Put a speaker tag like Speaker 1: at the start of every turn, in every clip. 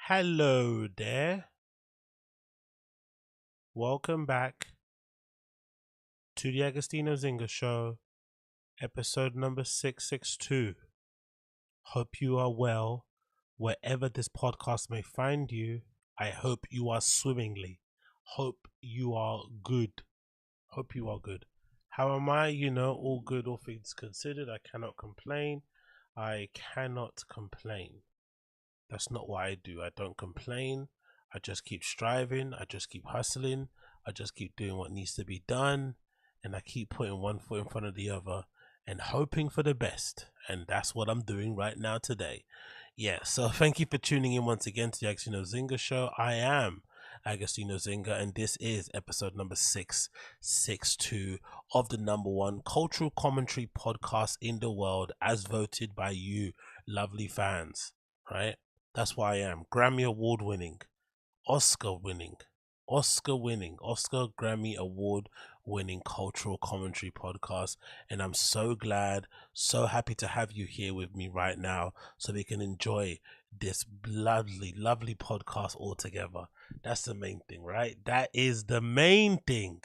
Speaker 1: Hello there. Welcome back to the Agostinho Zinga Show, episode number 662. Hope you are well wherever this podcast may find you. I hope you are swimmingly. Hope you are good. Hope you are good. How am I? All good, all things considered. I cannot complain. I cannot complain. That's not what I do. I don't complain. I just keep striving. I just keep hustling. I just keep doing what needs to be done. And I keep putting one foot in front of the other and hoping for the best. And that's what I'm doing right now today. Yeah, so thank you for tuning in once again to the Agostinho Zinga Show. I am Agostinho Zinga, and this is episode number 662 of the number one cultural commentary podcast in the world, as voted by you, lovely fans, right? That's why I am. Grammy Award winning, Oscar winning, Oscar Grammy Award winning cultural commentary podcast. And I'm so glad, so happy to have you here with me right now so we can enjoy this lovely, lovely podcast all together. That's the main thing, right? That is the main thing.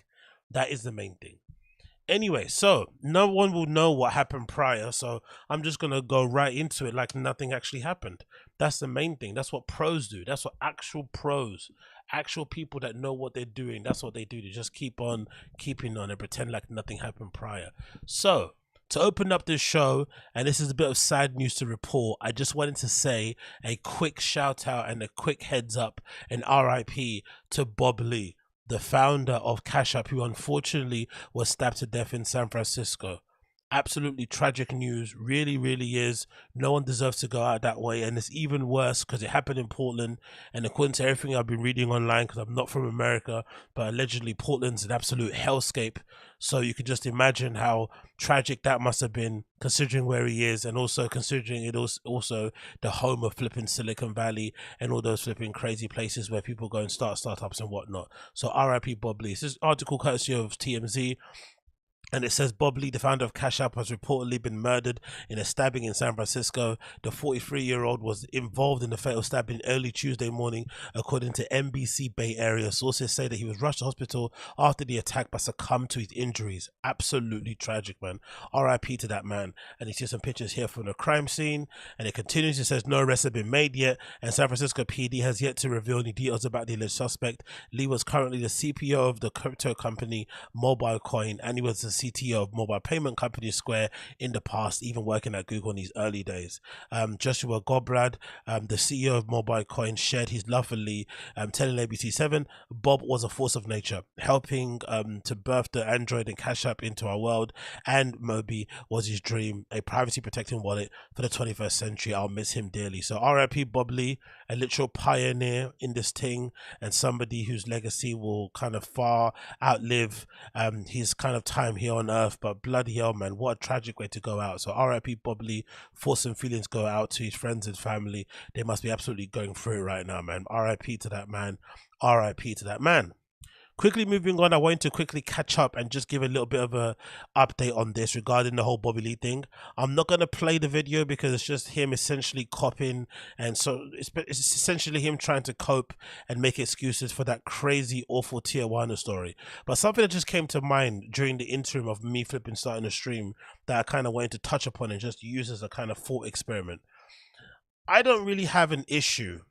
Speaker 1: Anyway, so no one will know what happened prior, so I'm just gonna go right into it like nothing actually happened. That's the main thing. That's what pros do. That's what actual pros, actual people that know what they're doing, that's what they do. They just keep on keeping on and pretend like nothing happened prior. So to open up this show, and this is a bit of sad news to report, I just wanted to say a quick shout out and a quick heads up and RIP to Bob Lee, the founder of CashApp, who unfortunately was stabbed to death in San Francisco. Absolutely tragic news, really, really is. No one deserves to go out that way, and it's even worse because it happened in Portland. And according to everything I've been reading online, because I'm not from America, but allegedly Portland's an absolute hellscape. So you can just imagine how tragic that must have been, considering where he is, and also considering it was also the home of flipping Silicon Valley and all those flipping crazy places where people go and start startups and whatnot. So RIP Bob Lee. This is article courtesy of TMZ. And it says Bob Lee, the founder of CashApp, has reportedly been murdered in a stabbing in San Francisco. The 43-year-old was involved in the fatal stabbing early Tuesday morning, according to NBC Bay Area. Sources say that he was rushed to hospital after the attack but succumbed to his injuries. Absolutely tragic, man. RIP to that man. And you see some pictures here from the crime scene. And it continues. It says no arrests have been made yet, and San Francisco PD has yet to reveal any details about the alleged suspect. Lee was currently the CPO of the crypto company Mobile Coin, and he was the CTO of mobile payment company Square in the past, even working at Google in his early days. Joshua Gobrad, the CEO of Mobile Coin, shared his love for Lee, telling ABC7, Bob was a force of nature, helping to birth the Android and Cash App into our world, and Moby was his dream, a privacy protecting wallet for the 21st century. I'll miss him dearly. So RIP Bob Lee, a literal pioneer in this thing, and somebody whose legacy will kind of far outlive his kind of time here on earth. But bloody hell, man, what a tragic way to go out. So RIP Bob Lee. Thoughts and feelings go out to his friends and family. They must be absolutely going through it right now, man. RIP to that man. RIP to that man. Quickly moving on, I wanted to quickly catch up and just give a little bit of a update on this regarding the whole Bobby Lee thing. I'm not going to play the video because it's just him essentially copying, and so it's essentially him trying to cope and make excuses for that crazy, awful Tijuana story. But something that just came to mind during the interim of me flipping starting a stream that I kind of wanted to touch upon and just use as a kind of thought experiment. I don't really have an issue,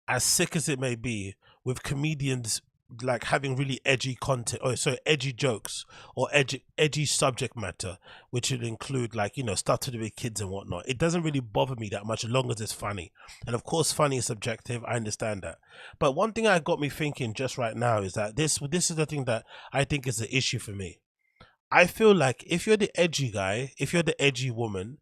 Speaker 1: as sick as it may be, with comedians like having really edgy content, or so edgy jokes, or edgy subject matter, which would include, like, stuff to do with kids and whatnot. It doesn't really bother me that much as long as it's funny. And of course funny is subjective, I understand that. But one thing that got me thinking just right now is that this is the thing that I think is the issue for me. I feel like if you're the edgy guy, if you're the edgy woman,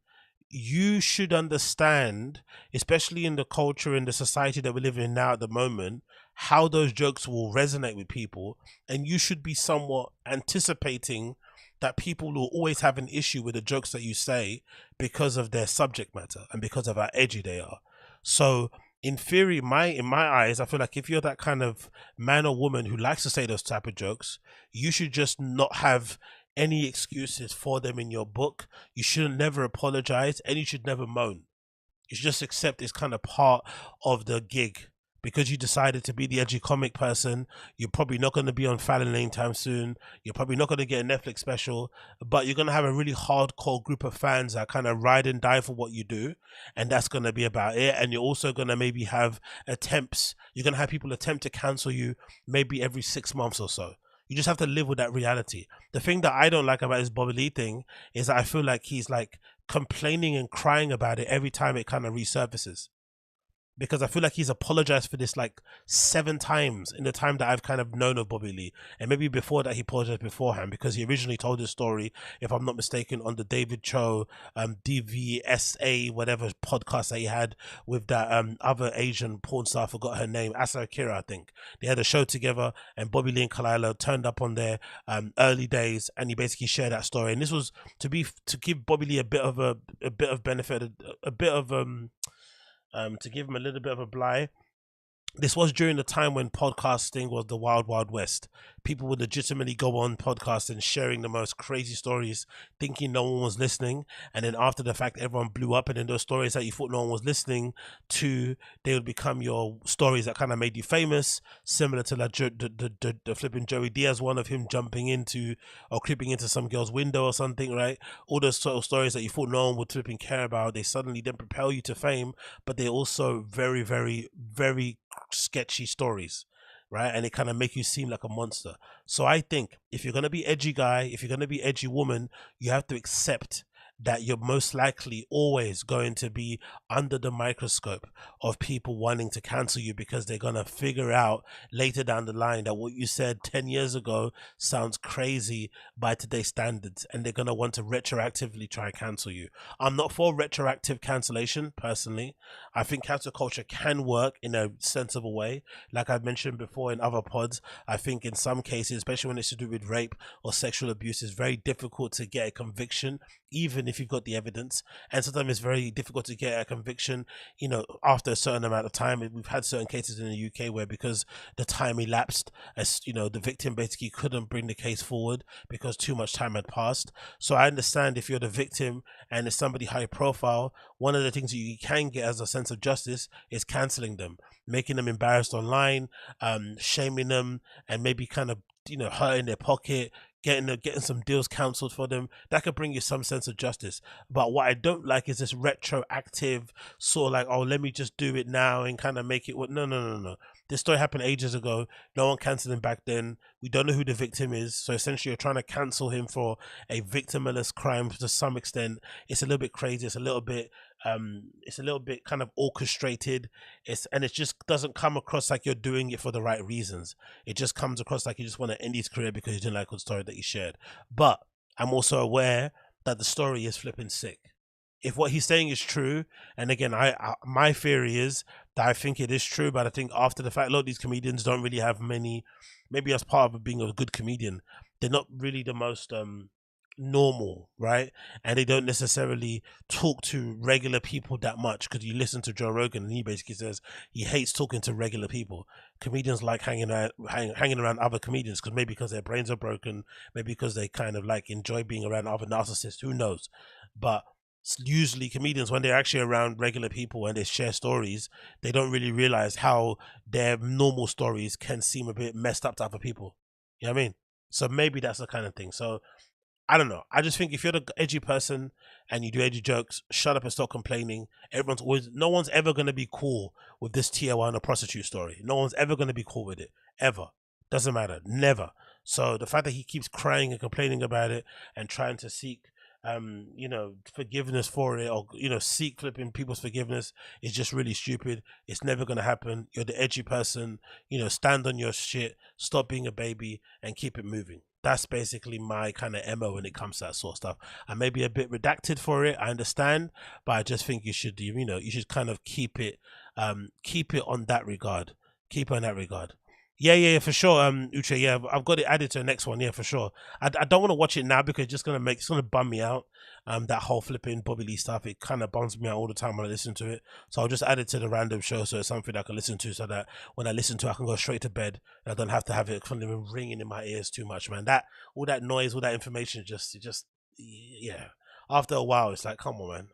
Speaker 1: you should understand, especially in the culture and the society that we're living in now at the moment, how those jokes will resonate with people. And you should be somewhat anticipating that people will always have an issue with the jokes that you say because of their subject matter and because of how edgy they are. So in theory, in my eyes, I feel like if you're that kind of man or woman who likes to say those type of jokes, you should just not have any excuses for them in your book. You shouldn't never apologize, and you should never moan. You should just accept it's kind of part of the gig. Because you decided to be the edgy comic person, you're probably not going to be on Fallon anytime soon. You're probably not going to get a Netflix special, but you're going to have a really hardcore group of fans that kind of ride and die for what you do, and that's going to be about it. And you're also going to maybe have attempts. You're going to have people attempt to cancel you maybe every 6 months or so. You just have to live with that reality. The thing that I don't like about this Bobby Lee thing is that I feel like he's like complaining and crying about it every time it kind of resurfaces, because I feel like he's apologized for this like 7 times in the time that I've kind of known of Bobby Lee. And maybe before that he apologized beforehand, because he originally told his story, if I'm not mistaken, on the David Cho DVSA whatever podcast that he had with that other Asian porn star, I forgot her name, Asa Akira, I think. They had a show together, and Bobby Lee and Kalila turned up on their early days, and he basically shared that story. And this was to give Bobby Lee a bit of benefit, a bit of to give him a little bit of a bly. This was during the time when podcasting was the wild, wild west. People would legitimately go on podcasts and sharing the most crazy stories, thinking no one was listening. And then after the fact, everyone blew up. And then those stories that you thought no one was listening to, they would become your stories that kind of made you famous. Similar to like the flipping Joey Diaz one of him jumping into or creeping into some girl's window or something, right? All those sort of stories that you thought no one would flipping care about, they suddenly then propel you to fame. But they're also very, very, very sketchy stories, right? And it kind of make you seem like a monster. So I think if you're going to be edgy guy, if you're going to be edgy woman, you have to accept that you're most likely always going to be under the microscope of people wanting to cancel you, because they're going to figure out later down the line that what you said 10 years ago sounds crazy by today's standards, and they're going to want to retroactively try and cancel you. I'm not for retroactive cancellation personally. I think cancel culture can work in a sensible way. Like I've mentioned before in other pods, I think in some cases, especially when it's to do with rape or sexual abuse, it's very difficult to get a conviction even if you've got the evidence. And sometimes it's very difficult to get a conviction, after a certain amount of time. We've had certain cases in the UK where, because the time elapsed, as the victim basically couldn't bring the case forward because too much time had passed. So I understand if you're the victim and it's somebody high profile, one of the things you can get as a sense of justice is canceling them, making them embarrassed online, shaming them, and maybe kind of hurting their pocket, getting some deals cancelled for them. That could bring you some sense of justice. But what I don't like is this retroactive sort of like, oh, let me just do it now and kind of make it. No. This story happened ages ago. No one cancelled him back then. We don't know who the victim is. So essentially, you're trying to cancel him for a victimless crime to some extent. It's a little bit crazy. It's a little bit kind of orchestrated. And it just doesn't come across like you're doing it for the right reasons. It just comes across like you just want to end his career because you didn't like the story that he shared. But I'm also aware that the story is flipping sick. If what he's saying is true, and again, my theory is that I think it is true, but I think after the fact, a lot of these comedians don't really have many, maybe as part of being a good comedian, they're not really the most normal, right? And they don't necessarily talk to regular people that much, because you listen to Joe Rogan and he basically says he hates talking to regular people. Comedians like hanging around other comedians, because maybe because their brains are broken, maybe because they kind of like enjoy being around other narcissists, who knows. But usually comedians, when they're actually around regular people and they share stories, they don't really realize how their normal stories can seem a bit messed up to other people. You know what I mean? So maybe that's the kind of thing. So I don't know. I just think if you're the edgy person and you do edgy jokes, shut up and stop complaining. No one's ever going to be cool with this Tijuana prostitute story. No one's ever going to be cool with it. Ever. Doesn't matter. Never. So the fact that he keeps crying and complaining about it and trying to seek forgiveness for it, or seek flipping people's forgiveness, is just really stupid. It's never going to happen. You're the edgy person. Stand on your shit, stop being a baby, and keep it moving. That's basically my kind of MO when it comes to that sort of stuff. I may be a bit redacted for it, I understand, but I just think you should you should kind of keep it on that regard. Keep it on that regard. Yeah, for sure. Uche, yeah, I've got it added to the next one. Yeah, for sure. I don't want to watch it now because it's gonna bum me out. That whole flipping Bobby Lee stuff, it kind of bums me out all the time when I listen to it. So I'll just add it to the random show, so it's something I can listen to, so that when I listen to it, I can go straight to bed and I don't have to have it kind of ringing in my ears too much, man. That all that noise, all that information, just yeah. After a while, it's like, come on, man.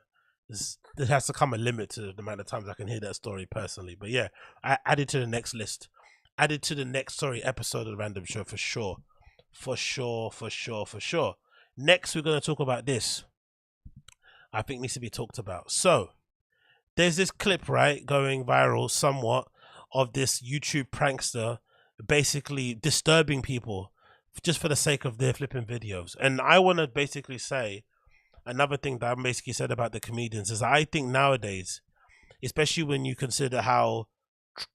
Speaker 1: there has to come a limit to the amount of times I can hear that story personally. But yeah, I add it to the next list. Add it to the next episode of the Random Show for sure. For sure. Next, we're going to talk about this. I think needs to be talked about. So, there's this clip, right, going viral somewhat of this YouTube prankster basically disturbing people just for the sake of their flipping videos. And I want to basically say another thing that I basically said about the comedians is I think nowadays, especially when you consider how,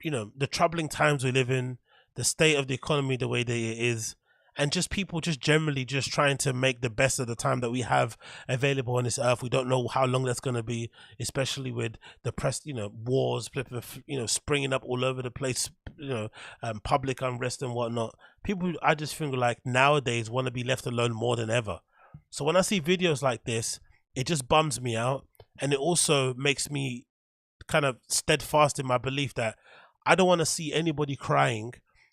Speaker 1: the troubling times we live in, the state of the economy the way that it is, and just people just generally just trying to make the best of the time that we have available on this earth. We don't know how long that's going to be, especially with the press, wars, springing up all over the place, public unrest and whatnot. People, I just feel like nowadays want to be left alone more than ever. So when I see videos like this, it just bums me out. And it also makes me kind of steadfast in my belief that I don't want to see anybody crying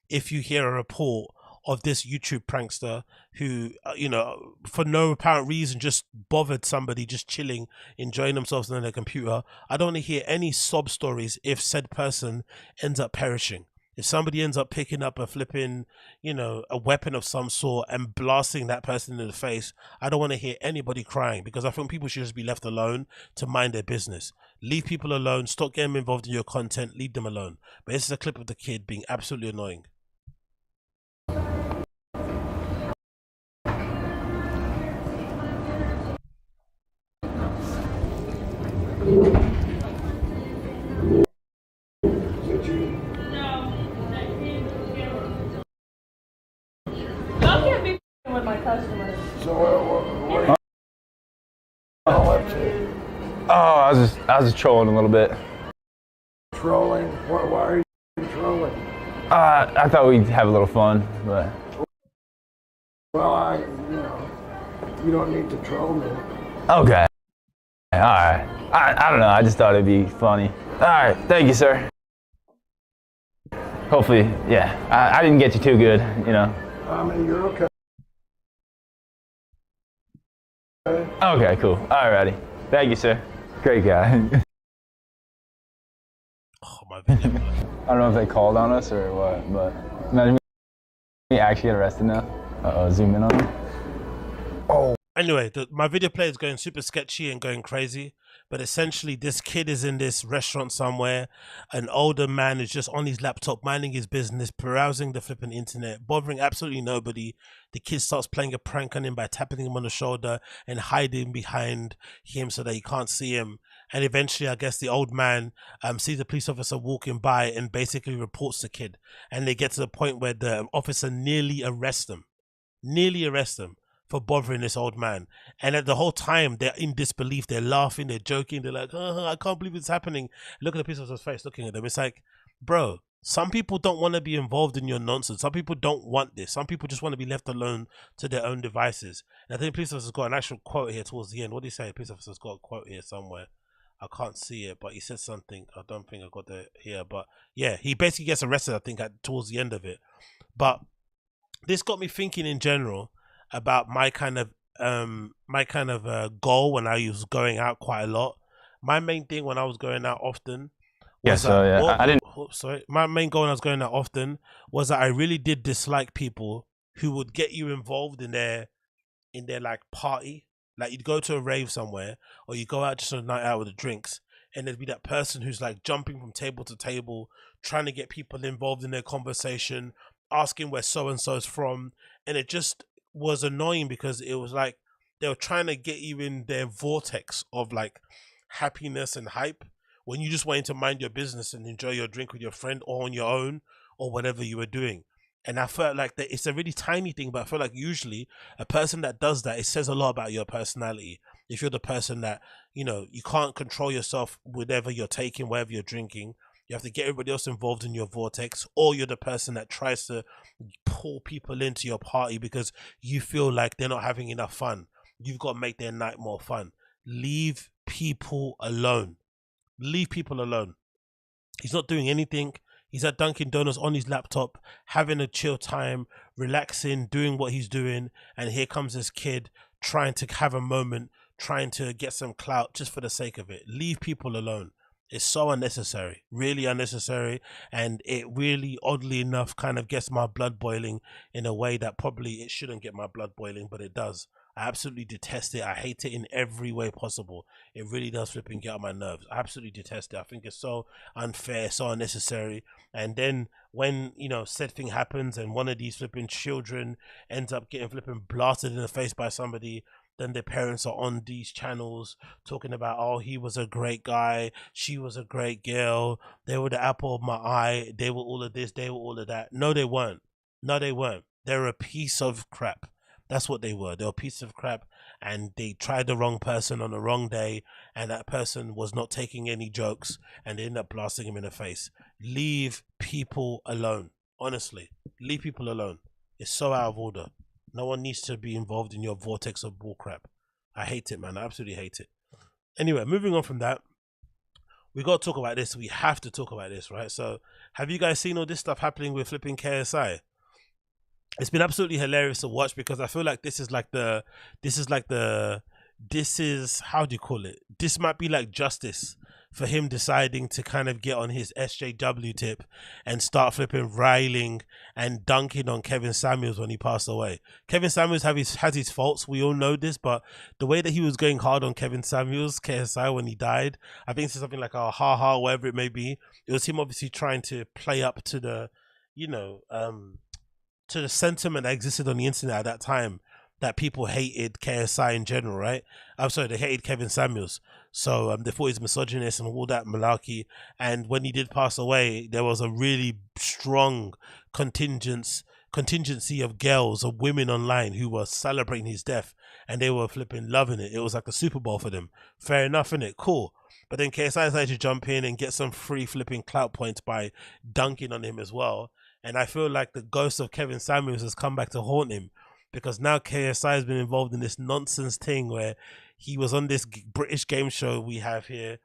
Speaker 1: if you hear a report of this YouTube prankster who, for no apparent reason, just bothered somebody just chilling, enjoying themselves on their computer. I don't want to hear any sob stories if said person ends up perishing. If somebody ends up picking up a flipping, a weapon of some sort and blasting that person in the face, I don't want to hear anybody crying, because I think people should just be left alone to mind their business. Leave people alone. Stop getting involved in your content. Leave them alone. But this is a clip of the kid being absolutely annoying.
Speaker 2: With my customers.
Speaker 3: So what
Speaker 4: I was just trolling a little bit.
Speaker 3: Trolling? Why are you trolling?
Speaker 4: I thought we'd have a little fun, but.
Speaker 3: Well, you don't need to troll me.
Speaker 4: Okay. All right. I don't know. I just thought it'd be funny. All right. Thank you, sir. Hopefully, yeah. I didn't get you too good,
Speaker 3: I mean, you're okay.
Speaker 4: Okay, cool. Alrighty. Thank you, sir. Great guy.
Speaker 1: Oh, my video.
Speaker 4: I don't know if they called on us or what, but imagine we actually get arrested now. Zoom in on him.
Speaker 3: Oh.
Speaker 1: Anyway, my video player is going super sketchy and going crazy, but essentially this kid is in this restaurant somewhere. An older man is just on his laptop, minding his business, browsing the flipping internet, bothering absolutely nobody. The kid starts playing a prank on him by tapping him on the shoulder and hiding behind him so that he can't see him. And eventually, I guess the old man sees a police officer walking by and basically reports the kid. And they get to the point where the officer nearly arrests him for bothering this old man. And at the whole time, they're in disbelief. They're laughing, they're joking. They're like, I can't believe it's happening. Look at the police officer's face looking at them. It's like, bro, some people don't want to be involved in your nonsense. Some people don't want this. Some people just want to be left alone to their own devices. And I think the police officer's got an actual quote here towards the end. What do you say? The police officer's got a quote here somewhere. I can't see it, but he said something. I don't think I got it here. But yeah, he basically gets arrested, I think, towards the end of it. But this got me thinking in general about my kind of goal when I was going out quite a lot. My main thing when I was going out often was my main goal when I was going out often was that I really did dislike people who would get you involved in their like party. Like you'd go to a rave somewhere or you go out just on a night out with the drinks, and there'd be that person who's like jumping from table to table, trying to get people involved in their conversation, asking where so and so's from, and it just was annoying because it was like they were trying to get you in their vortex of like happiness and hype when you just wanted to mind your business and enjoy your drink with your friend or on your own or whatever you were doing. And I felt like that it's a really tiny thing, but I feel like usually a person that does that, it says a lot about your personality. If you're the person that, you can't control yourself whatever you're taking, whatever you're drinking, you have to get everybody else involved in your vortex, or you're the person that tries to pull people into your party because you feel like they're not having enough fun. You've got to make their night more fun. Leave people alone. Leave people alone. He's not doing anything. He's at Dunkin' Donuts on his laptop, having a chill time, relaxing, doing what he's doing. And here comes this kid trying to have a moment, trying to get some clout just for the sake of it. Leave people alone. It's so unnecessary, really unnecessary, and it really, oddly enough, kind of gets my blood boiling in a way that probably it shouldn't get my blood boiling, but it does. I absolutely detest it. I hate it in every way possible. It really does flip and get on my nerves. I absolutely detest it. I think it's so unfair, so unnecessary. And then when, you know, said thing happens and one of these flipping children ends up getting flipping blasted in the face by somebody, then their parents are on these channels talking about, oh, he was a great guy, she was a great girl, they were the apple of my eye, they were all of this, they were all of that. No, they weren't. No, they weren't. They're a piece of crap. That's what they were. They were a piece of crap, and they tried the wrong person on the wrong day, and that person was not taking any jokes, and they ended up blasting him in the face. Leave people alone. Honestly, leave people alone. It's so out of order. No one needs to be involved in your vortex of bullcrap. I hate it, man. I absolutely hate it. Anyway, moving on from that, we got to talk about this. We have to talk about this, right? So, have you guys seen all this stuff happening with flipping KSI? It's been absolutely hilarious to watch, because I feel like this is how do you call it? This might be like justice for him deciding to kind of get on his SJW tip and start flipping riling and dunking on Kevin Samuels when he passed away. Kevin Samuels has his faults. We all know this, but the way that he was going hard on Kevin Samuels, KSI, when he died, I think it's something like a ha-ha, whatever it may be. It was him obviously trying to play up to the, you know, to the sentiment that existed on the internet at that time, that people hated KSI in general, right? I'm sorry, they hated Kevin Samuels. So they thought he's misogynist and all that malarkey. And when he did pass away, there was a really strong contingency of girls, of women online who were celebrating his death, and they were flipping loving it. It was like a Super Bowl for them. Fair enough, innit? Cool. But then KSI decided to jump in and get some free flipping clout points by dunking on him as well. And I feel like the ghost of Kevin Samuels has come back to haunt him, because now KSI has been involved in this nonsense thing where he was on this British game show we have here.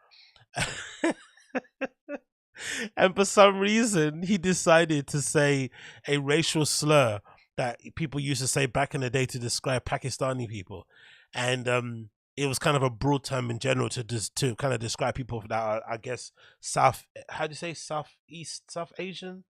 Speaker 1: And for some reason, he decided to say a racial slur that people used to say back in the day to describe Pakistani people. And it was kind of a broad term in general to kind of describe people that are, I guess, South Asian?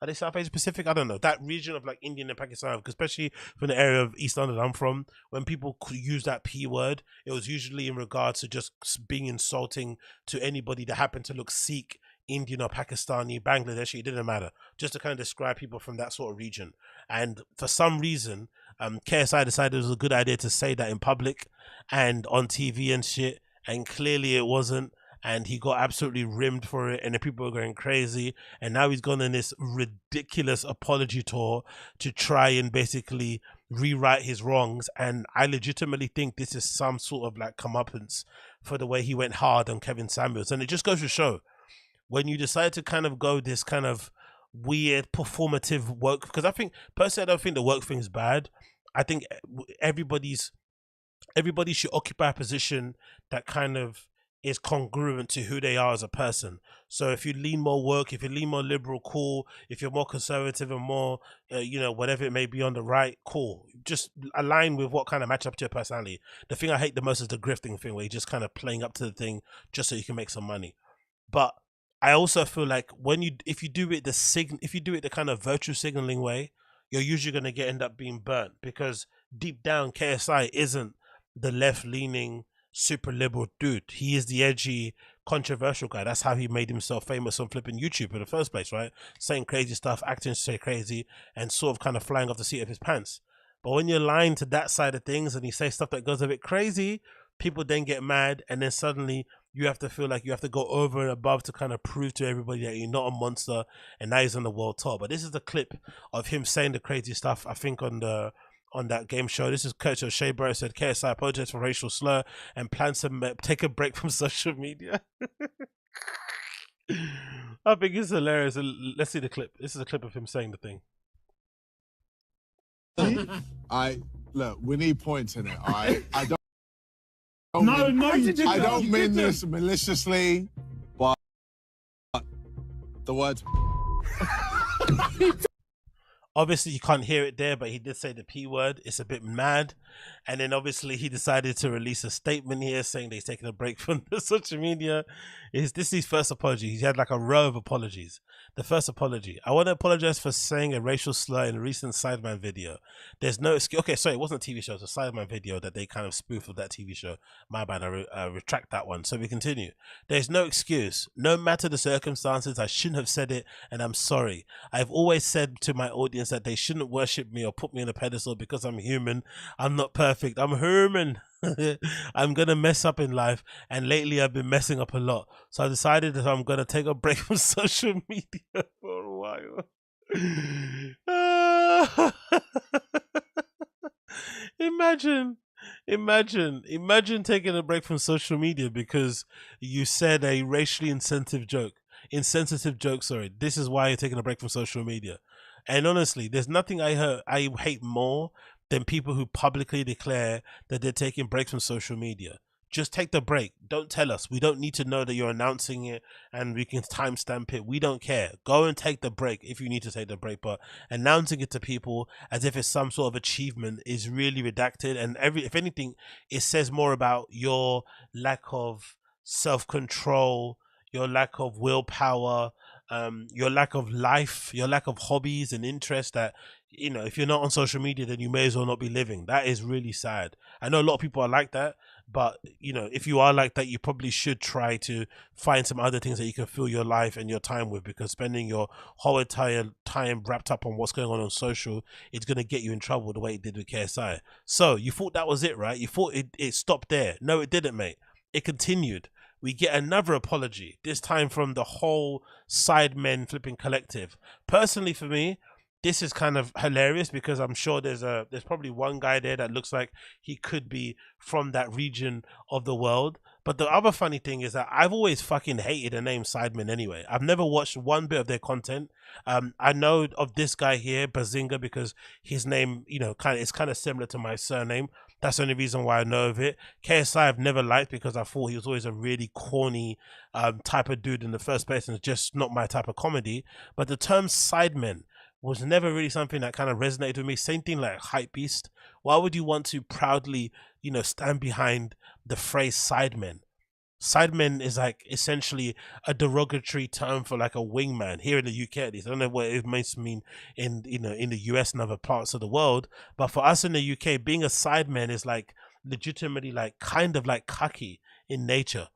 Speaker 1: Are they South Asia Pacific? I don't know. That region of like Indian and Pakistan, especially from the area of East London I'm from, when people could use that P word, it was usually in regards to just being insulting to anybody that happened to look Sikh, Indian or Pakistani, Bangladeshi, it didn't matter. Just to kind of describe people from that sort of region. And for some reason, KSI decided it was a good idea to say that in public and on TV and shit, and clearly it wasn't. And he got absolutely rimmed for it, and the people were going crazy. And now he's gone on this ridiculous apology tour to try and basically rewrite his wrongs. And I legitimately think this is some sort of like comeuppance for the way he went hard on Kevin Samuels. And it just goes to show, when you decide to kind of go this kind of weird performative work, because I think, personally, I don't think the work thing is bad. I think everybody should occupy a position that kind of is congruent to who they are as a person. So if you lean more woke, if you lean more liberal, cool. If you're more conservative and more, you know, whatever it may be on the right, cool. Just align with what kind of match up to your personality. The thing I hate the most is the grifting thing, where you're just kind of playing up to the thing just so you can make some money. But I also feel like if you do it the kind of virtue signaling way, you're usually going to end up being burnt, because deep down KSI isn't the left-leaning super liberal dude. He is the edgy, controversial guy. That's how he made himself famous on flipping YouTube in the first place, right? Saying crazy stuff, acting so crazy, and sort of kind of flying off the seat of his pants. But when you're lying to that side of things and you say stuff that goes a bit crazy, people then get mad, and then suddenly you have to feel like you have to go over and above to kind of prove to everybody that you're not a monster, and now he's on the world tour. But this is the clip of him saying the crazy stuff, I think, on that game show. This is Coach O'Shea Burrow said KSI apologized for racial slur and plans to take a break from social media. I think it's hilarious. Let's see the clip. This is a clip of him saying the thing.
Speaker 2: Look, we need points in it. I don't mean this maliciously, but the words.
Speaker 1: Obviously, you can't hear it there, but he did say the P word. It's a bit mad. And then obviously he decided to release a statement here saying that he's taking a break from the social media. This is his first apology. He's had like a row of apologies. The first apology. I want to apologize for saying a racial slur in a recent Sideman video. There's no excuse. Okay, sorry, it wasn't a TV show. It's a Sideman video that they kind of spoofed of that TV show. My bad, I retract that one. So we continue. There's no excuse. No matter the circumstances, I shouldn't have said it, and I'm sorry. I've always said to my audience that they shouldn't worship me or put me on a pedestal because I'm human. I'm not perfect. I'm human. I'm gonna mess up in life, and lately I've been messing up a lot. So I decided that I'm gonna take a break from social media for a while. Imagine taking a break from social media because you said a racially insensitive joke. Sorry. This is why you're taking a break from social media. And honestly, there's nothing I hate more than people who publicly declare that they're taking breaks from social media. Just take the break. Don't tell us. We don't need to know that you're announcing it and we can timestamp it. We don't care. Go and take the break if you need to take the break. But announcing it to people as if it's some sort of achievement is really redacted. And if anything, it says more about your lack of self-control, your lack of willpower, your lack of life, your lack of hobbies and interests that, you know, if you're not on social media, then you may as well not be living. That is really sad. I know a lot of people are like that, but, you know, if you are like that, you probably should try to find some other things that you can fill your life and your time with, because spending your whole entire time wrapped up on what's going on social, it's going to get you in trouble the way it did with KSI. So you thought that was it, right? You thought it stopped there. No, it didn't, mate. It continued. We get another apology, this time from the whole Sidemen flipping collective. Personally, for me, this is kind of hilarious because I'm sure there's probably one guy there that looks like he could be from that region of the world. But the other funny thing is that I've always fucking hated the name Sidemen anyway. I've never watched one bit of their content. I know of this guy here, Bazinga, because his name, you know, it's kind of similar to my surname. That's the only reason why I know of it. KSI I've never liked because I thought he was always a really corny type of dude in the first place, and it's just not my type of comedy. But the term Sidemen was never really something that kind of resonated with me. Same thing like Hype Beast. Why would you want to proudly, you know, stand behind the phrase Sidemen? Sidemen is like essentially a derogatory term for like a wingman here in the UK at least. I don't know what it might mean in, you know, in the US and other parts of the world, but for us in the UK, being a sideman is like legitimately like kind of like cocky in nature.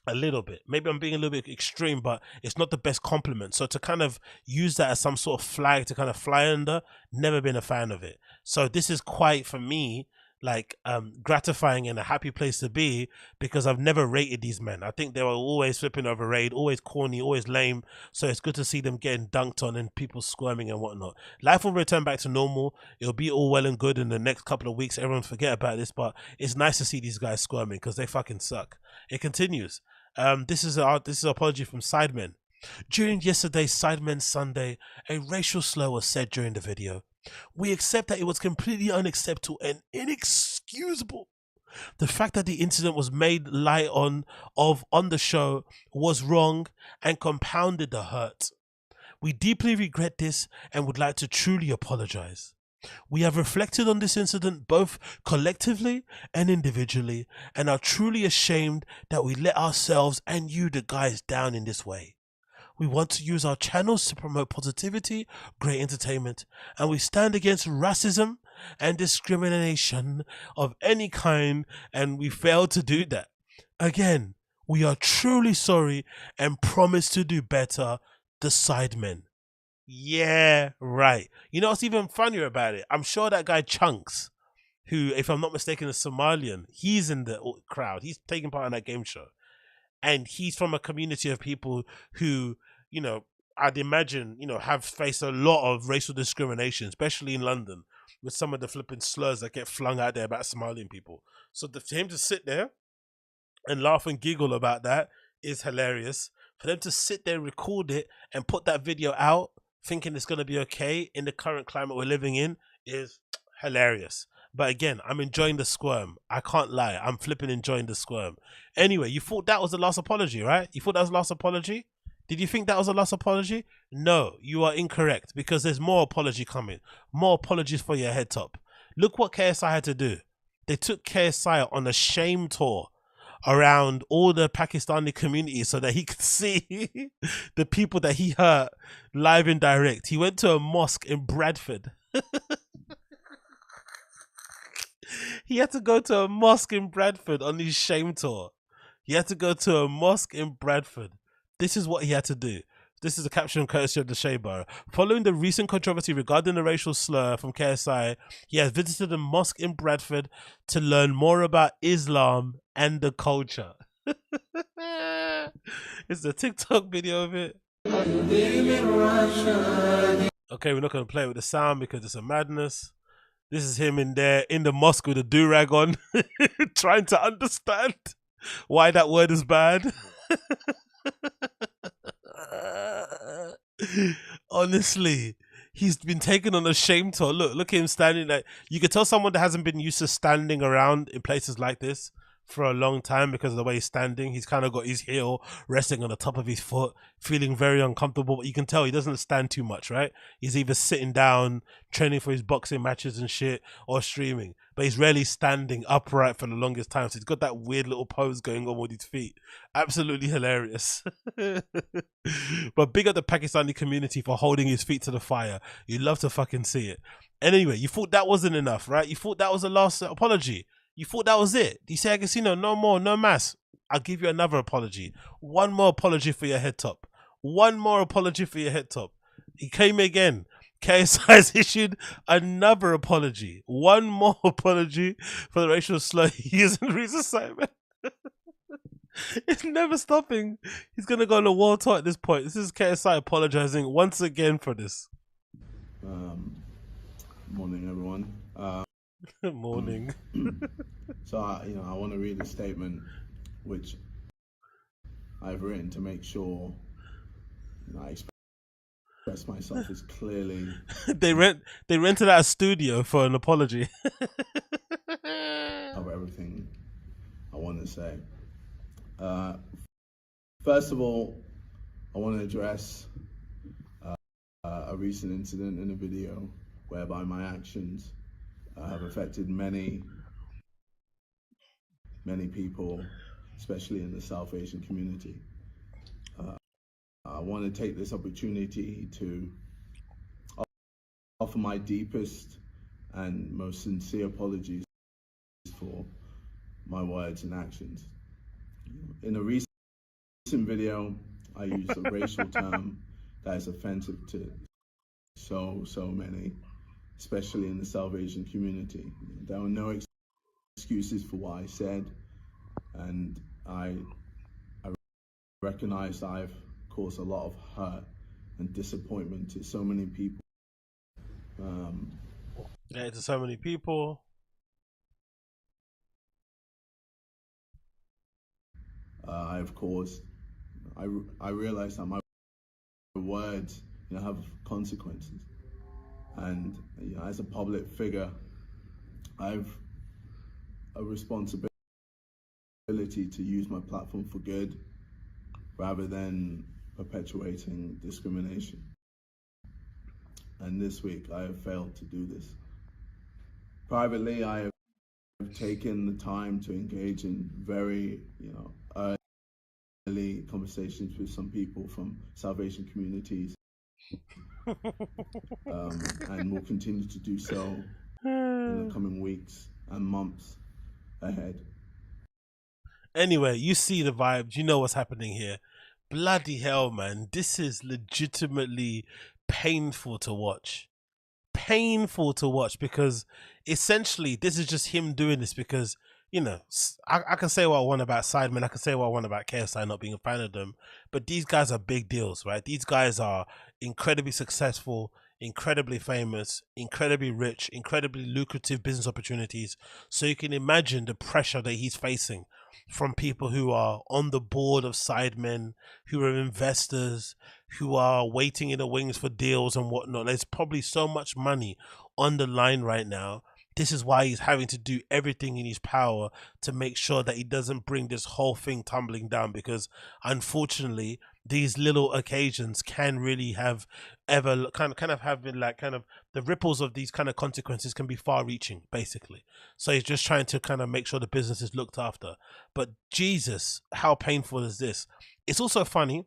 Speaker 1: A little bit. Maybe I'm being a little bit extreme, but it's not the best compliment. So to kind of use that as some sort of flag to kind of fly under, never been a fan of it. So this is quite, for me, like gratifying and a happy place to be, because I've never rated these men. I think they were always flipping overrated, always corny, always lame. So it's good to see them getting dunked on and people squirming and whatnot. Life will return back to normal. It'll be all well and good in the next couple of weeks. Everyone forget about this, but it's nice to see these guys squirming because they fucking suck. It continues. This is an apology from Sidemen. During yesterday's Sidemen Sunday, a racial slur was said during the video. We accept that it was completely unacceptable and inexcusable. The fact that the incident was made light on the show was wrong and compounded the hurt. We deeply regret this and would like to truly apologize. We have reflected on this incident both collectively and individually and are truly ashamed that we let ourselves and you, the guys, down in this way. We want to use our channels to promote positivity, great entertainment, and we stand against racism and discrimination of any kind, and we failed to do that. Again, we are truly sorry and promise to do better. The Sidemen. Yeah, right. You know what's even funnier about it? I'm sure that guy Chunks, who, if I'm not mistaken, is Somalian, he's in the crowd. He's taking part in that game show. And he's from a community of people who, you know, I'd imagine, you know, have faced a lot of racial discrimination, especially in London, with some of the flipping slurs that get flung out there about Somalian people. So for him to sit there and laugh and giggle about that is hilarious. For them to sit there, record it, and put that video out, thinking it's going to be okay in the current climate we're living in, is hilarious. But again, I'm enjoying the squirm. I can't lie. I'm flipping enjoying the squirm. Anyway, you thought that was the last apology, right? You thought that was the last apology? Did you think that was a lost apology? No, you are incorrect, because there's more apology coming. More apologies for your head top. Look what KSI had to do. They took KSI on a shame tour around all the Pakistani community so that he could see the people that he hurt live and direct. He went to a mosque in Bradford. He had to go to a mosque in Bradford on his shame tour. He had to go to a mosque in Bradford. This is what he had to do. This is a caption courtesy of the Shea Bar. Following the recent controversy regarding the racial slur from KSI, he has visited a mosque in Bradford to learn more about Islam and the culture. It's a TikTok video of it. Okay, we're not going to play with the sound because it's a madness. This is him in there in the mosque with a do-rag on, trying to understand why that word is bad. Honestly, he's been taken on a shame tour. Look at him standing. Like, you could tell someone that hasn't been used to standing around in places like this for a long time because of the way he's standing. He's kind of got his heel resting on the top of his foot, feeling very uncomfortable. But you can tell he doesn't stand too much, right? He's either sitting down, training for his boxing matches and shit, or streaming. But he's rarely standing upright for the longest time. So he's got that weird little pose going on with his feet. Absolutely hilarious. But big up the Pakistani community for holding his feet to the fire. You love to fucking see it. Anyway, you thought that wasn't enough, right? You thought that was the last apology. You thought that was it. You say, Agostinho, no more, no mass. I'll give you another apology. One more apology for your head top. One more apology for your head top. He came again. KSI has issued another apology. One more apology for the racial slur he used in recent assignment. It's never stopping. He's going to go on a world tour at this point. This is KSI apologizing once again for this.
Speaker 2: Morning, everyone.
Speaker 1: Morning.
Speaker 2: So, I want to read a statement which I've written to make sure I express myself as clearly.
Speaker 1: They rented out a studio for an apology.
Speaker 2: Of everything I want to say. First of all, I want to address a recent incident in a video whereby my actions have affected many people, especially in the South Asian community. I want to take this opportunity to offer my deepest and most sincere apologies for my words and actions. In a recent video, I used a racial term that is offensive to so many, especially in the South Asian community. There were no excuses for what I said, and I recognize I've caused a lot of hurt and disappointment to so many people.
Speaker 1: Yeah, to so many people.
Speaker 2: I've caused. I realize that my words, have consequences, and as a public figure, I've a responsibility to use my platform for good, rather than perpetuating discrimination. And this week, I have failed to do this. Privately, I have taken the time to engage in very, early conversations with some people from South Asian communities, and will continue to do so in the coming weeks and months ahead.
Speaker 1: Anyway, you see the vibes. You know what's happening here. Bloody hell, man. This is legitimately painful to watch. Painful to watch, because essentially this is just him doing this because, I can say what I want about Sidemen. I can say what I want about KSI not being a fan of them. But these guys are big deals, right? These guys are incredibly successful, incredibly famous, incredibly rich, incredibly lucrative business opportunities. So you can imagine the pressure that he's facing from people who are on the board of Sidemen, who are investors, who are waiting in the wings for deals and whatnot. There's probably so much money on the line right now This is why he's having to do everything in his power to make sure that he doesn't bring this whole thing tumbling down, because unfortunately these little occasions can really have kind of have been like kind of the ripples of these kind of consequences can be far reaching basically. So he's just trying to kind of make sure the business is looked after. But Jesus, how painful is this? It's also funny,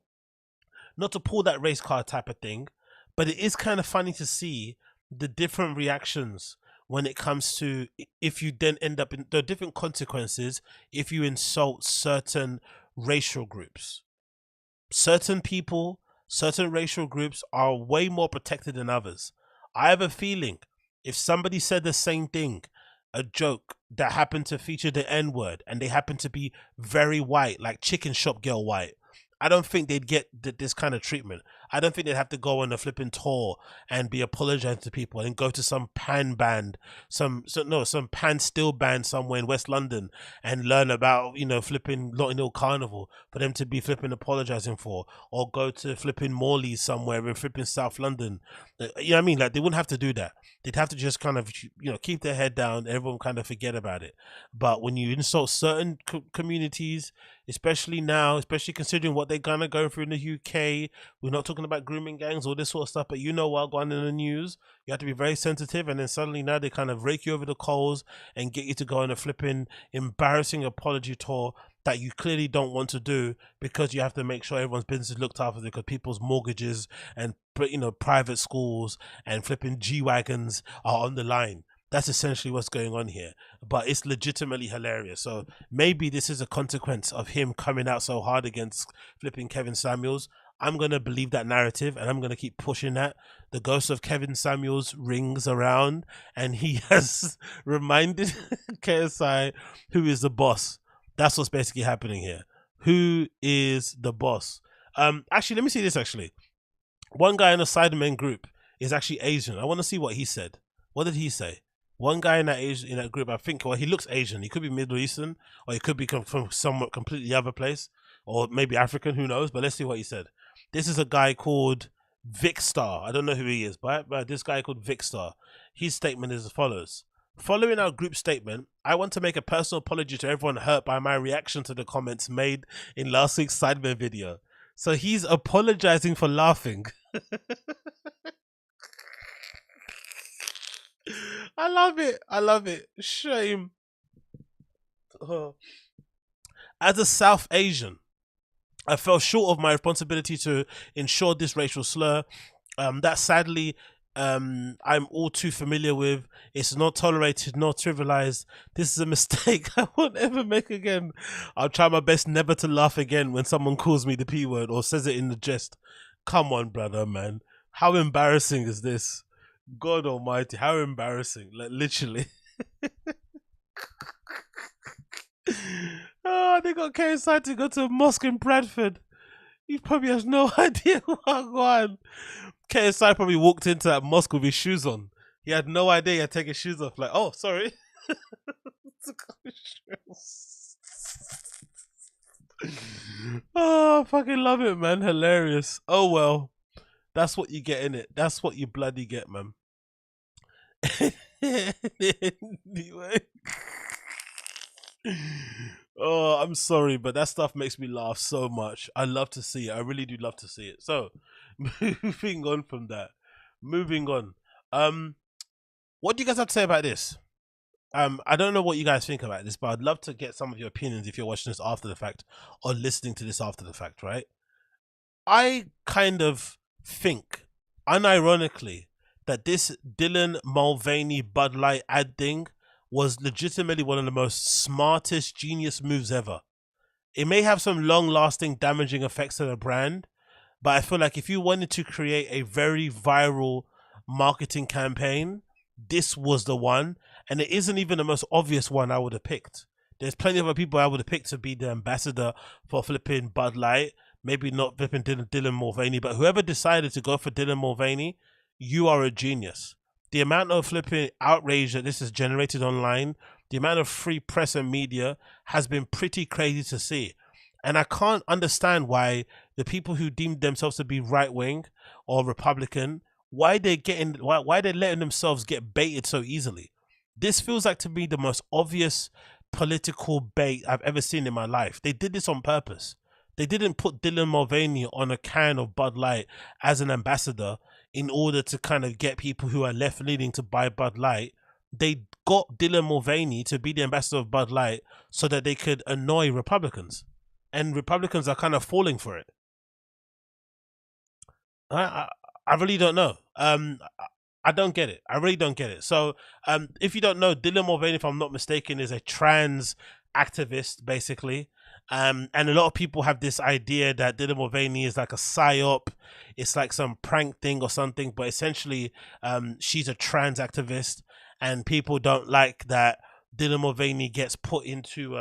Speaker 1: not to pull that race car type of thing, but it is kind of funny to see the different reactions when it comes to if you then end up in the different consequences if you insult certain racial groups. Certain people, certain racial groups are way more protected than others. I have a feeling if somebody said the same thing, a joke that happened to feature the N-word, and they happen to be very white, like chicken shop girl white, I don't think they'd get this kind of treatment. I don't think they'd have to go on a flipping tour and be apologizing to people and go to some pan band, some pan still band somewhere in West London and learn about, you know, flipping Notting Hill Carnival for them to be flipping apologizing for, or go to flipping Morley's somewhere in flipping South London. You know what I mean? Like, they wouldn't have to do that. They'd have to just kind of, you know, keep their head down. Everyone kind of forget about it. But when you insult certain communities, especially now, especially considering what they're kind of going through in the UK, we're not talking about grooming gangs, all this sort of stuff, but you know what, going in the news, you have to be very sensitive, and then suddenly now they kind of rake you over the coals and get you to go on a flipping embarrassing apology tour that you clearly don't want to do, because you have to make sure everyone's business is looked after, because people's mortgages and, you know, private schools and flipping G-Wagons are on the line. That's essentially what's going on here, but it's legitimately hilarious. So maybe this is a consequence of him coming out so hard against flipping Kevin Samuels. I'm going to believe that narrative, and I'm going to keep pushing that. The ghost of Kevin Samuels rings around, and he has reminded KSI who is the boss. That's what's basically happening here. Who is the boss? Actually, let me see this actually. One guy in the Sidemen group is actually Asian. I want to see what he said. What did he say? One guy in that group, I think, well, he looks Asian. He could be Middle Eastern, or he could be from somewhat completely other place, or maybe African, who knows? But let's see what he said. This is a guy called Vicstar. I don't know who he is, but this guy called Vicstar. His statement is as follows. Following our group statement, I want to make a personal apology to everyone hurt by my reaction to the comments made in last week's Sidemen video. So he's apologizing for laughing. I love it. I love it. Shame. Oh. As a South Asian, I fell short of my responsibility to ensure this racial slur that sadly I'm all too familiar with. It's not tolerated, not trivialized. This is a mistake I won't ever make again. I'll try my best never to laugh again when someone calls me the P word or says it in the jest. Come on, brother, man. How embarrassing is this? God almighty, how embarrassing. Like, literally. Oh, they got KSI to go to a mosque in Bradford. He probably has no idea what's going on. KSI probably walked into that mosque with his shoes on. He had no idea he had to take his shoes off. Like, oh, sorry. Oh, I fucking love it, man. Hilarious. Oh, well. That's what you get in it. That's what you bloody get, man. Anyway. Oh, I'm sorry, but that stuff makes me laugh so much. I love to see it. I really do love to see it. So, moving on from that. Moving on. What do you guys have to say about this? I don't know what you guys think about this, but I'd love to get some of your opinions if you're watching this after the fact or listening to this after the fact, right? I kind of think, unironically, that this Dylan Mulvaney Bud Light ad thing was legitimately one of the most smartest genius moves ever. It may have some long-lasting damaging effects to the brand, but I feel like if you wanted to create a very viral marketing campaign, this was the one, and it isn't even the most obvious one I would have picked. There's plenty of other people I would have picked to be the ambassador for flipping Bud Light, maybe not flipping Dylan Mulvaney, but whoever decided to go for Dylan Mulvaney, you are a genius. The amount of flipping outrage that this has generated online, the amount of free press and media has been pretty crazy to see. And I can't understand why the people who deemed themselves to be right-wing or Republican, why they're letting themselves get baited so easily. This feels like to me the most obvious political bait I've ever seen in my life. They did this on purpose. They didn't put Dylan Mulvaney on a can of Bud Light as an ambassador in order to kind of get people who are left leaning to buy Bud Light. They got Dylan Mulvaney to be the ambassador of Bud Light so that they could annoy Republicans. And Republicans are kind of falling for it. I really don't know. I don't get it. I really don't get it. So, if you don't know, Dylan Mulvaney, if I'm not mistaken, is a trans activist, basically. And a lot of people have this idea that Dylan Mulvaney is like a psyop. It's like some prank thing or something. But essentially, she's a trans activist. And people don't like that Dylan Mulvaney gets put into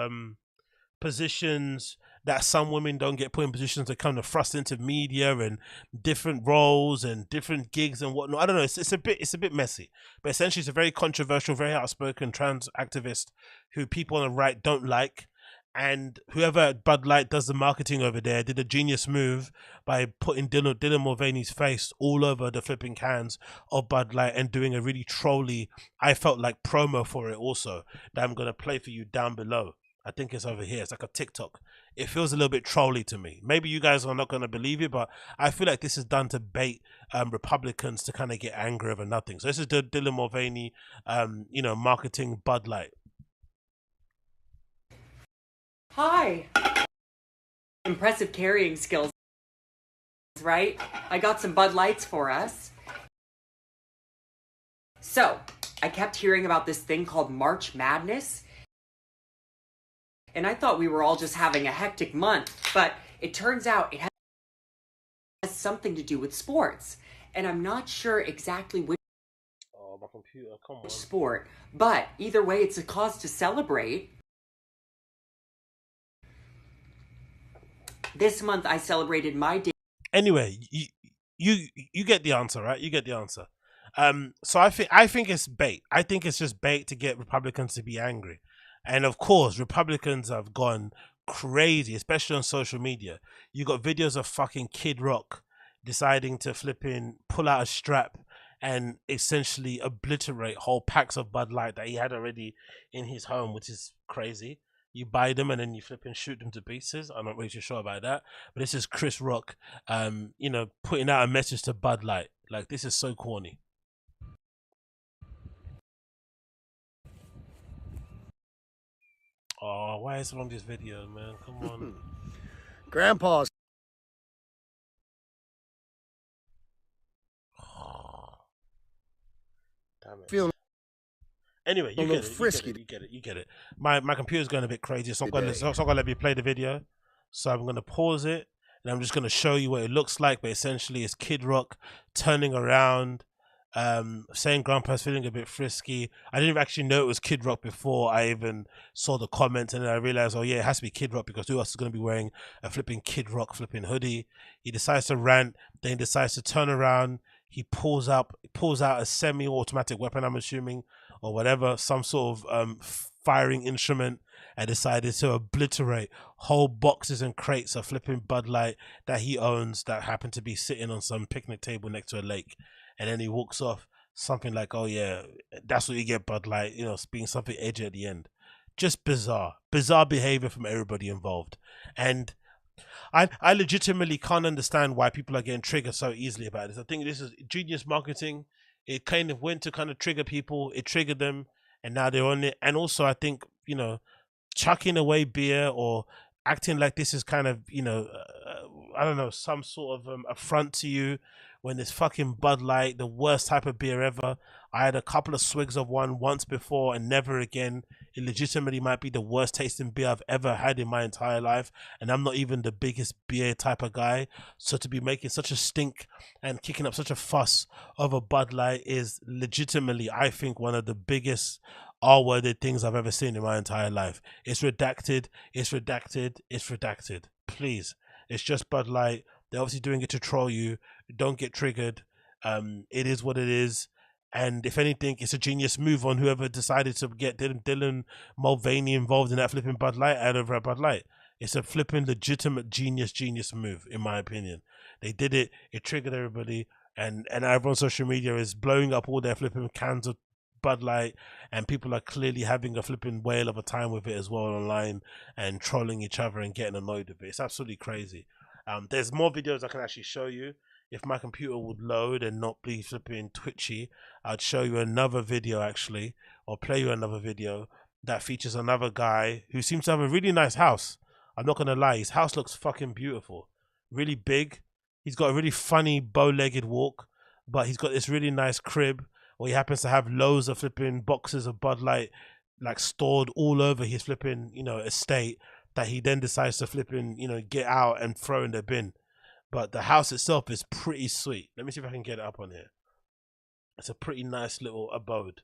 Speaker 1: positions that some women don't get put in, positions that kind of thrust into media and different roles and different gigs and whatnot. I don't know. It's a bit messy, but essentially, it's a very controversial, very outspoken trans activist who people on the right don't like. And whoever at Bud Light does the marketing over there did a genius move by putting Dylan Mulvaney's face all over the flipping cans of Bud Light and doing a really trolly, I felt like, promo for it also, that I'm going to play for you down below. I think it's over here. It's like a TikTok. It feels a little bit trolly to me. Maybe you guys are not going to believe it, but I feel like this is done to bait Republicans to kind of get angry over nothing. So this is the Dylan Mulvaney, marketing Bud Light.
Speaker 5: Hi. Impressive carrying skills, right? I got some Bud Lights for us. So, I kept hearing about this thing called March Madness. And I thought we were all just having a hectic month, but it turns out it has something to do with sports. And I'm not sure exactly which
Speaker 1: my computer, come on.
Speaker 5: Sport, but either way, it's a cause to celebrate. This month I celebrated my day.
Speaker 1: Anyway, you get the answer, right? You get the answer. So I think it's bait. I think it's just bait to get Republicans to be angry. And of course, Republicans have gone crazy, especially on social media. You got videos of fucking Kid Rock deciding to pull out a strap and essentially obliterate whole packs of Bud Light that he had already in his home, which is crazy. You buy them and then you flip and shoot them to pieces. I'm not really too sure about that. But this is Chris Rock, putting out a message to Bud Light. Like, this is so corny. Oh, why is it on this video, man? Come on.
Speaker 6: Grandpa's.
Speaker 1: Damn it.
Speaker 6: Feeling
Speaker 1: anyway, you get it. You get it. My computer's going a bit crazy, so I'm going to let me play the video. So I'm going to pause it, and I'm just going to show you what it looks like. But essentially, it's Kid Rock turning around, saying Grandpa's feeling a bit frisky. I didn't actually know it was Kid Rock before I even saw the comments, and then I realized, oh yeah, it has to be Kid Rock, because who else is going to be wearing a flipping Kid Rock flipping hoodie? He decides to rant, then he decides to turn around. He pulls out a semi-automatic weapon, I'm assuming, or whatever, some sort of firing instrument, and decided to obliterate whole boxes and crates of flipping Bud Light that he owns that happen to be sitting on some picnic table next to a lake. And then he walks off something like, oh yeah, that's what you get, Bud Light, being something edgy at the end. Just bizarre behavior from everybody involved. And I legitimately can't understand why people are getting triggered so easily about this. I think this is genius marketing. It kind of went to kind of trigger people. It triggered them, and now they're on it. And also, I think, chucking away beer or acting like this is kind of, I don't know, some sort of affront to you, when it's fucking Bud Light, the worst type of beer ever. I had a couple of swigs of one once before and never again. It legitimately might be the worst tasting beer I've ever had in my entire life, and I'm not even the biggest beer type of guy. So to be making such a stink and kicking up such a fuss over Bud Light is legitimately, I think, one of the biggest R-worded things I've ever seen in my entire life. It's redacted. Please, it's just Bud Light. They're obviously doing it to troll you. Don't get triggered. It is what it is. And if anything, it's a genius move on whoever decided to get Dylan Mulvaney involved in that flipping Bud Light ad over at Bud Light. It's a flipping legitimate genius move, in my opinion. They did it. It triggered everybody. And everyone on social media is blowing up all their flipping cans of Bud Light, and people are clearly having a flipping whale of a time with it as well online and trolling each other and getting annoyed with it. It's absolutely crazy. There's more videos I can actually show you. If my computer would load and not be flipping twitchy, I'd show you another video actually, or play you another video that features another guy who seems to have a really nice house. I'm not gonna lie, his house looks fucking beautiful. Really big. He's got a really funny bow-legged walk, but he's got this really nice crib where he happens to have loads of flipping boxes of Bud Light like stored all over his flipping, estate, that he then decides to flipping, get out and throw in the bin. But the house itself is pretty sweet. Let me see if I can get it up on here. It's a pretty nice little abode.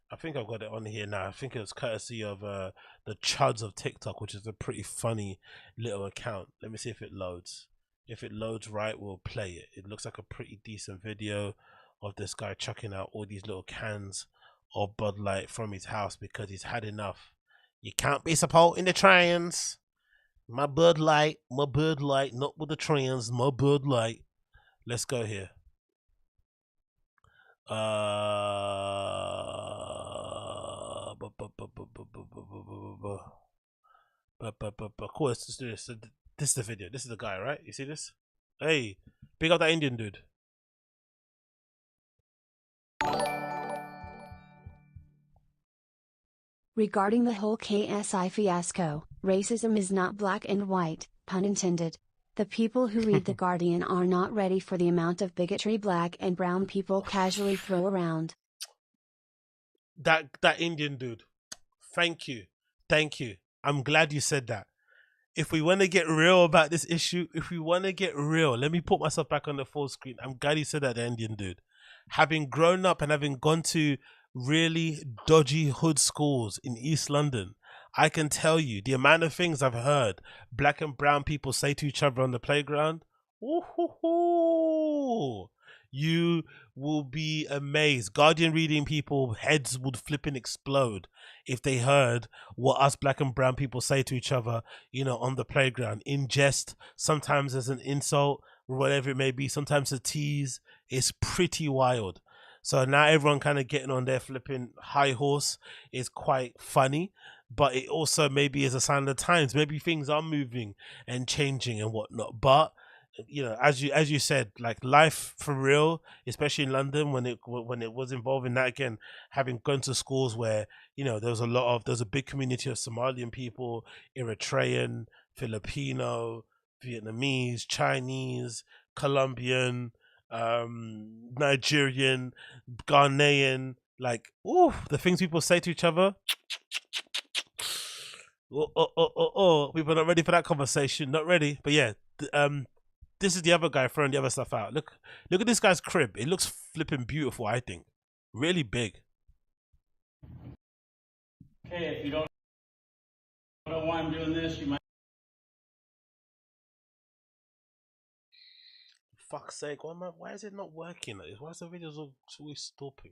Speaker 1: I think I've got it on here now. I think it was courtesy of the Chuds of TikTok, which is a pretty funny little account. Let me see if it loads. If it loads right, we'll play it. It looks like a pretty decent video of this guy chucking out all these little cans of Bud Light from his house because he's had enough. You can't be supporting the trans. My Bud Light, not with the trans, my Bud Light. Let's go here. Of course, this is the video. This is the guy, right? You see this? Hey, big up that Indian dude.
Speaker 7: Regarding the whole KSI fiasco, racism is not black and white, pun intended. The people who read The Guardian are not ready for the amount of bigotry black and brown people casually throw around.
Speaker 1: That Indian dude. Thank you. I'm glad you said that. If we want to get real about this issue, let me put myself back on the full screen. I'm glad you said that, the Indian dude. Having grown up and having gone to really dodgy hood schools in East London, I can tell you the amount of things I've heard black and brown people say to each other on the playground. Ooh, you will be amazed. Guardian reading people, heads would flip and explode if they heard what us black and brown people say to each other, on the playground, in jest, sometimes as an insult, whatever it may be, sometimes a tease. It's pretty wild. So now everyone kind of getting on their flipping high horse is quite funny, but it also maybe is a sign of the times. Maybe things are moving and changing and whatnot. But as you said, like life for real, especially in London when it was involving that, again, having gone to schools where there was a big community of Somalian people, Eritrean, Filipino, Vietnamese, Chinese, Colombian, Nigerian, Ghanaian, like, the things people say to each other. People are not ready for that conversation. Not ready. But yeah, this is the other guy throwing the other stuff out. Look at this guy's crib. It looks flipping beautiful, I think. Really big.
Speaker 8: Okay, if you don't know why I'm doing this, you might.
Speaker 1: Fuck's sake, why is it not working like this? Why is the videos always stopping?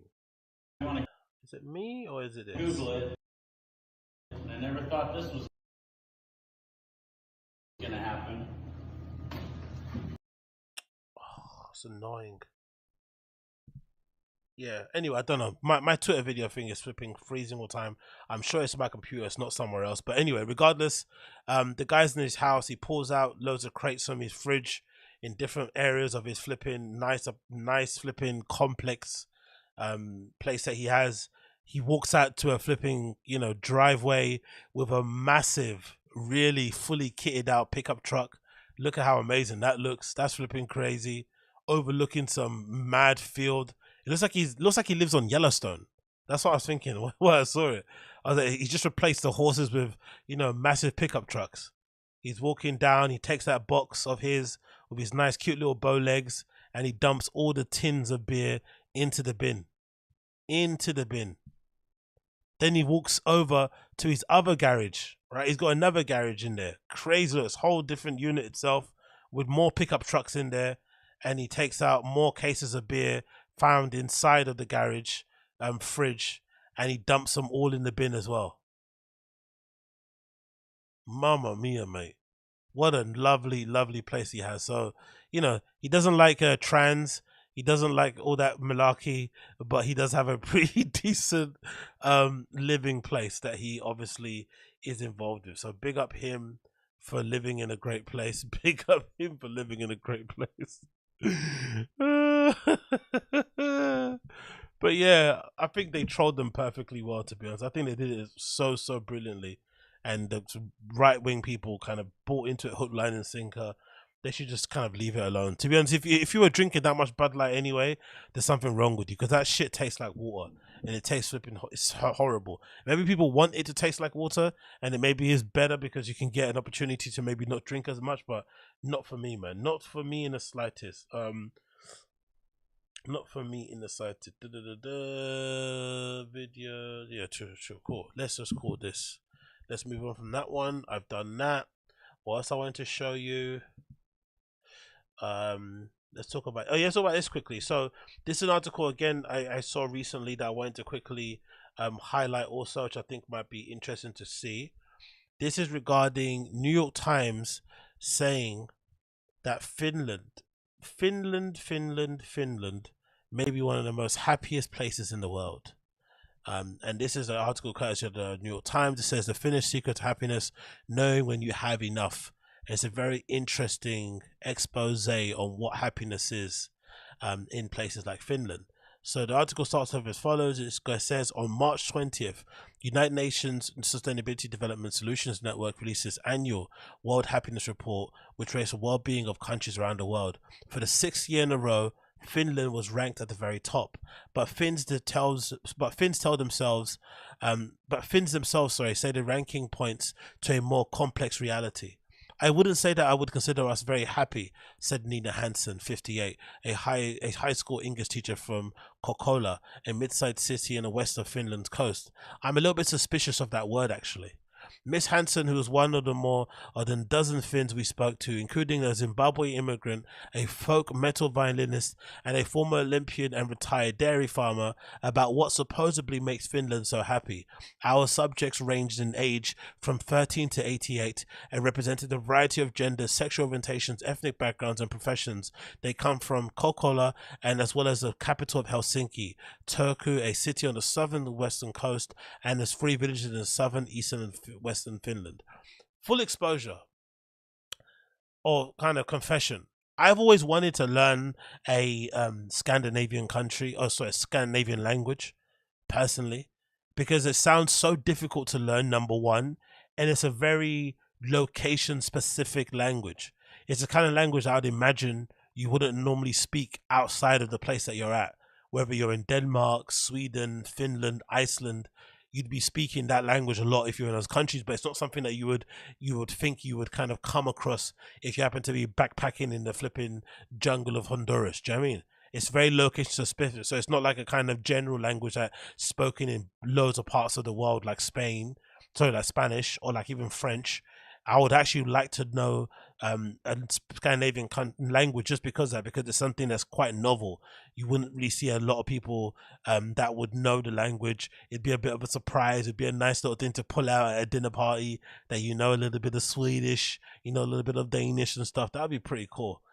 Speaker 1: Is it me or is it this?
Speaker 8: Google it. And I never thought this was gonna happen.
Speaker 1: Oh, it's annoying. Yeah, anyway, I don't know. My Twitter video thing is flipping freezing all the time. I'm sure it's my computer, it's not somewhere else. But anyway, regardless, the guy's in his house. He pulls out loads of crates from his fridge in different areas of his flipping nice flipping complex place that he has. He walks out to a flipping driveway with a massive, really fully kitted out pickup truck. Look at how amazing that looks. That's flipping crazy. Overlooking some mad field. It looks like he lives on Yellowstone. That's what I was thinking when I saw it. I was like, he just replaced the horses with massive pickup trucks. He's walking down. He takes that box of his with his nice, cute little bow legs, and he dumps all the tins of beer into the bin. Then he walks over to his other garage, right? He's got another garage in there. Crazy, it's a whole different unit itself with more pickup trucks in there. And he takes out more cases of beer found inside of the garage fridge, and he dumps them all in the bin as well. Mamma mia, mate. What a lovely, lovely place he has. So, he doesn't like trans. He doesn't like all that malarkey, but he does have a pretty decent living place that he obviously is involved with. So big up him for living in a great place. Big up him for living in a great place. But yeah, I think they trolled them perfectly well, to be honest. I think they did it so brilliantly, and the right wing people kind of bought into it hook, line, and sinker. They should just kind of leave it alone. To be honest, if you were drinking that much Bud Light anyway, there's something wrong with you, because that shit tastes like water, and it tastes flipping. It's horrible. Maybe people want it to taste like water, and it maybe is better because you can get an opportunity to maybe not drink as much, but not for me, man. Not for me in the slightest. Not for me in the slightest. Video. Yeah, sure, cool. Let's just call this. Let's move on from that one. I've done that. What else I wanted to show you? Let's talk about let's talk about this quickly. So this is an article again I saw recently that I wanted to quickly highlight also, which I think might be interesting to see. This is regarding New York Times saying that Finland may be one of the most happiest places in the world. And this is an article courtesy of the New York Times. It says the Finnish secret to happiness, knowing when you have enough. It's a very interesting expose on what happiness is in places like Finland. So the article starts off as follows. It says on March 20th, United Nations Sustainability Development Solutions Network releases annual World Happiness Report, which rates the well-being of countries around the world. For the 6th year in a row, Finland was ranked at the very top, but Finns themselves say the ranking points to a more complex reality. I wouldn't say that I would consider us very happy, said Nina Hansen, 58, a high school English teacher from Kokkola, a mid-sized city in the west of Finland's coast. I'm a little bit suspicious of that word, actually. Miss Hansen, who was one of the more than dozen Finns we spoke to, including a Zimbabwe immigrant, a folk metal violinist, and a former Olympian and retired dairy farmer, about what supposedly makes Finland so happy. Our subjects ranged in age from 13 to 88 and represented a variety of genders, sexual orientations, ethnic backgrounds, and professions. They come from Kokkola, and as well as the capital of Helsinki, Turku, a city on the southern and western coast, and there's 3 villages in the southern, eastern, and western Finland. Full exposure, or kind of confession. I've always wanted to learn a Scandinavian Scandinavian language, personally, because it sounds so difficult to learn, number one, and it's a very location-specific language. It's the kind of language I would imagine you wouldn't normally speak outside of the place that you're at. Whether you're in Denmark, Sweden, Finland, Iceland, you'd be speaking that language a lot if you're in those countries, but it's not something that you would think you would kind of come across if you happen to be backpacking in the flipping jungle of Honduras. Do you know what I mean? It's very location specific, so it's not like a kind of general language that's spoken in loads of parts of the world, like like Spanish or like even French. I would actually like to know a Scandinavian language just because it's something that's quite novel. You wouldn't really see a lot of people that would know the language. It'd be a bit of a surprise. It'd be a nice little thing to pull out at a dinner party, that you know a little bit of Swedish, a little bit of Danish and stuff. That'd be pretty cool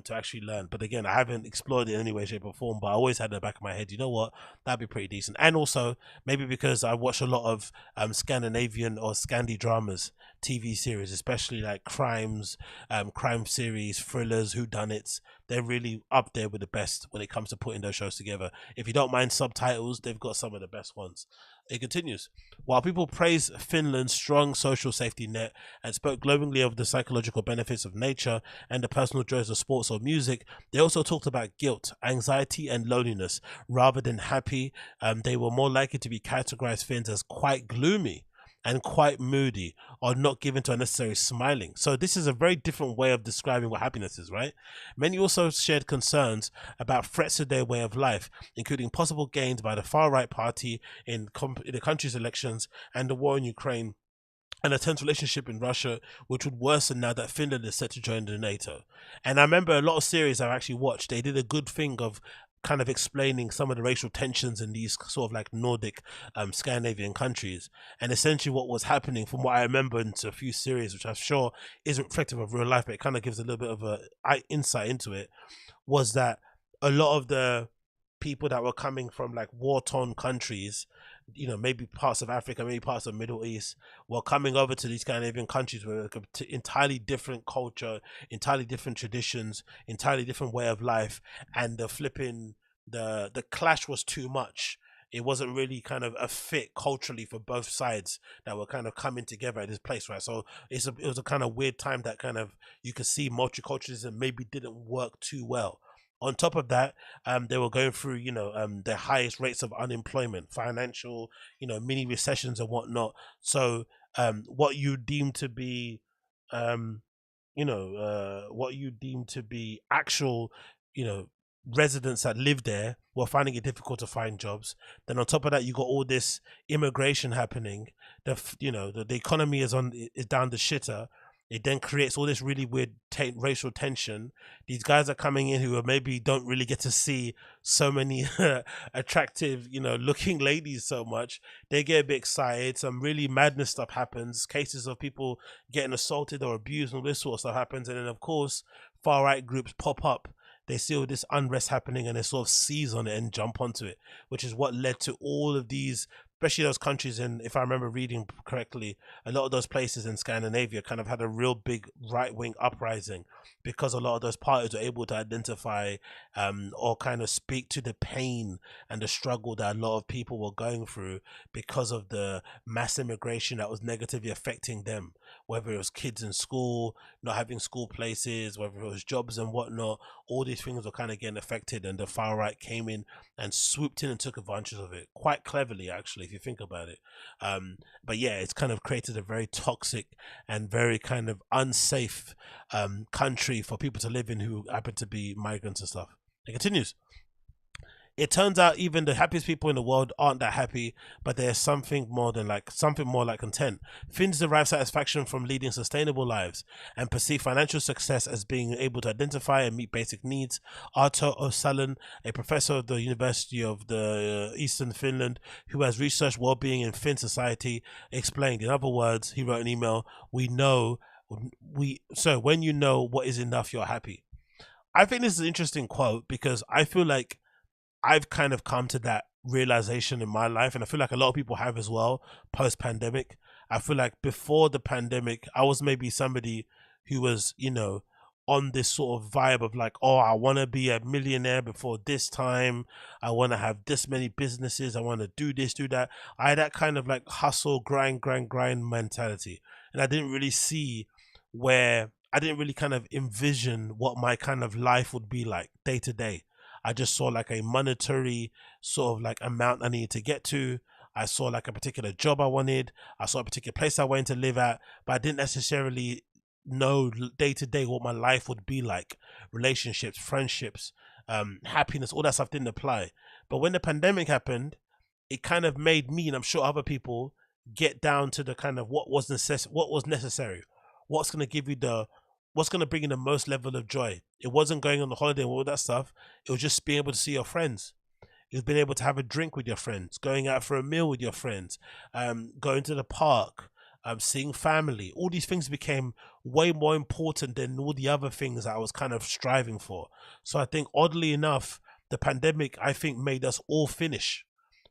Speaker 1: to actually learn. But again, I haven't explored it in any way, shape or form, but I always had in the back of my head, you know what, that'd be pretty decent. And also maybe because I watch a lot of Scandinavian or Scandi dramas, TV series, especially like crime series, thrillers, whodunits. They're really up there with the best when it comes to putting those shows together. If you don't mind subtitles, they've got some of the best ones. It continues. While people praise Finland's strong social safety net and spoke glowingly of the psychological benefits of nature and the personal joys of sports or music, they also talked about guilt, anxiety, and loneliness. Rather than happy, they were more likely to be categorized Finns as quite gloomy and quite moody, or not given to unnecessary smiling. So this is a very different way of describing what happiness is, right? Many also shared concerns about threats to their way of life, including possible gains by the far-right party in the country's elections and the war in Ukraine, and a tense relationship in Russia, which would worsen now that Finland is set to join the NATO. And I remember a lot of series I've actually watched, they did a good thing of kind of explaining some of the racial tensions in these sort of like Nordic Scandinavian countries, and essentially what was happening, from what I remember into a few series, which I'm sure isn't reflective of real life, but it kind of gives a little bit of a insight into it, was that a lot of the people that were coming from like war-torn countries, you know, maybe parts of Africa, maybe parts of the Middle East, were coming over to these Scandinavian countries with entirely different culture, entirely different traditions, entirely different way of life, and the clash was too much. It wasn't really kind of a fit culturally for both sides that were kind of coming together at this place, right? So it was a kind of weird time that kind of you could see multiculturalism maybe didn't work too well. On top of that, they were going through, you know, the highest rates of unemployment, financial, you know, mini recessions and whatnot. So, what you deem to be, what you deem to be actual, you know, residents that live there were finding it difficult to find jobs. Then on top of that, you got all this immigration happening. The economy is down the shitter. It then creates all this really weird racial tension. These guys are coming in who maybe don't really get to see so many attractive, you know, looking ladies so much. They get a bit excited. Some really madness stuff happens. Cases of people getting assaulted or abused and all this sort of stuff happens. And then, of course, far-right groups pop up. They see all this unrest happening and they sort of seize on it and jump onto it, which is what led to all of these, especially those countries. And if I remember reading correctly, a lot of those places in Scandinavia kind of had a real big right-wing uprising because a lot of those parties were able to identify or kind of speak to the pain and the struggle that a lot of people were going through because of the mass immigration that was negatively affecting them, whether it was kids in school, not having school places, whether it was jobs and whatnot. All these things were kind of getting affected, and the far right came in and swooped in and took advantage of it quite cleverly, actually, if you think about it. But yeah, it's kind of created a very toxic and very kind of unsafe country for people to live in who happen to be migrants and stuff. It continues. It turns out even the happiest people in the world aren't that happy, but there's something more like content. Finns derive satisfaction from leading sustainable lives and perceive financial success as being able to identify and meet basic needs. Arto Osalon, a professor of the University of the Eastern Finland who has researched well-being in Finn society, explained. In other words, he wrote an email, so when you know what is enough, you're happy. I think this is an interesting quote because I feel like I've kind of come to that realization in my life, and I feel like a lot of people have as well post-pandemic. I feel like before the pandemic, I was maybe somebody who was, you know, on this sort of vibe of like, oh, I want to be a millionaire before this time. I want to have this many businesses. I want to do this, do that. I had that kind of like hustle, grind mentality. And I didn't really kind of envision what my kind of life would be like day to day. I just saw like a monetary sort of like amount I needed to get to. I saw like a particular job I wanted. I saw a particular place I wanted to live at, but I didn't necessarily know day to day what my life would be like. Relationships, friendships, happiness, all that stuff didn't apply. But when the pandemic happened, it kind of made me, and I'm sure other people, get down to the kind of what was necessary, what's going to give you what's going to bring in the most level of joy. It wasn't going on the holiday and all that stuff. It was just being able to see your friends. It was being able to have a drink with your friends, going out for a meal with your friends, going to the park, seeing family. All these things became way more important than all the other things that I was kind of striving for. So I think, oddly enough, the pandemic, I think, made us all Finnish.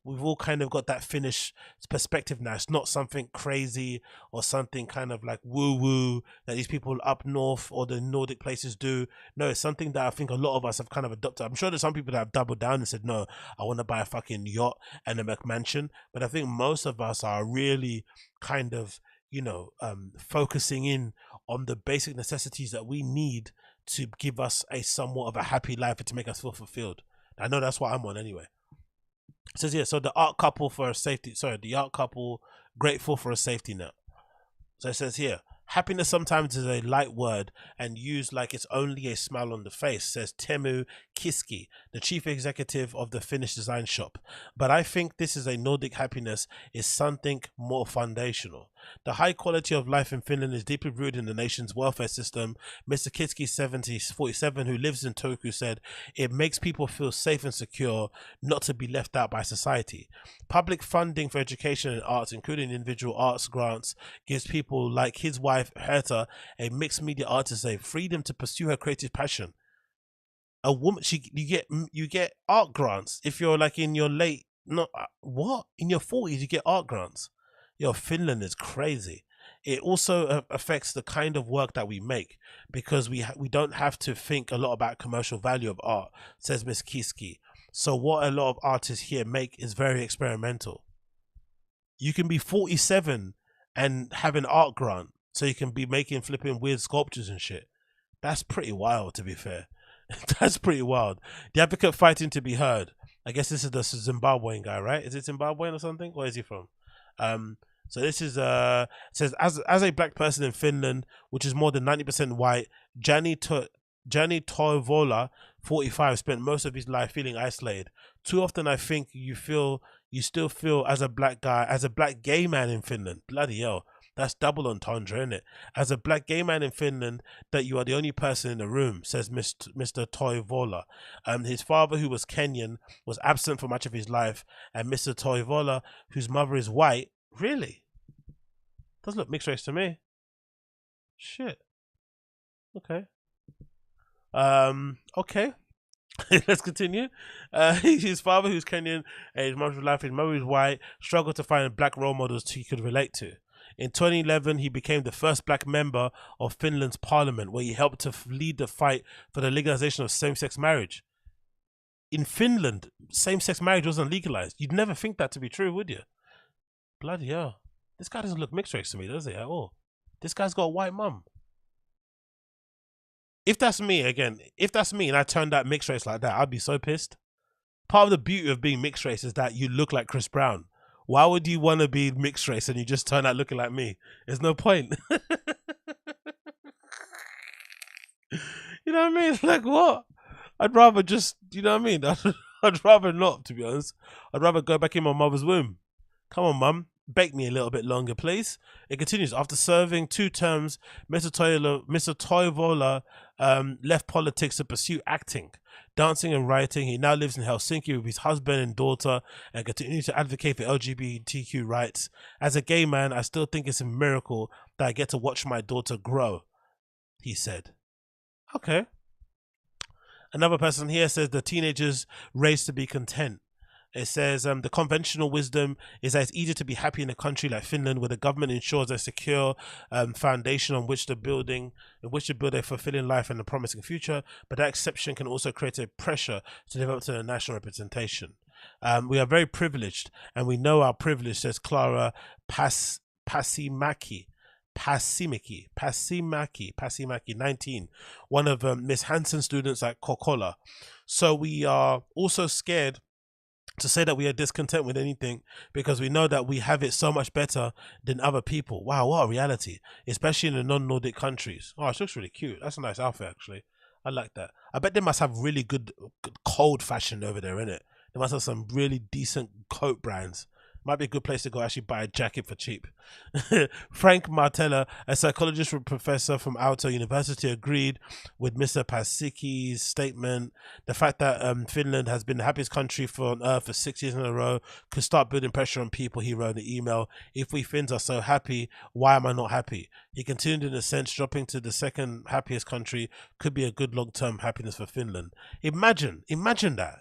Speaker 1: We've all kind of got that Finnish perspective now. It's not something crazy or something kind of like woo-woo that these people up north or the Nordic places do. No, it's something that I think a lot of us have kind of adopted. I'm sure there's some people that have doubled down and said, no, I want to buy a fucking yacht and a McMansion. But I think most of us are really kind of, you know, focusing in on the basic necessities that we need to give us a somewhat of a happy life and to make us feel fulfilled. I know that's what I'm on anyway. It says here, so the art couple grateful for a safety net. So it says here, happiness sometimes is a light word and used like it's only a smile on the face, says Teemu Kiski, the chief executive of the Finnish design shop. But I think this is a Nordic happiness is something more foundational. The high quality of life in Finland is deeply rooted in the nation's welfare system. Mr. Kiski, 47, who lives in Turku, said, it makes people feel safe and secure, not to be left out by society. Public funding for education and arts, including individual arts grants, gives people like his wife, Herta, a mixed media artist, a freedom to pursue her creative passion. a woman, you get art grants if you're like in your late, not what, in your 40s you get art grants. Yo, Finland is crazy. It also affects the kind of work that we make, because we don't have to think a lot about commercial value of art, says Miss Kiski. So what a lot of artists here make is very experimental. You can be 47 and have an art grant, so you can be making flipping weird sculptures and shit. That's pretty wild, to be fair. That's pretty wild. The advocate fighting to be heard. I guess this is the Zimbabwean guy, right? Is it Zimbabwean or something? Where is he from? So this is says, as a black person in Finland, which is more than 90% white, Jani Toivola, 45, spent most of his life feeling isolated. Too often I think you still feel as a black guy, as a black gay man in Finland. Bloody hell. That's double entendre, isn't it? As a black gay man in Finland, that you are the only person in the room, says Mr. Toivola. His father, who was Kenyan, was absent for much of his life, and Mr. Toivola, whose mother is white, really? Doesn't look mixed race to me. Shit. Okay. Okay. Let's continue. His father, who's Kenyan, and his mother's life, his mother is white, struggled to find black role models he could relate to. In 2011, he became the first black member of Finland's parliament, where he helped to lead the fight for the legalization of same-sex marriage. In Finland, same-sex marriage wasn't legalized. You'd never think that to be true, would you? Bloody hell. This guy doesn't look mixed race to me, does he, at all? This guy's got a white mum. If that's me, again, if that's me and I turned out mixed race like that, I'd be so pissed. Part of the beauty of being mixed race is that you look like Chris Brown. Why would you want to be mixed race and you just turn out looking like me? There's no point. You know what I mean? Like, what? I'd rather just, you know what I mean? I'd rather not, to be honest. I'd rather go back in my mother's womb. Come on, mum. Bake me a little bit longer, please. It continues. After serving 2 terms, Mr. Toivola left politics to pursue acting, dancing and writing. He now lives in Helsinki with his husband and daughter and continues to advocate for LGBTQ rights. As a gay man, I still think it's a miracle that I get to watch my daughter grow, he said. Okay. Another person here says the teenagers raised to be content. It says the conventional wisdom is that it's easier to be happy in a country like Finland, where the government ensures a secure foundation on which to build a fulfilling life and a promising future. But that exception can also create a pressure to live up to the national representation. We are very privileged, and we know our privilege, says Clara Passimaki, 19, one of Miss Hansen's students at Kokola. So we are also scared to say that we are discontent with anything, because we know that we have it so much better than other people. Wow, what a reality, especially in the non-Nordic countries. Oh, it looks really cute. That's a nice outfit, actually. I like that. I bet they must have really good cold fashion over there, innit? They must have some really decent coat brands. Might be a good place to go actually buy a jacket for cheap. Frank Martella, a psychologist professor from Aalto University, agreed with Mr. Pasicki's statement. The fact that Finland has been the happiest country on earth for 6 years in a row could start building pressure on people, he wrote in the email. If we Finns are so happy, why am I not happy? He continued, in a sense, dropping to the second happiest country could be a good long-term happiness for Finland. Imagine that.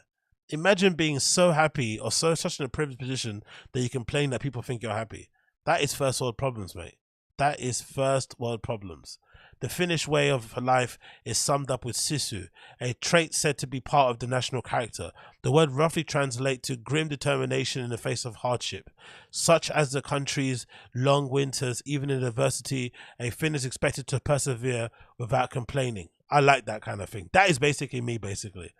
Speaker 1: Imagine being so happy or such in a privileged position that you complain that people think you're happy. That is first world problems, mate. That is first world problems. The Finnish way of life is summed up with sisu, a trait said to be part of the national character. The word roughly translates to grim determination in the face of hardship. Such as the country's long winters, even in adversity, a Finn is expected to persevere without complaining. I like that kind of thing. That is basically me, basically.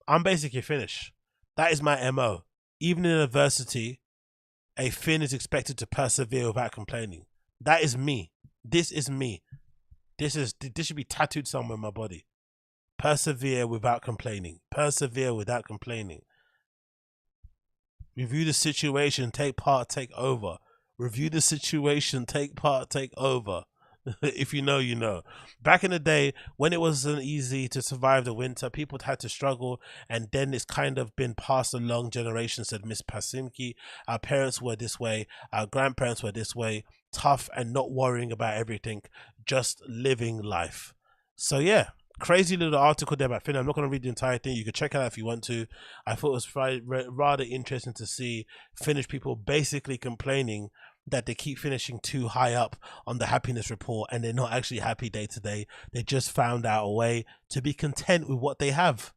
Speaker 1: I'm basically Finnish. That is my MO. Even in adversity, a Finn is expected to persevere without complaining. That is me. This is me. This should be tattooed somewhere in my body. Persevere without complaining. Persevere without complaining. Review the situation, take part, take over. Review the situation, take part, take over. If you know, you know. Back in the day, when it wasn't easy to survive the winter, people had to struggle, and then it's kind of been passed along generations, said Miss Pasimki. Our parents were this way, our grandparents were this way, tough and not worrying about everything, just living life. So yeah, crazy little article there about Finnish. I'm not going to read the entire thing. You can check it out if you want to. I thought it was rather interesting to see Finnish people basically complaining that they keep finishing too high up on the happiness report and they're not actually happy day to day. They just found out a way to be content with what they have.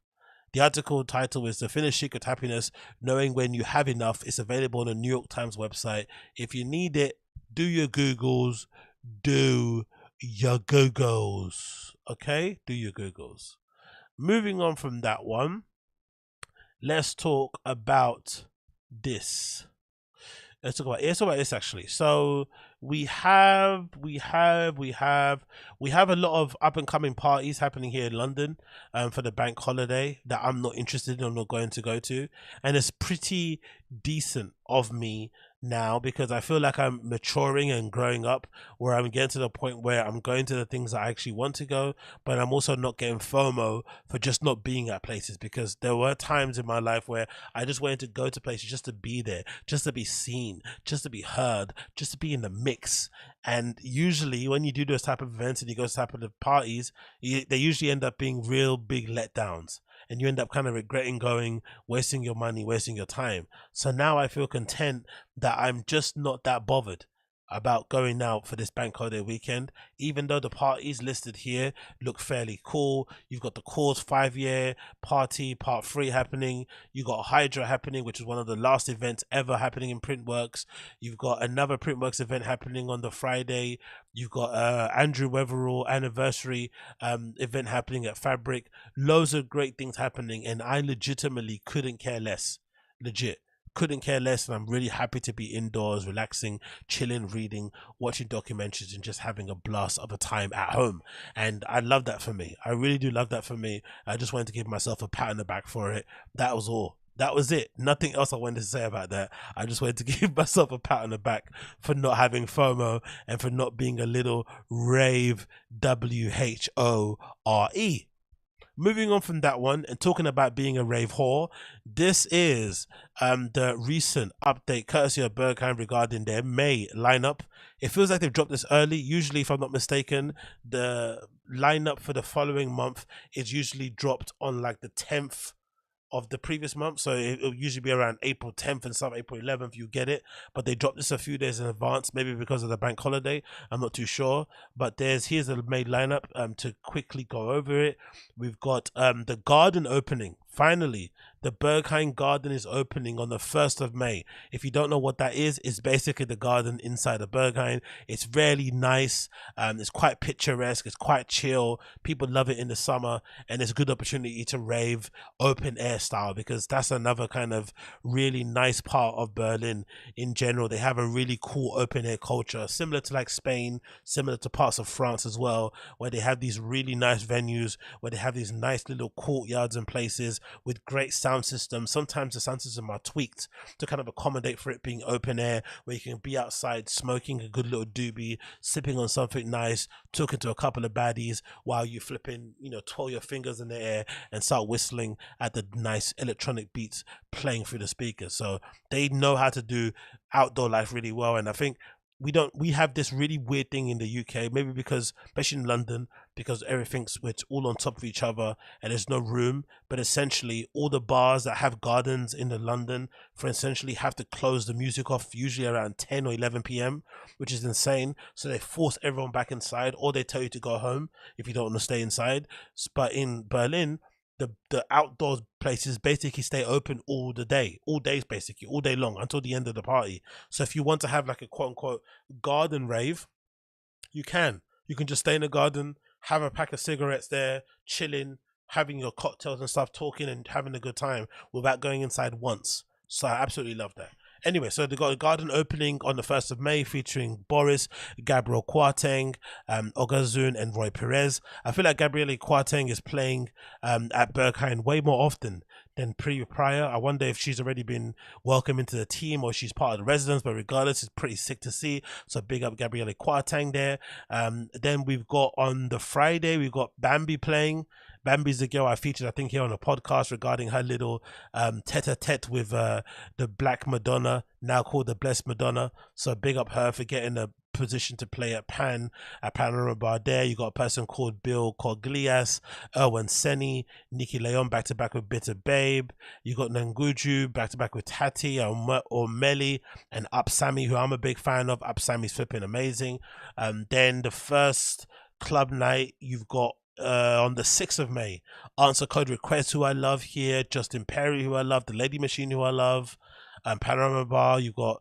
Speaker 1: The article title is The Finnish Secret Happiness, Knowing When You Have Enough. It's available on the New York Times website. If you need it, do your Googles. Do your Googles. Okay? Do your Googles. Moving on from that one, let's talk about this. Let's talk about this actually. So we have a lot of up and coming parties happening here in London for the bank holiday that I'm not interested in or not going to go to, and it's pretty decent of me now because I feel like I'm maturing and growing up, where I'm getting to the point where I'm going to the things that I actually want to go, but I'm also not getting FOMO for just not being at places, because there were times in my life where I just wanted to go to places just to be there, just to be seen, just to be heard, just to be in the mix. And usually when you do those type of events and you go to type of the parties, they usually end up being real big letdowns, and you end up kind of regretting going, wasting your money, wasting your time. So now I feel content that I'm just not that bothered about going out for this bank holiday weekend, even though the parties listed here look fairly cool. You've got the Cause 5-year party part 3 happening. You got Hydra happening, which is one of the last events ever happening in Printworks. You've got another Printworks event happening on the Friday. You've got Andrew Weatherall anniversary event happening at Fabric. Loads of great things happening, and I legitimately couldn't care less. Couldn't care less, and I'm really happy to be indoors, relaxing, chilling, reading, watching documentaries, and just having a blast of a time at home. And I love that for me. I really do love that for me. I just wanted to give myself a pat on the back for it. That was all. That was it. Nothing else I wanted to say about that. I just wanted to give myself a pat on the back for not having FOMO and for not being a little rave WHORE. Moving on from that one and talking about being a rave whore, this is the recent update courtesy of Berghain regarding their May lineup. It feels like they've dropped this early. Usually, if I'm not mistaken, the lineup for the following month is usually dropped on like the 10th of the previous month, so it'll usually be around April 10th and some April 11th you get it, but they dropped this a few days in advance, maybe because of the bank holiday. I'm not too sure, but here's the main lineup to quickly go over it. We've got the garden opening. Finally, the Berghain garden is opening on the 1st of May. If you don't know what that is, it's basically the garden inside the Berghain. It's really nice. It's quite picturesque. It's quite chill. People love it in the summer, and it's a good opportunity to rave open air style, because that's another kind of really nice part of Berlin in general. They have a really cool open air culture, similar to like Spain, similar to parts of France as well, where they have these really nice venues, where they have these nice little courtyards and places with great sound systems. Sometimes the sound system are tweaked to kind of accommodate for it being open air, where you can be outside smoking a good little doobie, sipping on something nice, talking to a couple of baddies while you flipping, twirl your fingers in the air and start whistling at the nice electronic beats playing through the speakers. So they know how to do outdoor life really well, and I think we have this really weird thing in the UK, maybe because, especially in London, because it's all on top of each other and there's no room, but essentially all the bars that have gardens in the London for essentially have to close the music off usually around 10 or 11 p.m, which is insane. So they force everyone back inside, or they tell you to go home if you don't want to stay inside. But in Berlin, the outdoors places basically stay open all days basically, all day long until the end of the party. So if you want to have like a quote unquote garden rave, you can just stay in the garden, have a pack of cigarettes there, chilling, having your cocktails and stuff, talking and having a good time without going inside once. So I absolutely love that. Anyway, so they got a garden opening on the 1st of May featuring Boris, Gabriel Kwarteng, Ogazun and Roy Perez. I feel like Gabriele Kwarteng is playing at Berghain way more often than prior. I wonder if she's already been welcomed into the team or she's part of the residents, but regardless, it's pretty sick to see. So big up Gabriele Kwarteng there. Then we've got on the Friday, we've got Bambi playing. Bambi's the girl I featured, I think, here on a podcast regarding her little tete-a-tete with the Black Madonna, now called the Blessed Madonna. So big up her for getting a position to play at Panorama Bar there. You got a person called Bill Coglias, Erwan Seni, Nikki Leon back to back with Bitter Babe. You got Nanguju back to back with Tati or Melly and Up Sammy, who I'm a big fan of. Up Sammy's flipping amazing. Then the first club night you've got on the 6th of May, Answer Code Request, who I love here, Justin Perry, who I love, The Lady Machine, who I love, Panorama Bar. You got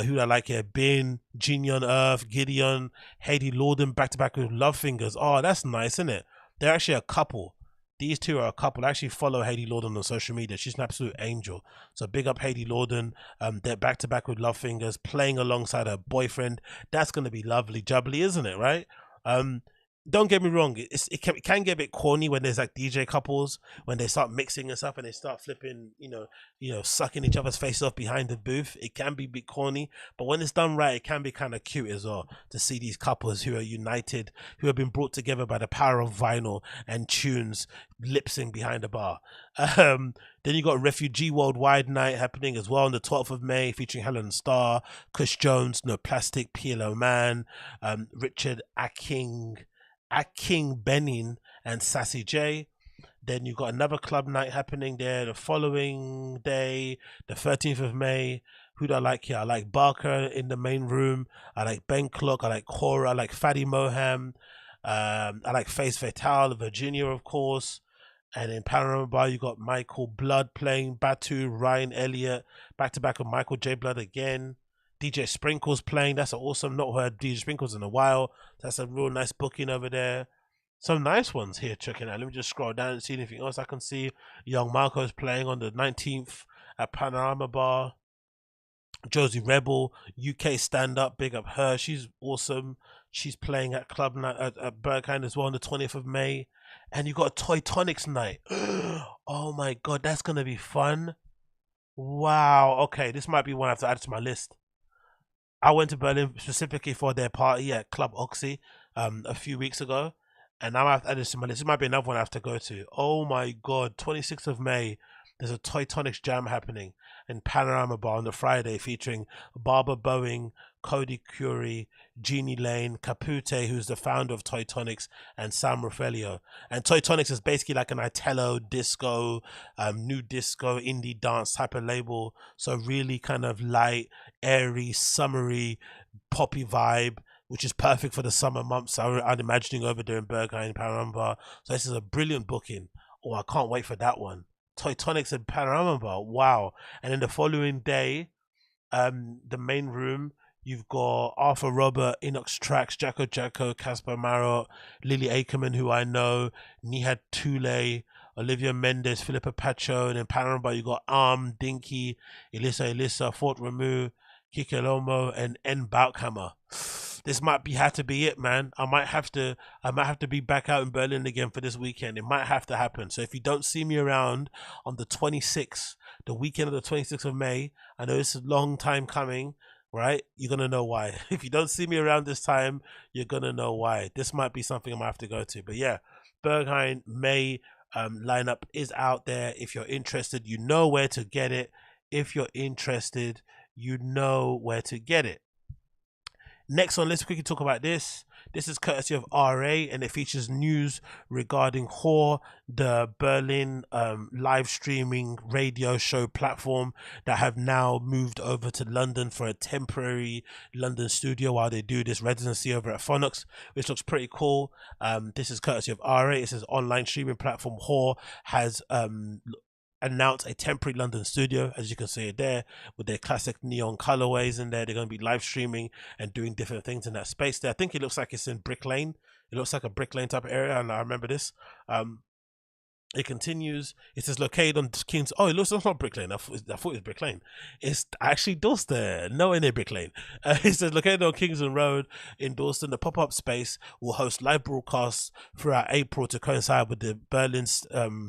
Speaker 1: who I like here, Bin, Genie on Earth, Gideon, Haiti Lorden back to back with Love Fingers. Oh, that's nice, isn't it? They're actually a couple. These two are a couple. I actually follow Haiti Lorden on social media. She's an absolute angel. So big up Haiti Lorden. They're back to back with Love Fingers, playing alongside her boyfriend. That's gonna be lovely jubbly, isn't it? Right? Don't get me wrong, it can get a bit corny when there's like DJ couples, when they start mixing and stuff and they start flipping, sucking each other's face off behind the booth. It can be a bit corny, but when it's done right, it can be kind of cute as well to see these couples who are united, who have been brought together by the power of vinyl and tunes, lip sync behind the bar. Then you got Refugee Worldwide Night happening as well on the 12th of May, featuring Helen Starr, Kush Jones, No Plastic, PLO Man, Richard Aking Benin and Sassy J. Then you got another club night happening there the following day, the 13th of May. Who do I like here? I like Barker in the main room. I like Ben Clock. I like Cora. I like Fadi Moham. I like Face Fatale, Virginia, of course. And in Panorama Bar, you got Michael Blood playing Batu, Ryan Elliott, back to back with Michael J. Blood again. DJ Sprinkles playing. That's awesome. Not heard DJ Sprinkles in a while. That's a real nice booking over there. Some nice ones here checking out. Let me just scroll down and see anything else I can see. Young Marco's playing on the 19th at Panorama Bar. Josie Rebel, UK Stand Up, big up her. She's awesome. She's playing at Club Night at Berghain as well on the 20th of May. And you got a Toy Tonics night. Oh my god, that's gonna be fun. Wow. Okay, this might be one I have to add to my list. I went to Berlin specifically for their party at Club Oxy a few weeks ago, and now I have to add this to my list. This might be another one I have to go to. Oh my god, 26th of May, there's a Toy Tonics jam happening in Panorama Bar on the Friday, featuring Barbara Boeing, Cody Curie, Jeannie Lane, Capute, who's the founder of Toy Tonics, and Sam Raffaello. And Toy Tonics is basically like an Italo disco, new disco, indie dance type of label. So really kind of light, airy, summery, poppy vibe, which is perfect for the summer months. I'm imagining over there in Berghain, Panorama Bar. So this is a brilliant booking. Oh, I can't wait for that one. Toy Tonics and Panorama Bar. Wow. And then the following day, the main room, you've got Arthur Robert, Inox Trax, Jacko, Casper Marot, Lily Ackerman, who I know, Nihad Tule, Olivia Mendes, Philippa Pacho, and in Panorama Bar, you got Dinky, Elissa, Fort Remu, Kikelomo, and N Baukhammer. This might have to be it, man. I might have to be back out in Berlin again for this weekend. It might have to happen. So if you don't see me around on the 26th, the weekend of the 26th of May, I know it's a long time coming, right? You're gonna know why. If you don't see me around this time, you're gonna know why. This might be something I might have to go to. But yeah, Berghain May lineup is out there. If you're interested, you know where to get it. If you're interested, you know where to get it. Next on, let's quickly talk about this. This is courtesy of RA, and it features news regarding Whore, the Berlin live streaming radio show platform that have now moved over to London for a temporary London studio while they do this residency over at Phonox, which looks pretty cool. This is courtesy of RA. It says online streaming platform Whore has announce a temporary London studio, as you can see it there, with their classic neon colorways in there. They're going to be live streaming and doing different things in that space there. I think it looks like it's in Brick Lane. It looks like a Brick Lane type of area, and I remember this. It continues. It says located on King's. Oh, it looks like not Brick Lane. I thought it was Brick Lane. It's actually Dorset. Nowhere near Brick Lane. It says located on Kingston Road in Dorset. The pop-up space will host live broadcasts throughout April to coincide with the Berlin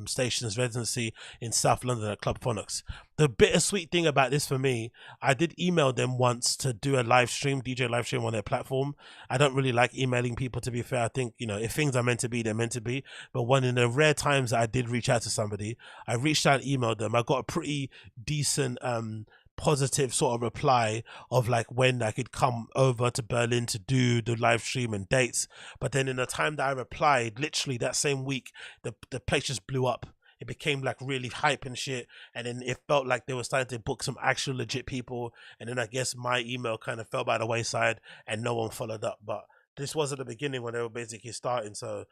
Speaker 1: station's residency in South London at Club Phonox. The bittersweet thing about this for me, I did email them once to do a live stream, DJ live stream on their platform. I don't really like emailing people, to be fair. I think, if things are meant to be, they're meant to be. But one in the rare times that I did reach out to somebody, I reached out and emailed them. I got a pretty decent positive sort of reply of like when I could come over to Berlin to do the live stream and dates. But then in the time that I replied, literally that same week, the place just blew up. It became like really hype and shit, and then it felt like they were starting to book some actual legit people, and then I guess my email kind of fell by the wayside and no one followed up. But this was at the beginning when they were basically starting, so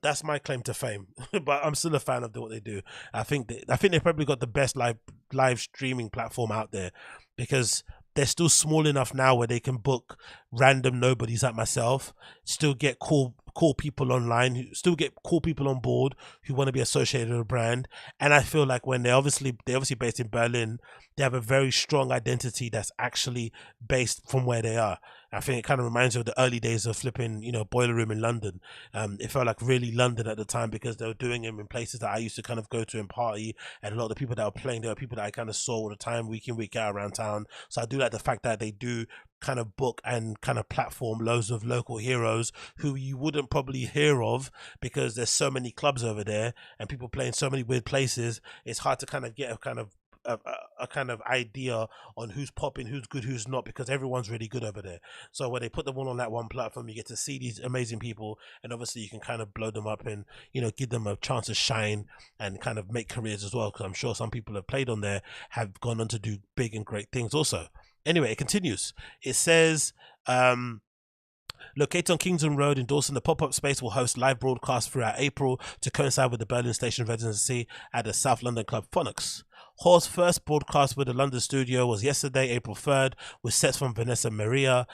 Speaker 1: that's my claim to fame. But I'm still a fan of what they do. I think they probably got the best live streaming platform out there, because they're still small enough now where they can book random nobodies like myself, still get cool people online, still get cool people on board who want to be associated with a brand. And I feel like when they're obviously based in Berlin, they have a very strong identity that's actually based from where they are. I think it kind of reminds me of the early days of flipping, Boiler Room in London. It felt like really London at the time, because they were doing them in places that I used to kind of go to and party, and a lot of the people that were playing, there were people that I kind of saw all the time, week in, week out around town. So I do like the fact that they do kind of book and kind of platform loads of local heroes who you wouldn't probably hear of, because there's so many clubs over there and people playing so many weird places. It's hard to kind of get a kind of idea on who's popping, who's good, who's not, because everyone's really good over there. So when they put them all on that one platform, you get to see these amazing people, and obviously you can kind of blow them up and give them a chance to shine and kind of make careers as well, because I'm sure some people have played on there have gone on to do big and great things also. Anyway, it continues. It says, located on Kingston Road in Dawson, the pop-up space will host live broadcasts throughout April to coincide with the Berlin Station residency at the South London club Phoenix. Hall's first broadcast with the London studio was yesterday, April 3rd, with sets from Vanessa Maria,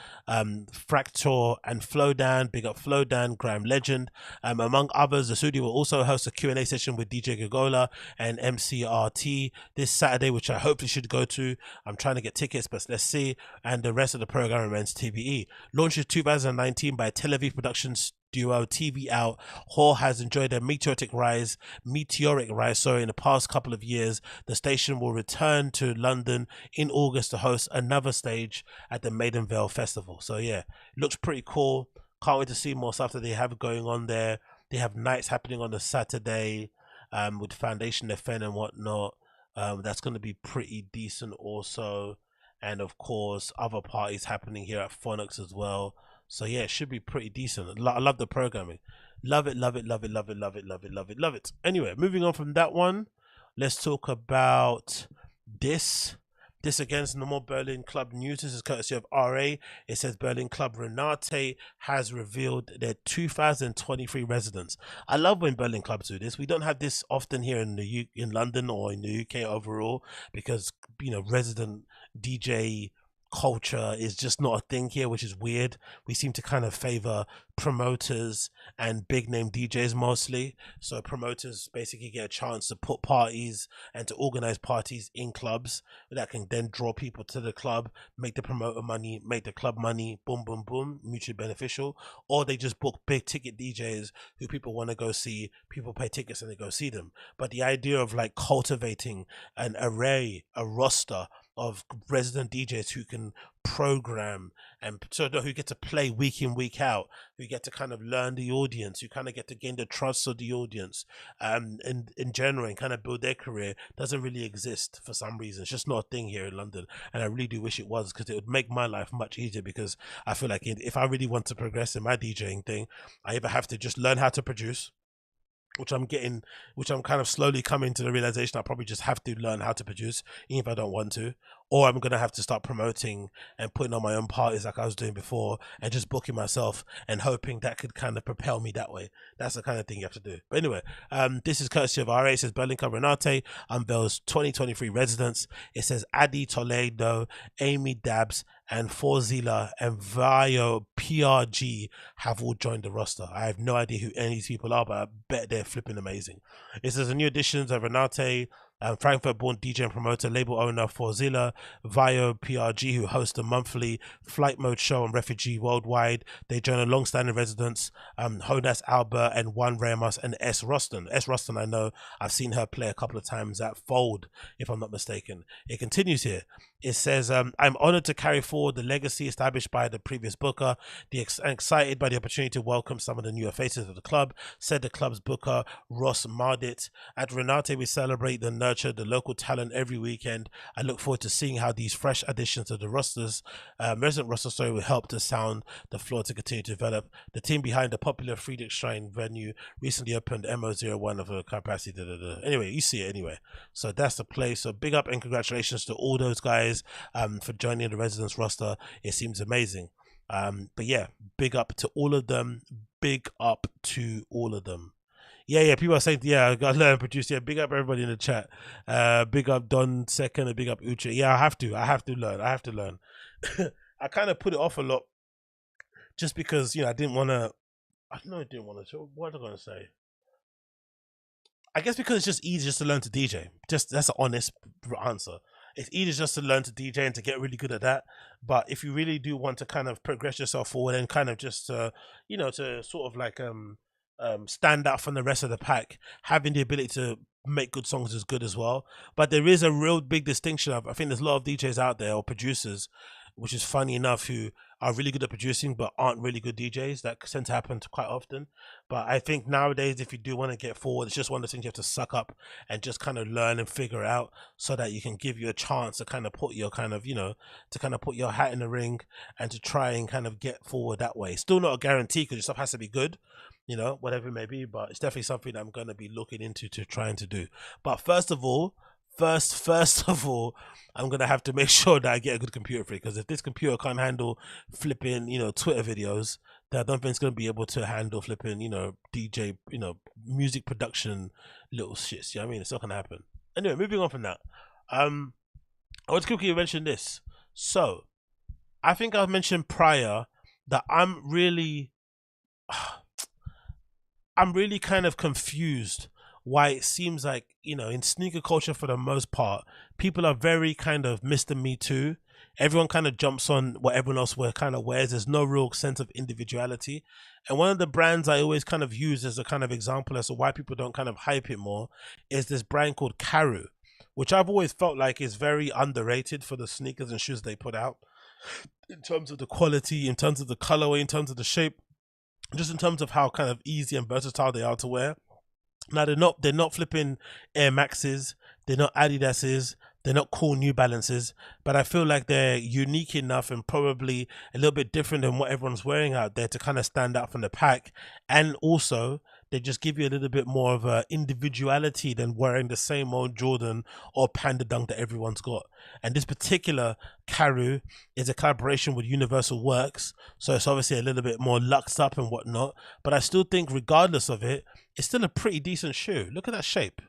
Speaker 1: Fracture and Flowdan, big up Flowdan, Graham Legend. Among others, the studio will also host a Q&A session with DJ Gagola and MCRT this Saturday, which I hopefully should go to. I'm trying to get tickets, but let's see. And the rest of the program remains TBE. Launched in 2019 by Tel Aviv Productions duo TV Out, Hall has enjoyed a meteoric rise in the past couple of years. The station will return to London in August to host another stage at the Maidenvale Festival. So yeah, looks pretty cool. Can't wait to see more stuff that they have going on there. They have nights happening on the Saturday with Foundation FN and whatnot. That's going to be pretty decent also. And of course, other parties happening here at Phoenix as well. So yeah, it should be pretty decent. I love the programming. Love it, love it, love it, love it, love it, love it, love it, love it. Anyway, moving on from that one, let's talk about this. This again is no more Berlin Club news. This is courtesy of RA. It says Berlin Club Renate has revealed their 2023 residents. I love when Berlin clubs do this. We don't have this often here in London or in the UK overall, because resident DJ culture is just not a thing here, which is weird. We seem to kind of favor promoters and big name DJs mostly. So promoters basically get a chance to put parties and to organize parties in clubs that can then draw people to the club, make the promoter money, make the club money, boom boom boom, mutually beneficial. Or they just book big ticket DJs who people want to go see, people pay tickets and they go see them. But the idea of like cultivating an array, a roster of resident DJs who can program and so who get to play week in, week out, who get to kind of learn the audience, who kind of get to gain the trust of the audience in general, and kind of build their career, doesn't really exist for some reason. It's just not a thing here in London, and I really do wish it was, because it would make my life much easier. Because I feel like if I really want to progress in my DJing thing, I either have to just learn how to produce, which I'm kind of slowly coming to the realization I probably just have to learn how to produce, even if I don't want to, or I'm going to have to start promoting and putting on my own parties like I was doing before, and just booking myself and hoping that could kind of propel me that way. That's the kind of thing you have to do. But anyway, this is courtesy of RA. It says Berlin Club Renate unveils 2023 residents. It says Adi Toledo, Amy Dabbs, and Forzila and Vaio PRG have all joined the roster. I have no idea who any of these people are, but I bet they're flipping amazing. It says the new additions of Renate, Frankfurt-born DJ and promoter, label owner Forzila, Vaio PRG, who host the monthly Flight Mode show on Refugee Worldwide. They join a long-standing residents, Jonas Albert and Juan Ramos and S. Ruston. S. Ruston, I know, I've seen her play a couple of times at Fold, if I'm not mistaken. It continues here. It says, I'm honored to carry forward the legacy established by the previous booker. Excited by the opportunity to welcome some of the newer faces of the club, said the club's booker, Ross Mardit. At Renate, we celebrate and nurture the local talent every weekend. I look forward to seeing how these fresh additions to the resident roster will help to sound the floor to continue to develop. The team behind the popular Friedrich Shrine venue recently opened MO01 of a capacity. Anyway, you see it anyway. So that's the place. So big up and congratulations to all those guys for joining the residence roster. It seems amazing. But yeah, big up to all of them. Big up to all of them. Yeah, people are saying, yeah, I got to learn and produce. Yeah, big up everybody in the chat. Big up Don Second and big up Uche. Yeah, I have to learn. I kind of put it off a lot just because, you know, I didn't want to. What am I going to say? I guess because it's just easy just to learn to DJ. Just that's an honest answer. It's easy just to learn to DJ and to get really good at that. But if you really do want to kind of progress yourself forward and kind of just, you know, to sort of like stand out from the rest of the pack, having the ability to make good songs is good as well. But there is a real big distinction. I think there's a lot of DJs out there or producers, which is funny enough, who are really good at producing but aren't really good DJs. That tends to happen quite often. But I think nowadays, if you do want to get forward, it's just one of the things you have to suck up and just kind of learn and figure out so that you can give you a chance to kind of put your kind of, you know, to kind of put your hat in the ring and to try and kind of get forward that way. Still not a guarantee because your stuff has to be good, you know, whatever it may be, but it's definitely something I'm going to be looking into to trying to do. But first of all, I'm gonna have to make sure that I get a good computer for it, because if this computer can't handle flipping, you know, Twitter videos, then I don't think it's gonna be able to handle flipping, you know, DJ, you know, music production little shits. You know what I mean? It's not gonna happen. Anyway, moving on from that. I want to quickly mention this. So I think I mentioned prior that I'm really kind of confused why it seems like, you know, in sneaker culture for the most part, people are very kind of Mr. Me Too. Everyone kind of jumps on what everyone else kind of wears. There's no real sense of individuality. And one of the brands I always kind of use as a kind of example as to why people don't kind of hype it more is this brand called Karhu, which I've always felt like is very underrated for the sneakers and shoes they put out, in terms of the quality, in terms of the colorway, in terms of the shape, just in terms of how kind of easy and versatile they are to wear. Now they're not flipping Air Maxes, they're not Adidas's, they're not cool New Balances, but I feel like they're unique enough and probably a little bit different than what everyone's wearing out there to kind of stand out from the pack. And also they just give you a little bit more of a individuality than wearing the same old Jordan or Panda Dunk that everyone's got. And this particular Karhu is a collaboration with Universal Works, so it's obviously a little bit more luxed up and whatnot, but I still think regardless of it, it's still a pretty decent shoe. Look at that shape.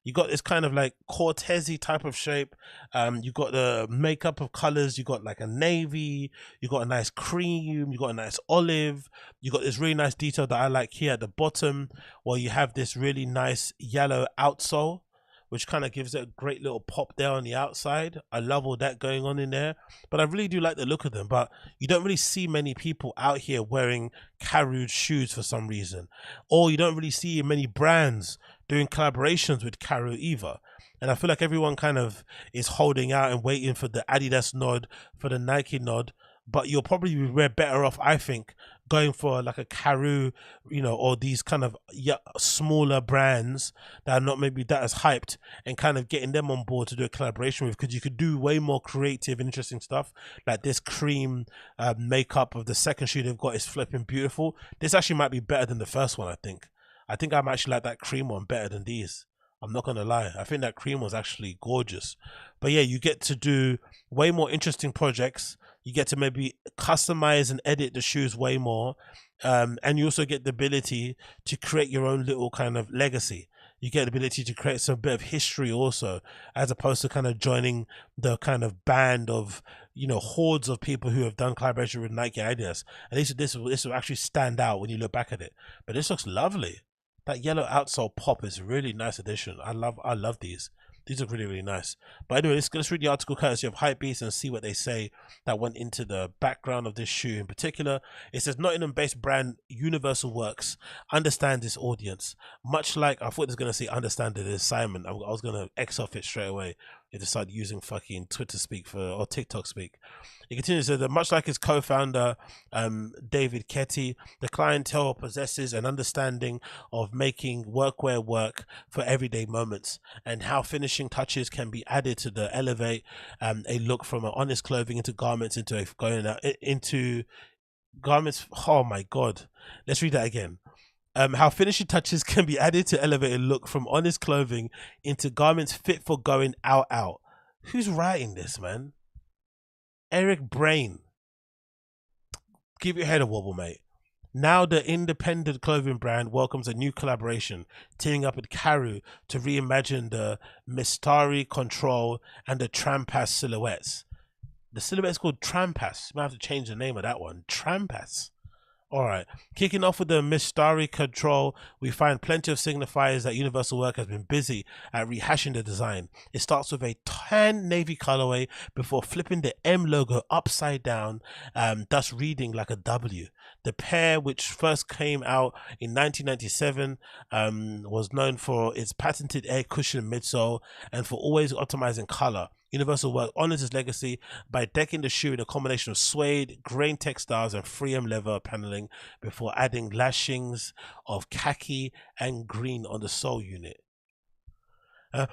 Speaker 1: You got this kind of like Cortez-y type of shape. You got the makeup of colors. You got like a navy. You got a nice cream. You got a nice olive. You got this really nice detail that I like here at the bottom, where you have this really nice yellow outsole, which kind of gives it a great little pop there on the outside. I love all that going on in there, but I really do like the look of them. But you don't really see many people out here wearing Karhu shoes for some reason, or you don't really see many brands doing collaborations with Karhu either. And I feel like everyone kind of is holding out and waiting for the Adidas nod, for the Nike nod, but you'll probably be better off, I think, going for like a Karhu, you know, or these kind of smaller brands that are not maybe that as hyped, and kind of getting them on board to do a collaboration with, because you could do way more creative and interesting stuff. Like this cream makeup of the second shoe they've got is flipping beautiful. This actually might be better than the first one. I think I'm actually like that cream one better than these. I'm not gonna lie, I think that cream was actually gorgeous. But yeah, you get to do way more interesting projects. You get to maybe customize and edit the shoes way more, and you also get the ability to create your own little kind of legacy. You get the ability to create some bit of history also, as opposed to kind of joining the kind of band of, you know, hordes of people who have done collaboration with Nike and Adidas. At least this will actually stand out when you look back at it. But this looks lovely. That yellow outsole pop is a really nice addition. I love these. These are really, really nice. But anyway, let's read the article courtesy of Hypebeast and see what they say that went into the background of this shoe in particular. It says Nottingham-based brand Universal Works understands this audience. Much like, I thought it was going to say understand it as Simon. I was going to X off it straight away. He decided using fucking Twitter speak or TikTok speak. He continues to say that much like his co-founder, David Ketty, the clientele possesses an understanding of making workwear work for everyday moments and how finishing touches can be added to elevate a look from an honest clothing into garments into garments. Oh my God. Let's read that again. How finishing touches can be added to elevate a look from honest clothing into garments fit for going out. Who's writing this, man? Eric Brain. Give your head a wobble, mate. Now the independent clothing brand welcomes a new collaboration, teaming up with Karhu to reimagine the Mestari control and the Trampas silhouettes. The silhouette's called Trampas. Might have to change the name of that one. Trampas. Alright, kicking off with the Mestari control, we find plenty of signifiers that Universal Work has been busy at rehashing the design. It starts with a tan navy colorway before flipping the M logo upside down, thus reading like a W. The pair, which first came out in 1997, was known for its patented air cushion midsole and for always optimizing color. Universal Work honors its legacy by decking the shoe in a combination of suede, grain textiles, and 3M leather paneling before adding lashings of khaki and green on the sole unit.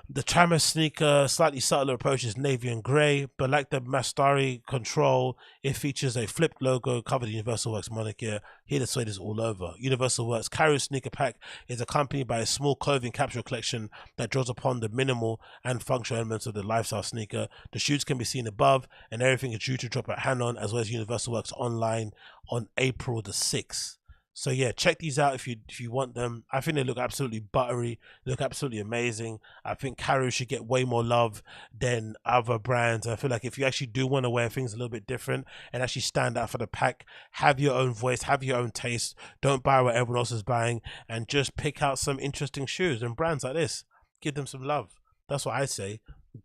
Speaker 1: The Trampas sneaker, slightly subtler approach, is navy and grey, but like the Mestari control, it features a flipped logo covered in Universal Works moniker. Here the suede is all over. Universal Works Karhu sneaker pack is accompanied by a small clothing capsule collection that draws upon the minimal and functional elements of the lifestyle sneaker. The shoes can be seen above, and everything is due to drop at Hanon as well as Universal Works online on April the 6th. So yeah, check these out if you want them. I think they look absolutely buttery, they look absolutely amazing. I think Karhu should get way more love than other brands. I feel like if you actually do want to wear things a little bit different and actually stand out for the pack, have your own voice, have your own taste. Don't buy what everyone else is buying, and just pick out some interesting shoes and brands like this. Give them some love. That's what I say.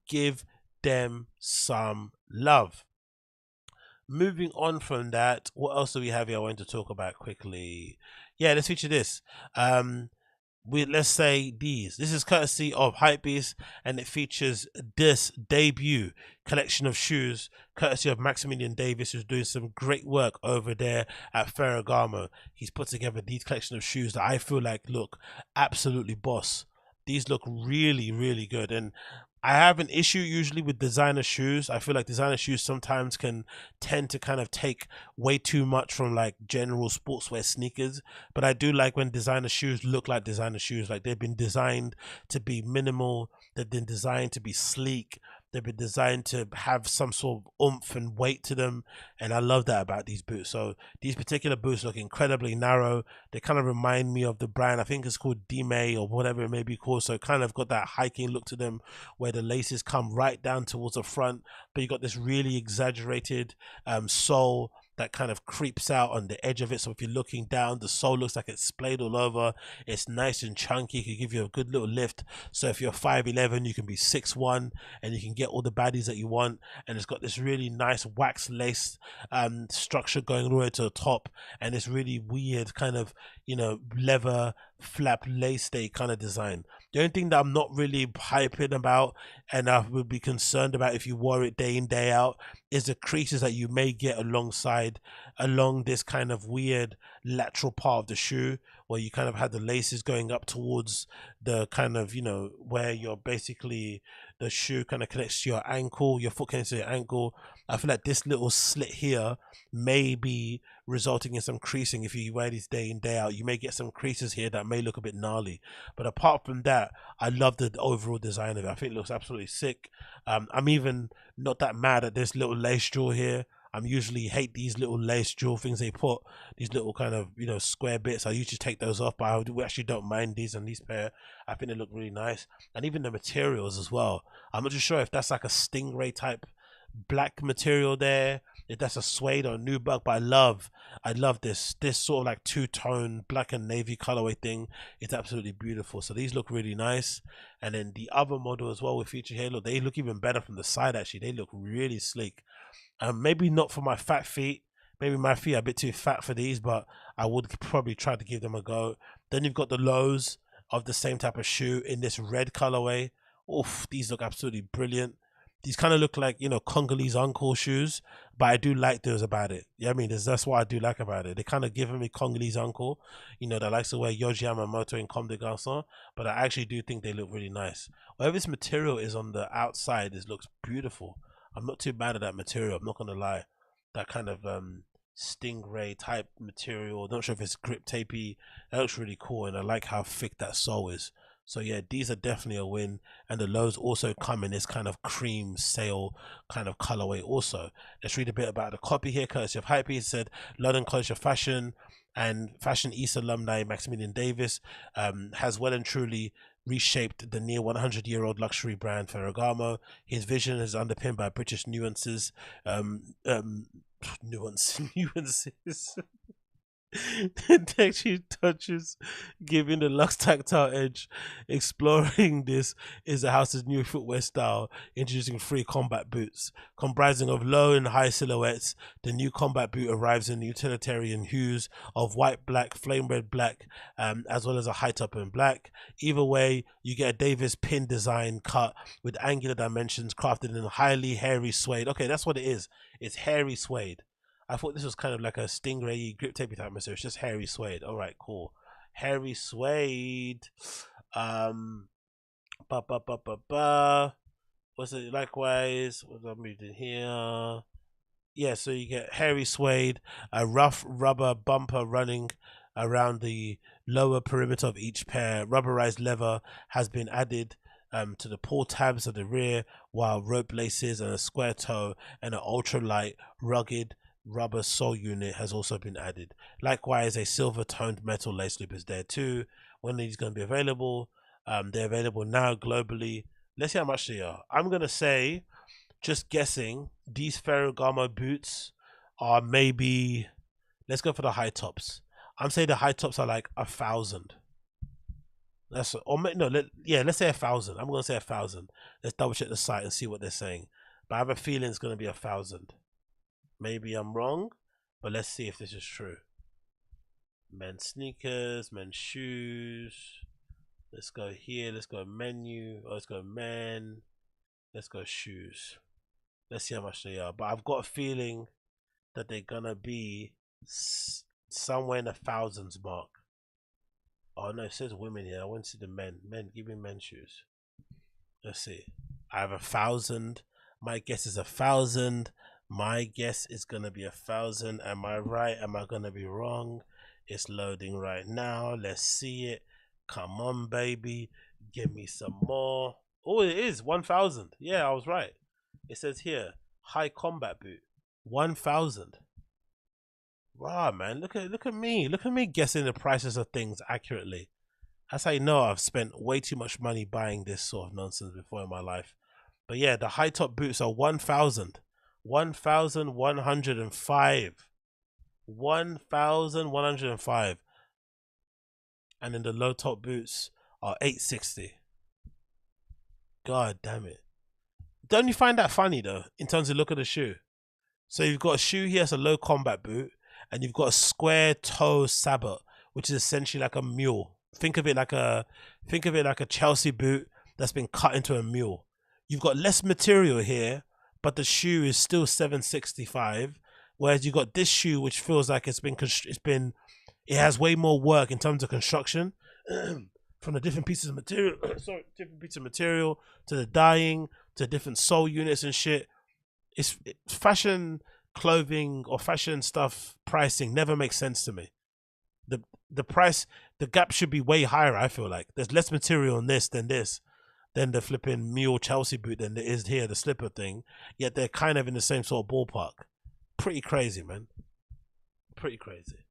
Speaker 1: Give them some love. Moving on from that, what else do we have here I want to talk about quickly? Yeah, let's feature this. Let's say these. This is courtesy of Hypebeast, and it features this debut collection of shoes courtesy of Maximilian Davis, who's doing some great work over there at Ferragamo. He's put together these collection of shoes that I feel like look absolutely boss. These look really, really good, and I have an issue usually with designer shoes. I feel like designer shoes sometimes can tend to kind of take way too much from like general sportswear sneakers. But I do like when designer shoes look like designer shoes. Like they've been designed to be minimal. They've been designed to be sleek. They've been designed to have some sort of oomph and weight to them, and I love that about these boots. So these particular boots look incredibly narrow. They kind of remind me of the brand, I think it's called Dime or whatever it may be called. So kind of got that hiking look to them, where the laces come right down towards the front, but you got this really exaggerated sole that kind of creeps out on the edge of it. So if you're looking down, the sole looks like it's splayed all over. It's nice and chunky. It can give you a good little lift. So if you're 5'11", you can be 6'1", and you can get all the baddies that you want. And it's got this really nice wax lace structure going all the way to the top, and this really weird kind of, you know, leather flap lace stay kind of design. The only thing that I'm not really hyping about, and I would be concerned about if you wore it day in day out, is the creases that you may get along this kind of weird lateral part of the shoe, where you kind of had the laces going up towards the kind of, you know, where you're basically the shoe kind of connects to your ankle, your foot connects to your ankle. I feel like this little slit here may be resulting in some creasing. If you wear these day in day out, you may get some creases here that may look a bit gnarly, but apart from that, I love the overall design of it. I think it looks absolutely sick. I'm even not that mad at this little lace jewel here. I'm usually hate these little lace jewel things they put, these little kind of, you know, square bits. I usually take those off, but I actually don't mind these on these pair. I think they look really nice, and even the materials as well. I'm not too sure if that's like a stingray type black material there, if that's a suede or a nubuck, but I love this sort of like two-tone black and navy colorway thing. It's absolutely beautiful. So these look really nice. And then the other model as well we feature here, look, they look even better from the side. Actually, they look really sleek. Maybe not for my fat feet. Maybe my feet are a bit too fat for these, but I would probably try to give them a go. Then you've got the lows of the same type of shoe in this red colorway. Oof, these look absolutely brilliant. These kind of look like, you know, Congolese uncle shoes, but I do like those about it. Yeah, I mean, that's what I do like about it. They kind of give me Congolese uncle, you know, that likes to wear Yoji Yamamoto in Comme des Garçons, but I actually do think they look really nice. Whatever this material is on the outside, this looks beautiful. I'm not too bad at that material, I'm not gonna lie. That kind of stingray type material. Not sure if it's grip tapey. That looks really cool, and I like how thick that sole is. So yeah, these are definitely a win, and the lows also come in this kind of cream sail kind of colorway also. Let's read a bit about the copy here, courtesy of Hypebeast. It said London College of Fashion and Fashion East alumni Maximilian Davis has well and truly reshaped the near 100-year-old luxury brand Ferragamo. His vision is underpinned by British nuances, nuances. Texture touches, giving the luxe tactile edge. Exploring this is the house's new footwear style, introducing 3 combat boots. Comprising of low and high silhouettes, the new combat boot arrives in utilitarian hues of white, black, flame red black, as well as a high top in black. Either way, you get a Davis pin design cut with angular dimensions crafted in highly hairy suede. Okay, that's what it is. It's hairy suede. I thought this was kind of like a stingray grip tapey type material. It's just hairy suede. All right, cool. Hairy suede. What's it likewise? What's I moved in here? Yeah, so you get hairy suede, a rough rubber bumper running around the lower perimeter of each pair. Rubberized leather has been added to the paw tabs of the rear, while rope laces and a square toe and an ultra light, rugged rubber sole unit has also been added. Likewise, a silver toned metal lace loop is there too. When are these going to be available? They're available now globally. Let's see how much they are. I'm going to say, just guessing, these Ferragamo boots are maybe, let's go for the high tops. I'm saying the high tops are like 1,000. That's, or no, let's say 1,000. I'm going to say 1,000. Let's double check the site and see what they're saying. But I have a feeling it's going to be 1,000. Maybe I'm wrong, but let's see if this is true. Men's sneakers, men's shoes. Let's go here. Let's go menu. Let's go men. Let's go shoes. Let's see how much they are. But I've got a feeling that they're gonna be somewhere in the thousands mark. Oh no, it says women here. I want to see the men. Men, give me men's shoes. Let's see. I have 1,000. My guess is 1,000. My guess is gonna be 1,000. Am I right? Am I gonna be wrong? It's loading right now. Let's see it. Come on, baby. Give me some more. Oh, it is 1,000. Yeah, I was right. It says here, high combat boot, 1,000. Wow, man, look at me. Look at me guessing the prices of things accurately. That's how you know I've spent way too much money buying this sort of nonsense before in my life. But yeah, the high top boots are 1,000. 1,105. 1,105. And then the low top boots are 860. God damn it. Don't you find that funny though, in terms of look at the shoe? So you've got a shoe here, it's a low combat boot, and you've got a square toe sabot, which is essentially like a mule. Think of it like a Chelsea boot that's been cut into a mule. You've got less material here, but the shoe is still 765, whereas you got this shoe which feels like it has way more work in terms of construction, from the different pieces of material, to the dyeing, to different sole units and shit. It's fashion clothing or fashion stuff pricing never makes sense to me. The price, the gap should be way higher. I feel like there's less material on this than the flipping mule Chelsea boot than there is here, the slipper thing. Yet they're kind of in the same sort of ballpark. Pretty crazy, man. Pretty crazy.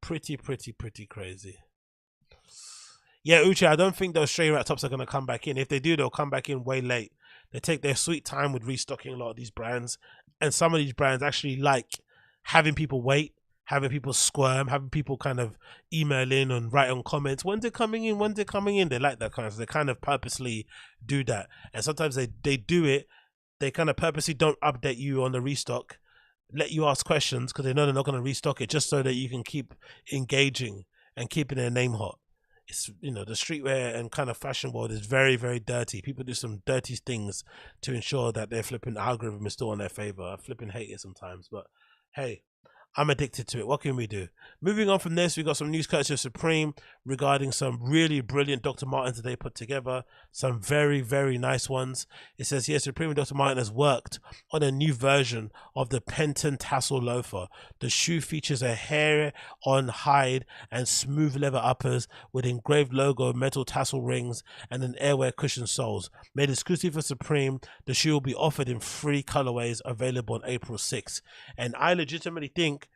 Speaker 1: Pretty crazy. Yeah, Uche, I don't think those straight rat tops are going to come back in. If they do, they'll come back in way late. They take their sweet time with restocking a lot of these brands. And some of these brands actually like having people wait, having people squirm, having people kind of email in and write on comments. When's it coming in? When's it coming in? They like that kind of stuff. They kind of purposely do that. And sometimes they do it. They kind of purposely don't update you on the restock, let you ask questions because they know they're not going to restock it, just so that you can keep engaging and keeping their name hot. it's, you know, the streetwear and kind of fashion world is very, very dirty. People do some dirty things to ensure that their flipping algorithm is still in their favor. I flipping hate it sometimes, but hey, I'm addicted to it. What can we do? Moving on from this, we got some news courtesy of Supreme regarding some really brilliant Dr. Martens that they put together. Some very, very nice ones. It says here, Supreme and Dr. Martin has worked on a new version of the Penton Tassel loafer. The shoe features a hair-on hide and smooth leather uppers with engraved logo, metal tassel rings, and an airwear cushion soles. Made exclusive for Supreme, the shoe will be offered in 3 colorways, available on April 6th. And I legitimately think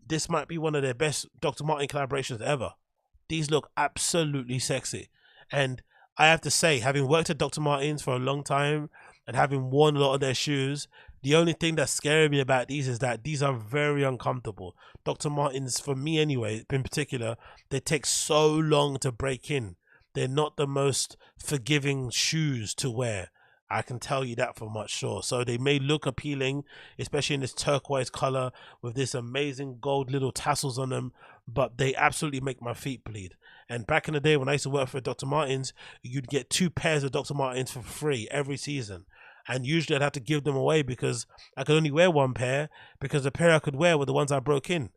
Speaker 1: this might be one of their best Dr. Martin collaborations ever. These look absolutely sexy. And I have to say, having worked at Dr. Martens for a long time and having worn a lot of their shoes, the only thing that's scaring me about these is that these are very uncomfortable. Dr. Martens, for me anyway, in particular, they take so long to break in. They're not the most forgiving shoes to wear. I can tell you that for much sure. So they may look appealing, especially in this turquoise color with this amazing gold little tassels on them, but they absolutely make my feet bleed. And back in the day when I used to work for Dr. Martens, you'd get 2 pairs of Dr. Martens for free every season. And usually I'd have to give them away because I could only wear 1 pair, because the pair I could wear were the ones I broke in.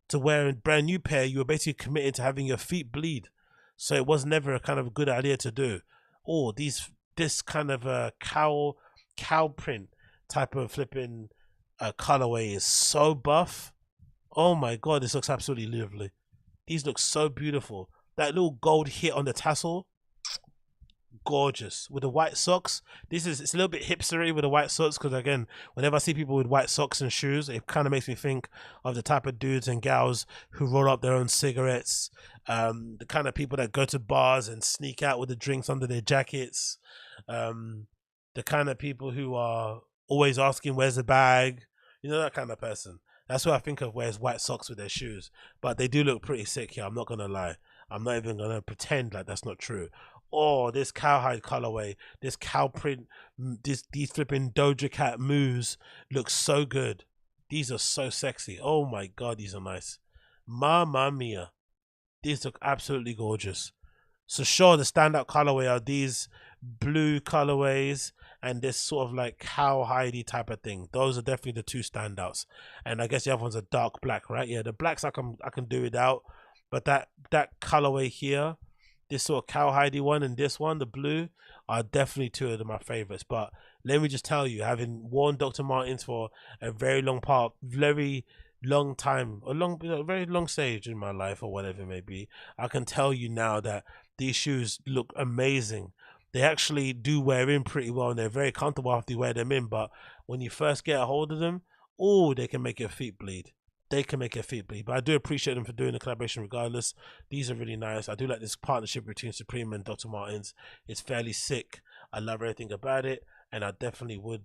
Speaker 1: To wear a brand new pair, you were basically committed to having your feet bleed. So it was never a kind of good idea to do. Oh, this kind of a cow print type of flipping colorway is so buff. Oh my god, this looks absolutely lovely. These look so beautiful. That little gold hit on the tassel, gorgeous. With the white socks, it's a little bit hipstery with the white socks, because again, whenever I see people with white socks and shoes, it kind of makes me think of the type of dudes and gals who roll up their own cigarettes, the kind of people that go to bars and sneak out with the drinks under their jackets, the kind of people who are always asking where's the bag, you know, that kind of person. That's what I think of, wears white socks with their shoes. But they do look pretty sick here, I'm not gonna lie. I'm not even gonna pretend like that's not true. Oh, this cowhide colorway, this cow print, these flipping Doja Cat moves look so good. These are so sexy. Oh my god, these are nice. Mamma mia. These look absolutely gorgeous. So sure, the standout colorway are these blue colorways and this sort of like cowhidey type of thing. Those are definitely the 2 standouts. And I guess the other one's a dark black, right? Yeah, the blacks I can do without, but that colorway here, this sort of cowhidey one and this one, the blue, are definitely 2 of my favorites. But let me just tell you, having worn Dr. Martens for a very long time, very long stage in my life or whatever it may be, I can tell you now that these shoes look amazing. They actually do wear in pretty well and they're very comfortable after you wear them in, but when you first get a hold of them, oh, they can make your feet bleed. They can make your feet bleed. But I do appreciate them for doing the collaboration regardless. These are really nice. I do like this partnership between Supreme and Dr. Martens. It's fairly sick. I love everything about it, and I definitely would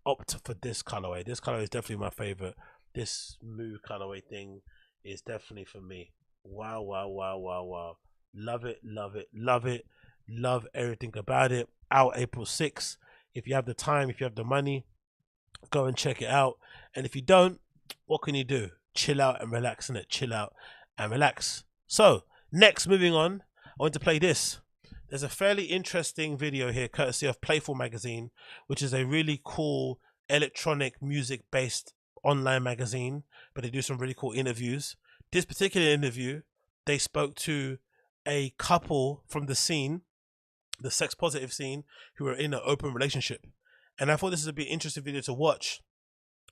Speaker 1: opt for this colorway. This colorway is definitely my favorite. This move colorway thing is definitely for me. Wow, wow, wow, wow, wow. Love it, love it, love it. Love everything about it. Out April 6th. If you have the time, if you have the money, go and check it out. And if you don't, what can you do? Chill out and relax, innit? Chill out and relax. So next, moving on, I want to play this. There's a fairly interesting video here courtesy of Playful magazine, which is a really cool electronic music based online magazine, but they do some really cool interviews. This particular interview, they spoke to a couple from the scene, the sex positive scene, who are in an open relationship. And I thought this would be an interesting video to watch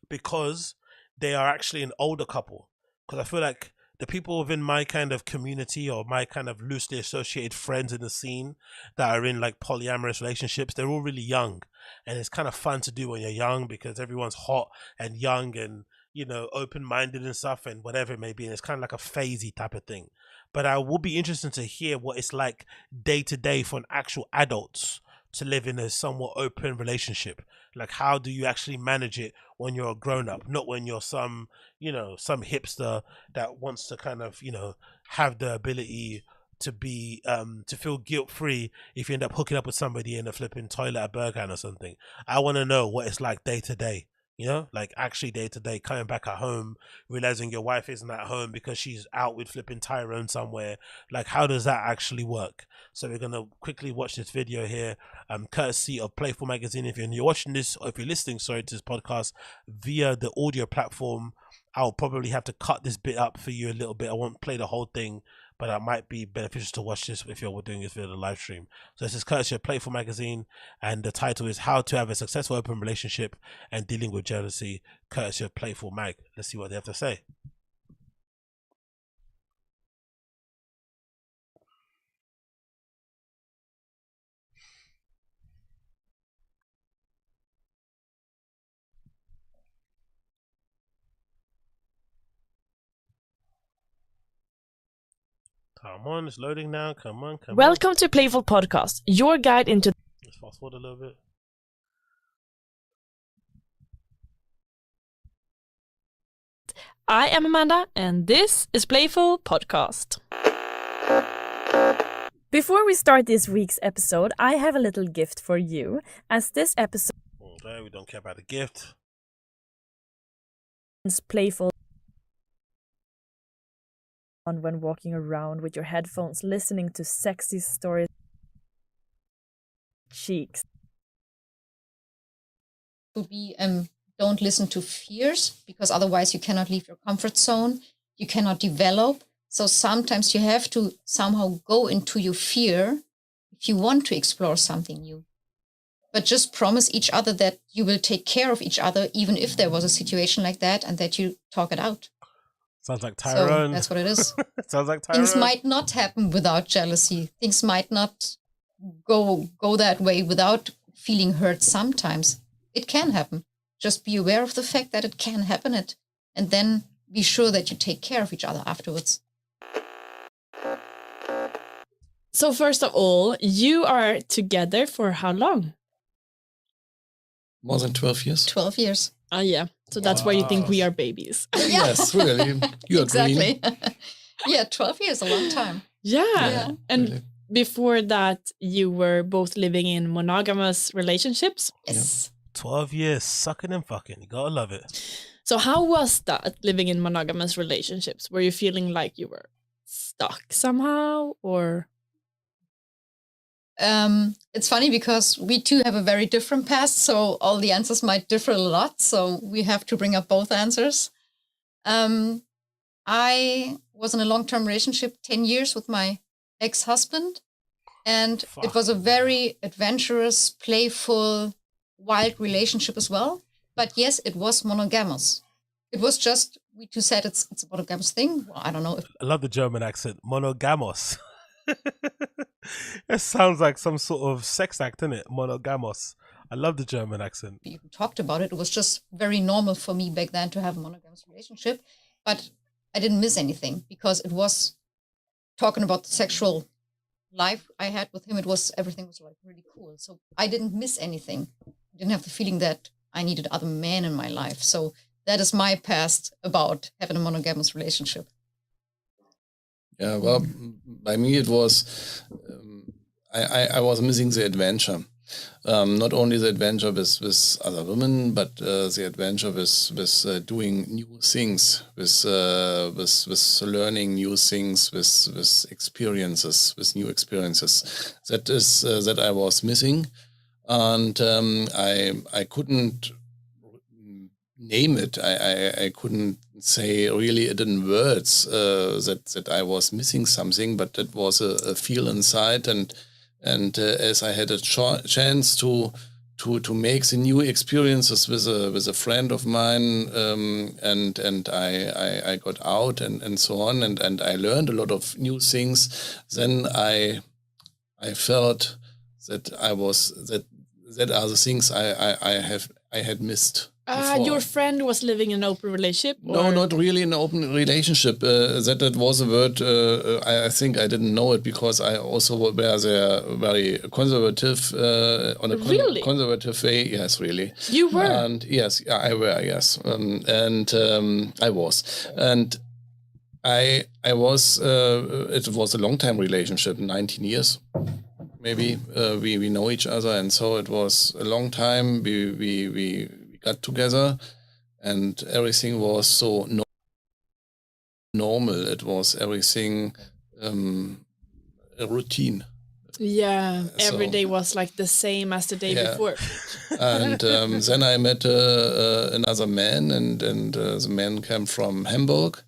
Speaker 1: because they are actually an older couple. Because I feel like the people within my kind of community or my kind of loosely associated friends in the scene that are in like polyamorous relationships, they're all really young. And it's kind of fun to do when you're young because everyone's hot and young and, you know, open-minded and stuff and whatever it may be. And it's kind of like a phasey type of thing. But I will be interested to hear what it's like day to day for an actual adults to live in a somewhat open relationship. Like, how do you actually manage it when you're a grown up, not when you're some, you know, some hipster that wants to kind of, you know, have the ability to be, to feel guilt free if you end up hooking up with somebody in a flipping toilet at Berghain or something. I want to know what it's like day to day. You know, like actually day to day, coming back at home, realizing your wife isn't at home because she's out with flipping Tyrone somewhere. Like, how does that actually work? So we're gonna quickly watch this video here, courtesy of Playful magazine. If you're watching this, or if you're listening, sorry, to this podcast via the audio platform, I'll probably have to cut this bit up for you a little bit. I won't play the whole thing, but it might be beneficial to watch this if you're doing this via the live stream. So this is courtesy of Playful magazine, and the title is How to Have a Successful Open Relationship and Dealing with Jealousy, courtesy of Playful mag. Let's see what they have to say. Come on, it's loading now. Come on, come on.
Speaker 9: Welcome to Playful Podcast, your guide into...
Speaker 1: Let's fast forward a little bit.
Speaker 9: I am Amanda, and this is Playful Podcast. Before we start this week's episode, I have a little gift for you, as this episode...
Speaker 1: Okay, we don't care about the gift.
Speaker 9: ...is playful when walking around with your headphones, listening to sexy stories, cheeks.
Speaker 10: To be don't listen to fears, because otherwise you cannot leave your comfort zone, you cannot develop. So sometimes you have to somehow go into your fear if you want to explore something new. But just promise each other that you will take care of each other, even if there was a situation like that, and that you talk it out.
Speaker 1: Sounds like Tyrone.
Speaker 10: So that's what it is.
Speaker 1: Sounds like Tyrone.
Speaker 10: Things might not happen without jealousy. Things might not go that way without feeling hurt sometimes. It can happen. Just be aware of the fact that it can happen, and then be sure that you take care of each other afterwards.
Speaker 9: So first of all, you are together for how long?
Speaker 11: More than 12 years.
Speaker 10: 12 years.
Speaker 9: Oh, yeah. So that's why you think we are babies.
Speaker 11: Yes, really. You
Speaker 10: exactly. Yeah, 12 years, a long time.
Speaker 9: Yeah. And
Speaker 11: really.
Speaker 9: Before that, you were both living in monogamous relationships?
Speaker 10: Yes.
Speaker 1: 12 years, sucking and fucking. You gotta love it.
Speaker 9: So how was that, living in monogamous relationships? Were you feeling like you were stuck somehow, or?
Speaker 10: It's funny because we two have a very different past, so all the answers might differ a lot. So we have to bring up both answers. I was in a long-term relationship, 10 years with my ex-husband, and it was a very adventurous, playful, wild relationship as well. But yes, it was monogamous. It was just, we two said it's a monogamous thing. Well, I don't know if...
Speaker 1: I love the German accent, monogamos. It sounds like some sort of sex act, isn't it? Monogamos. I love the German accent.
Speaker 10: We talked about it. It was just very normal for me back then to have a monogamous relationship. But I didn't miss anything because it was talking about the sexual life I had with him. Everything was like really cool. So I didn't miss anything. I didn't have the feeling that I needed other men in my life. So that is my past about having a monogamous relationship.
Speaker 11: Yeah, well, by me it was, I was missing the adventure. Not only the adventure with other women, but the adventure with doing new things, with learning new things, with experiences, with new experiences. That is that I was missing, and I couldn't name it. I couldn't say really it in words that I was missing something, but it was a feel inside, and as I had a chance to make the new experiences with a friend of mine, and I got out and so on, and I learned a lot of new things. Then I felt that that are the things I had missed.
Speaker 9: Your friend was living in an open relationship?
Speaker 11: No, not really an open relationship. That was a word, I think I didn't know it because I also were there very conservative, on a
Speaker 9: really?
Speaker 11: Conservative way. Yes, really.
Speaker 9: You were?
Speaker 11: And yes, I were, yes. I was. And I was, it was a long time relationship, 19 years. Maybe we know each other, and so it was a long time. We got together, and everything was so normal. It was everything a routine.
Speaker 9: Yeah, every
Speaker 11: So-
Speaker 9: day was like the same as the day
Speaker 11: Yeah.
Speaker 9: before.
Speaker 11: And then I met another man, and the man came from Hamburg,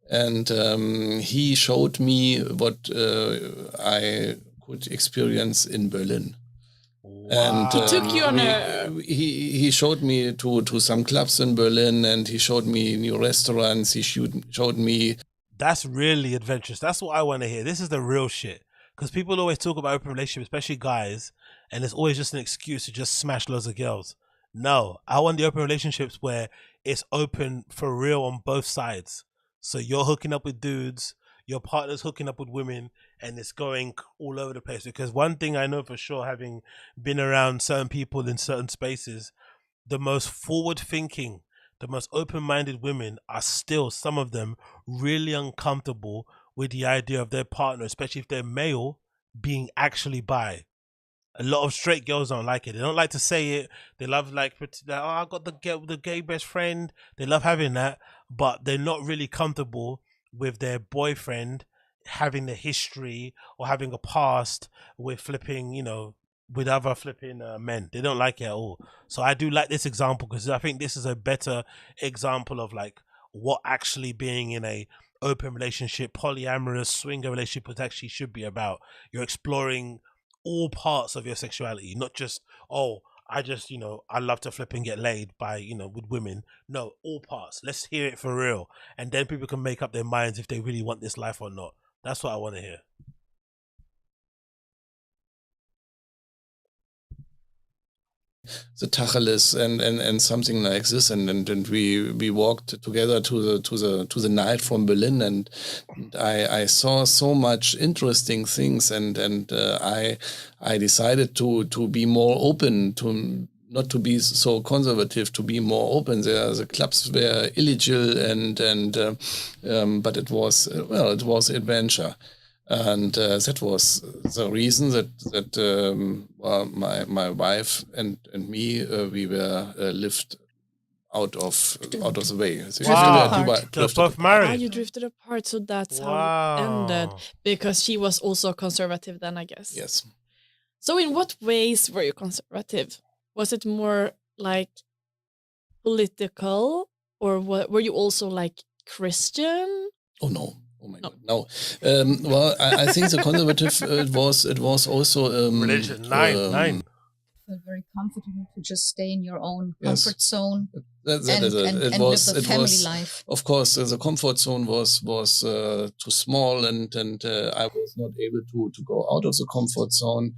Speaker 11: and he showed me what I could experience in Berlin. And
Speaker 9: He took you on
Speaker 11: he showed me to some clubs in Berlin, and he showed me new restaurants. He showed me.
Speaker 1: That's really adventurous. That's what I want to hear. This is the real shit. Because people always talk about open relationships, especially guys, and it's always just an excuse to just smash loads of girls. No, I want the open relationships where it's open for real on both sides. So you're hooking up with dudes, your partner's hooking up with women, and it's going all over the place. Because one thing I know for sure, having been around certain people in certain spaces, the most forward thinking, the most open-minded women are still, some of them, really uncomfortable with the idea of their partner, especially if they're male, being actually bi. A lot of straight girls don't like it. They don't like to say it. They love like, oh, I got the gay best friend. They love having that, but they're not really comfortable with their boyfriend having the history or having a past with flipping, with other flipping men. They don't like it at all. So I do like this example because I think this is a better example of like what actually being in a open relationship, polyamorous, swinger relationship actually should be about. You're exploring all parts of your sexuality, not just, oh, I just, I love to flip and get laid by, with women. No, all parts. Let's hear it for real. And then people can make up their minds if they really want this life or not. That's what I want to hear.
Speaker 11: The Tacheles and something like this, and we walked together to the night from Berlin, and I saw so much interesting things, and I decided to be more open, to not to be so conservative, to be more open. The clubs were illegal, and but it was adventure. And that was the reason that my wife and me we were lived out of the way. So
Speaker 1: They're both married.
Speaker 9: You drifted apart, so that's how it ended. Because she was also conservative then, I guess.
Speaker 11: Yes.
Speaker 9: So in what ways were you conservative? Was it more like political, or were you also like Christian?
Speaker 11: Oh no. Oh my God! No, well, I think the conservative it was also
Speaker 1: religion. Nine.
Speaker 10: Feel very comfortable to just stay in your own comfort zone
Speaker 11: and
Speaker 10: live the family life.
Speaker 11: Of course, the comfort zone was too small, and I was not able to go out of the comfort zone.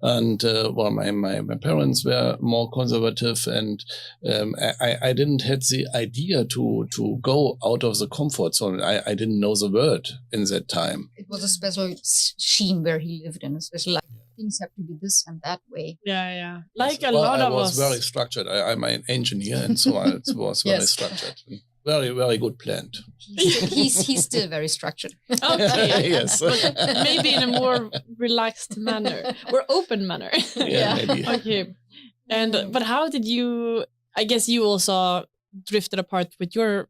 Speaker 11: And well, my parents were more conservative, and I didn't have the idea to go out of the comfort zone. I didn't know the word in that time.
Speaker 10: It was a special scene where he lived in, a special life. Things have to be this and that way.
Speaker 9: Yeah. Like a lot of us.
Speaker 11: I was very structured. I'm an engineer, and so it was very structured. Very, very good planned.
Speaker 10: He's still very structured.
Speaker 9: Okay.
Speaker 11: Yes.
Speaker 9: But maybe in a more relaxed manner or open manner.
Speaker 11: Yeah. Maybe.
Speaker 9: Okay. But how did you? I guess you also drifted apart with your.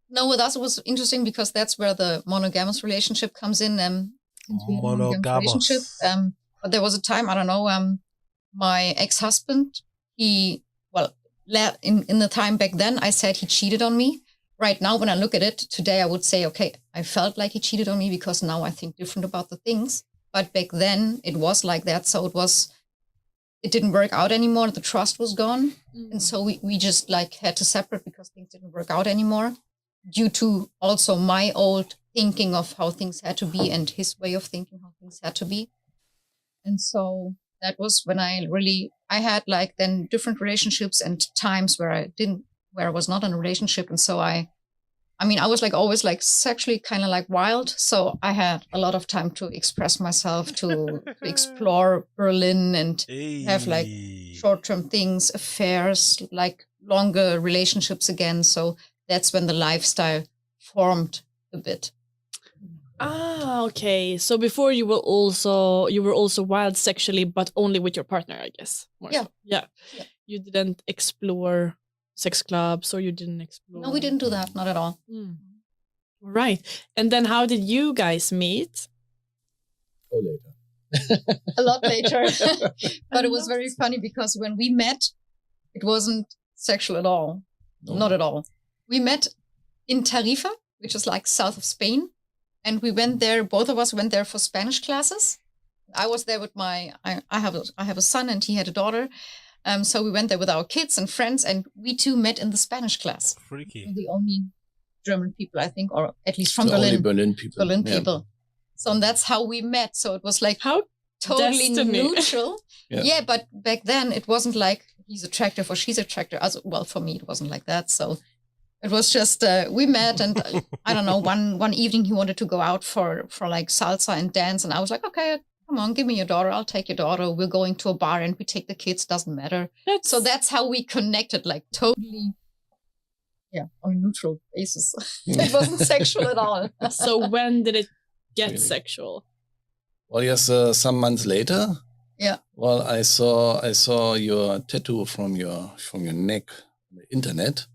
Speaker 10: No, with us it was interesting because that's where the monogamous relationship comes in. Since we had a monogamous relationship, but there was a time, I don't know, my ex-husband, in the time back then, I said he cheated on me. Right now, when I look at it today, I would say, okay, I felt like he cheated on me because now I think different about the things. But back then it was like that. So it didn't work out anymore. The trust was gone. Mm-hmm. And so we just like had to separate because things didn't work out anymore due to also my old thinking of how things had to be and his way of thinking how things had to be. And so that was when I had like then different relationships and times where I was not in a relationship. And so I was like always like sexually kind of like wild. So I had a lot of time to express myself, to explore Berlin and have like short-term things, affairs, like longer relationships again. So that's when the lifestyle formed a bit.
Speaker 9: Ah, okay. So before you were also wild sexually, but only with your partner, I guess.
Speaker 10: Yeah.
Speaker 9: So. Yeah. You didn't explore sex clubs, or you didn't explore?
Speaker 10: No, we didn't do that. Not at all.
Speaker 9: Right. And then how did you guys meet?
Speaker 11: Oh, later.
Speaker 10: A lot later. But it was very funny because when we met, it wasn't sexual at all. No. Not at all. We met in Tarifa, which is like south of Spain. And we went there, both of us went there for Spanish classes. I was there with I have a son and he had a daughter. So we went there with our kids and friends, and we two met in the Spanish class.
Speaker 1: Freaky.
Speaker 10: We're the only German people, I think, or at least from
Speaker 11: The
Speaker 10: Berlin.
Speaker 11: only Berlin people.
Speaker 10: Berlin
Speaker 11: Yeah.
Speaker 10: people. So that's how we met. So it was like
Speaker 9: How
Speaker 10: totally
Speaker 9: destiny.
Speaker 10: neutral.
Speaker 11: Yeah.
Speaker 10: Yeah, but back then it wasn't like he's attractive or she's attractive. Well, for me, it wasn't like that. So it was just we met, and I don't know. One evening he wanted to go out for like salsa and dance, and I was like, okay, come on, give me your daughter. I'll take your daughter. We're going to a bar, and we take the kids. Doesn't matter. So that's how we connected, like totally, yeah, on a neutral basis. It wasn't sexual at all.
Speaker 9: So when did it get
Speaker 11: Really?
Speaker 9: sexual?
Speaker 11: Well, yes, some months later.
Speaker 10: Yeah.
Speaker 11: Well, I saw your tattoo from your neck on the internet.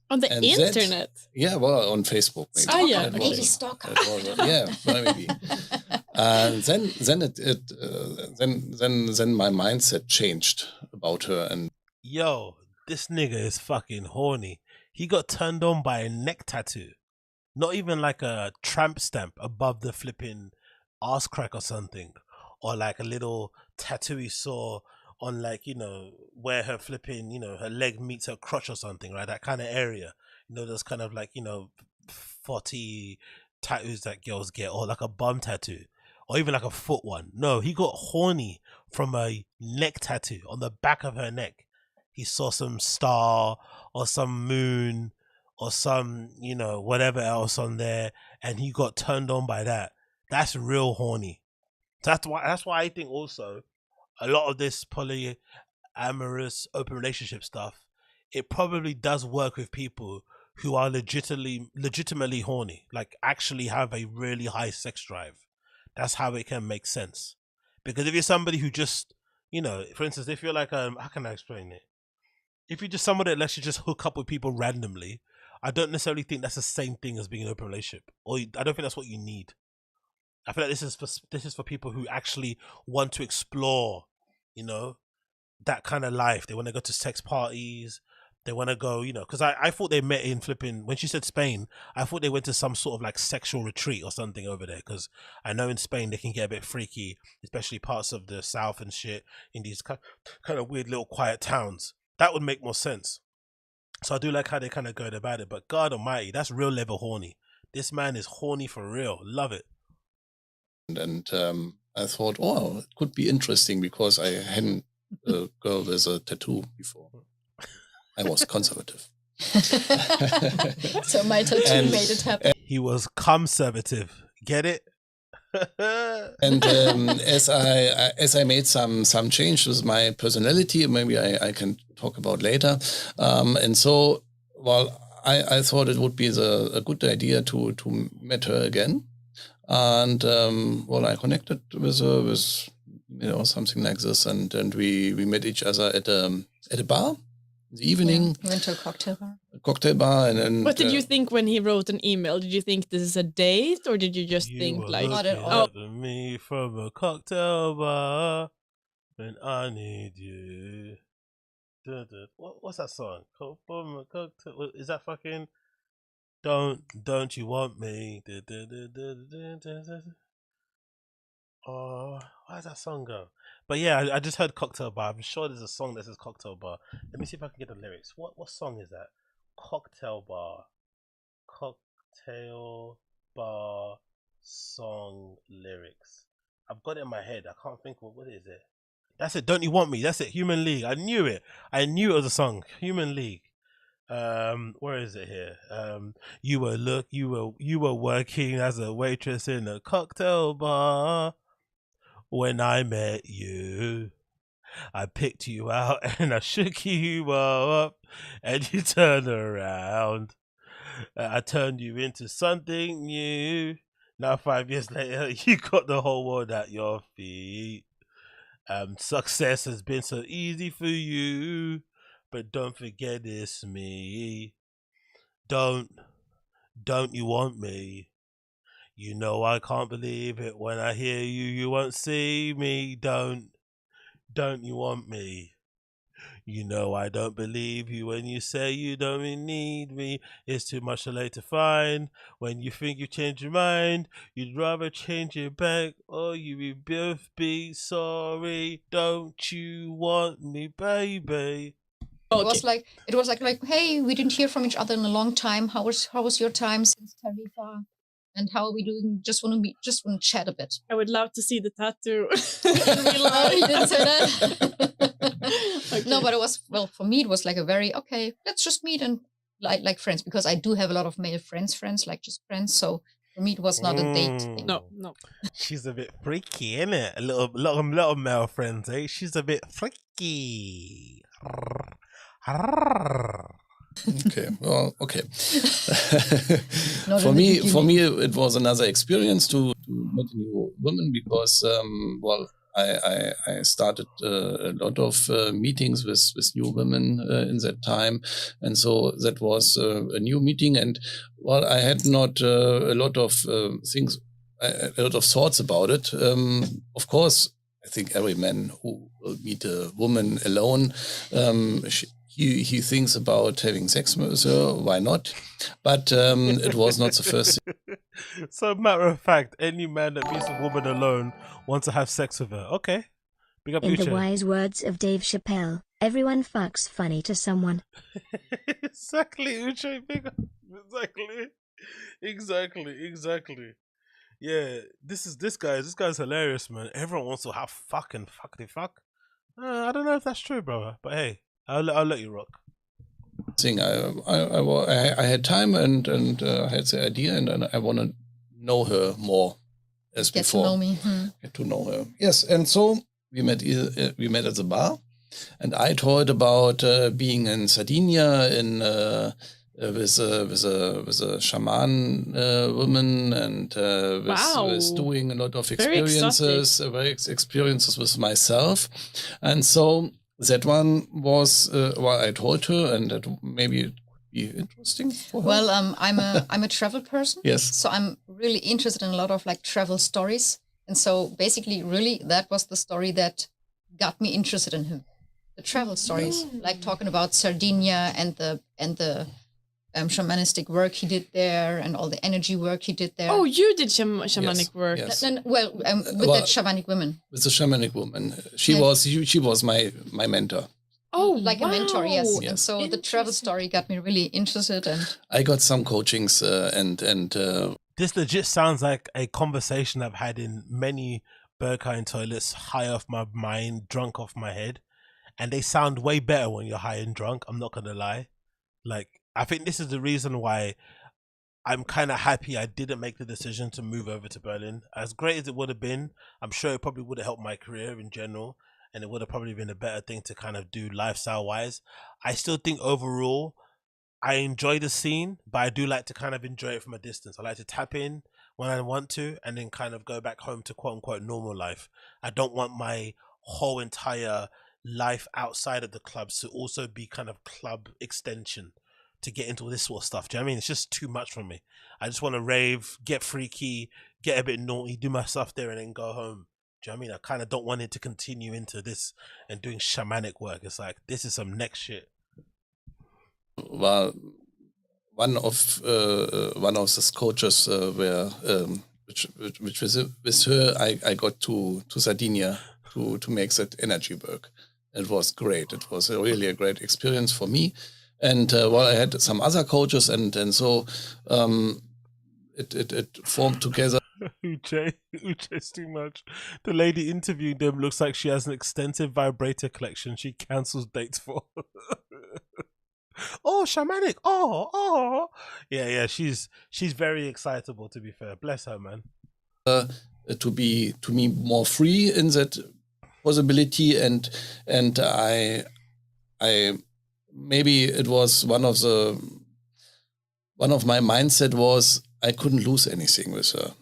Speaker 9: On the
Speaker 11: And that-
Speaker 9: internet?
Speaker 11: Yeah, well, on Facebook. Maybe.
Speaker 9: Ah, yeah.
Speaker 11: That
Speaker 10: Maybe
Speaker 11: was-
Speaker 10: stalker.
Speaker 11: that was- yeah, well, maybe. And then my mindset changed about her, and
Speaker 1: Yo, this nigga is fucking horny. He got turned on by a neck tattoo. Not even like a tramp stamp above the flipping arse crack or something. Or like a little tattoo he saw on, like, you know, where her flipping, you know, her leg meets her crotch or something, right? That kind of area. You know, those kind of like, you know, 40 tattoos that girls get, or like a bum tattoo, or even like a foot one. No, he got horny from a neck tattoo on the back of her neck. He saw some star or some moon or some, you know, whatever else on there, and he got turned on by that. That's real horny. That's why I think also a lot of this polyamorous open relationship stuff, it probably does work with people who are legitimately horny, like actually have a really high sex drive. That's how it can make sense. Because if you're somebody who just, you know, for instance, if you're like how can I explain it? If you're just somebody that lets you just hook up with people randomly, I don't necessarily think that's the same thing as being an open relationship, or I don't think that's what you need. I feel like this is for people who actually want to explore, you know, that kind of life. They want to go to sex parties. They want to go, you know, because I thought they met in flipping, when she said Spain, I thought they went to some sort of like sexual retreat or something over there. Because I know in Spain they can get a bit freaky, especially parts of the south and shit, in these kind of weird little quiet towns. That would make more sense. So I do like how they kind of go about it. But God almighty, that's real level horny. This man is horny for real. Love it.
Speaker 11: And I thought, oh, it could be interesting because I hadn't a girl with a tattoo before. I was conservative.
Speaker 10: So my tattoo
Speaker 11: And-
Speaker 10: made it happen.
Speaker 1: He was conservative. Get it?
Speaker 11: And as I made some change with my personality, maybe I can talk about later. And so, well, I thought it would be a good idea to meet her again. And well, I connected with her with, you know, something like this, and we met each other at a bar in the evening.
Speaker 10: Yeah, we went to a cocktail bar.
Speaker 11: And then
Speaker 9: What did you think when he wrote an email? Did you think this is a date, or did you just
Speaker 1: You
Speaker 9: think
Speaker 1: were
Speaker 9: like,
Speaker 10: Not at
Speaker 1: looking
Speaker 10: all.
Speaker 1: at me from a cocktail bar, and I need you. What's that song? From a cocktail. Is that fucking? Don't you want me? Oh, how does that song go? But yeah, I just heard cocktail bar. I'm sure there's a song that says cocktail bar. Let me see if I can get the lyrics. What song is that? Cocktail bar song lyrics. I've got it in my head. I can't think of what is it. That's it. Don't you want me? That's it. Human League. I knew it. I knew it was a song. Human League. Where is it here? You were working as a waitress in a cocktail bar when I met you. I picked you out and I shook you up, and you turned around. I turned you into something new. Now 5 years later, you got the whole world at your feet. Success has been so easy for you. but don't forget it's me. Don't you want me? You know I can't believe it when I hear you. You won't see me. Don't you want me? You know I don't believe you when you say you don't need me. It's too much too late to find. When you think you change your mind, you'd rather change it back, or you will both be sorry. Don't you want me, baby?
Speaker 10: It was like hey, we didn't hear from each other in a long time. How was your time since Tarifa? And how are we doing? Just want to chat a bit.
Speaker 9: I would love to see the tattoo.
Speaker 10: Oh, you didn't say that? Okay. No, but it was, well, for me, it was like a very, okay, let's just meet and like friends, because I do have a lot of male friends, like just friends. So for me, it was not a date thing.
Speaker 9: No.
Speaker 1: She's a bit freaky, isn't it? A lot of male friends, eh? She's a bit freaky.
Speaker 11: Okay, well, okay. For me, it was another experience to meet a new woman because, I started a lot of meetings with new women in that time, and so that was a new meeting. And well, I had not a lot of things, a lot of thoughts about it. Of course, I think every man who will meet a woman alone, he thinks about having sex with her. Why not? But it was not the first thing.
Speaker 1: So, matter of fact, any man that meets a woman alone wants to have sex with her. Okay. Big up
Speaker 7: In
Speaker 1: Uche.
Speaker 7: the wise words of Dave Chappelle, everyone fucks funny to someone.
Speaker 1: Exactly, Uche. Big up. Exactly. Yeah, this guy's hilarious, man. Everyone wants to have fuck. I don't know if that's true, brother. But hey, I'll let you rock.
Speaker 11: Thing I had time and I had the idea and I want to know her more as
Speaker 10: Get
Speaker 11: before.
Speaker 10: to know me.
Speaker 11: Get to know her. Yes, and so we met at the bar, and I told about being in Sardinia with a shaman woman and with doing a lot of experiences, experiences with myself, and so that one was what I told her, and that maybe it'd be interesting for her.
Speaker 10: Well, I'm a travel person.
Speaker 11: Yes.
Speaker 10: So I'm really interested in a lot of like travel stories, and so basically, really, that was the story that got me interested in him. The travel stories, like talking about Sardinia and the shamanistic work he did there, and all the energy work he did there.
Speaker 9: Oh, you did shamanic work.
Speaker 11: Yes.
Speaker 10: With that shamanic woman.
Speaker 11: With the shamanic woman, she was my mentor.
Speaker 9: Oh,
Speaker 10: like a mentor, yes.
Speaker 11: Yes.
Speaker 10: And so the travel story got me really interested, and
Speaker 11: I got some coachings and.
Speaker 1: This legit sounds like a conversation I've had in many Berghain toilets, high off my mind, drunk off my head, and they sound way better when you're high and drunk. I'm not gonna lie. Like, I think this is the reason why I'm kind of happy I didn't make the decision to move over to Berlin. As great as it would have been, I'm sure it probably would have helped my career in general, and it would have probably been a better thing to kind of do lifestyle-wise. I still think overall, I enjoy the scene, but I do like to kind of enjoy it from a distance. I like to tap in when I want to, and then kind of go back home to quote-unquote normal life. I don't want my whole entire life outside of the clubs to also be kind of club extension to get into all this sort of stuff. Do you know what I mean? It's just too much for me. I just want to rave, get freaky, get a bit naughty, do my stuff there, and then go home. Do you know what I mean? I kind of don't want it to continue into this and doing shamanic work. It's like, this is some next shit.
Speaker 11: Well, one of the coaches which with her I got to Sardinia to make that energy work. It was great. It was really a great experience for me. And I had some other coaches, and so it formed together.
Speaker 1: Uche's too much. The lady interviewing them looks like she has an extensive vibrator collection she cancels dates for. Oh, shamanic. Oh. Yeah, she's very excitable, to be fair. Bless her, man.
Speaker 11: To be more free in that possibility, and I maybe it was one of my mindset was I couldn't lose anything with her.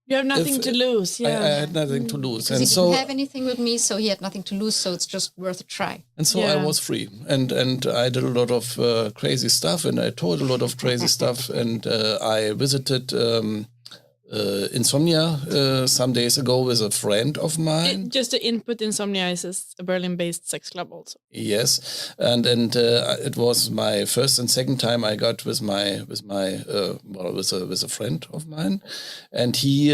Speaker 9: You have nothing to lose.
Speaker 11: I
Speaker 9: Yeah.
Speaker 11: had nothing to lose,
Speaker 10: Because
Speaker 11: and
Speaker 10: he
Speaker 11: so
Speaker 10: didn't have anything with me, so he had nothing to lose. So it's just worth a try.
Speaker 11: and so I was free, and I did a lot of crazy stuff, and I told a lot of crazy stuff, and I visited Insomnia some days ago with a friend of mine.
Speaker 9: Just to input, Insomnia is a Berlin-based sex club also.
Speaker 11: Yes, and it was my first and second time I got with a friend of mine, and he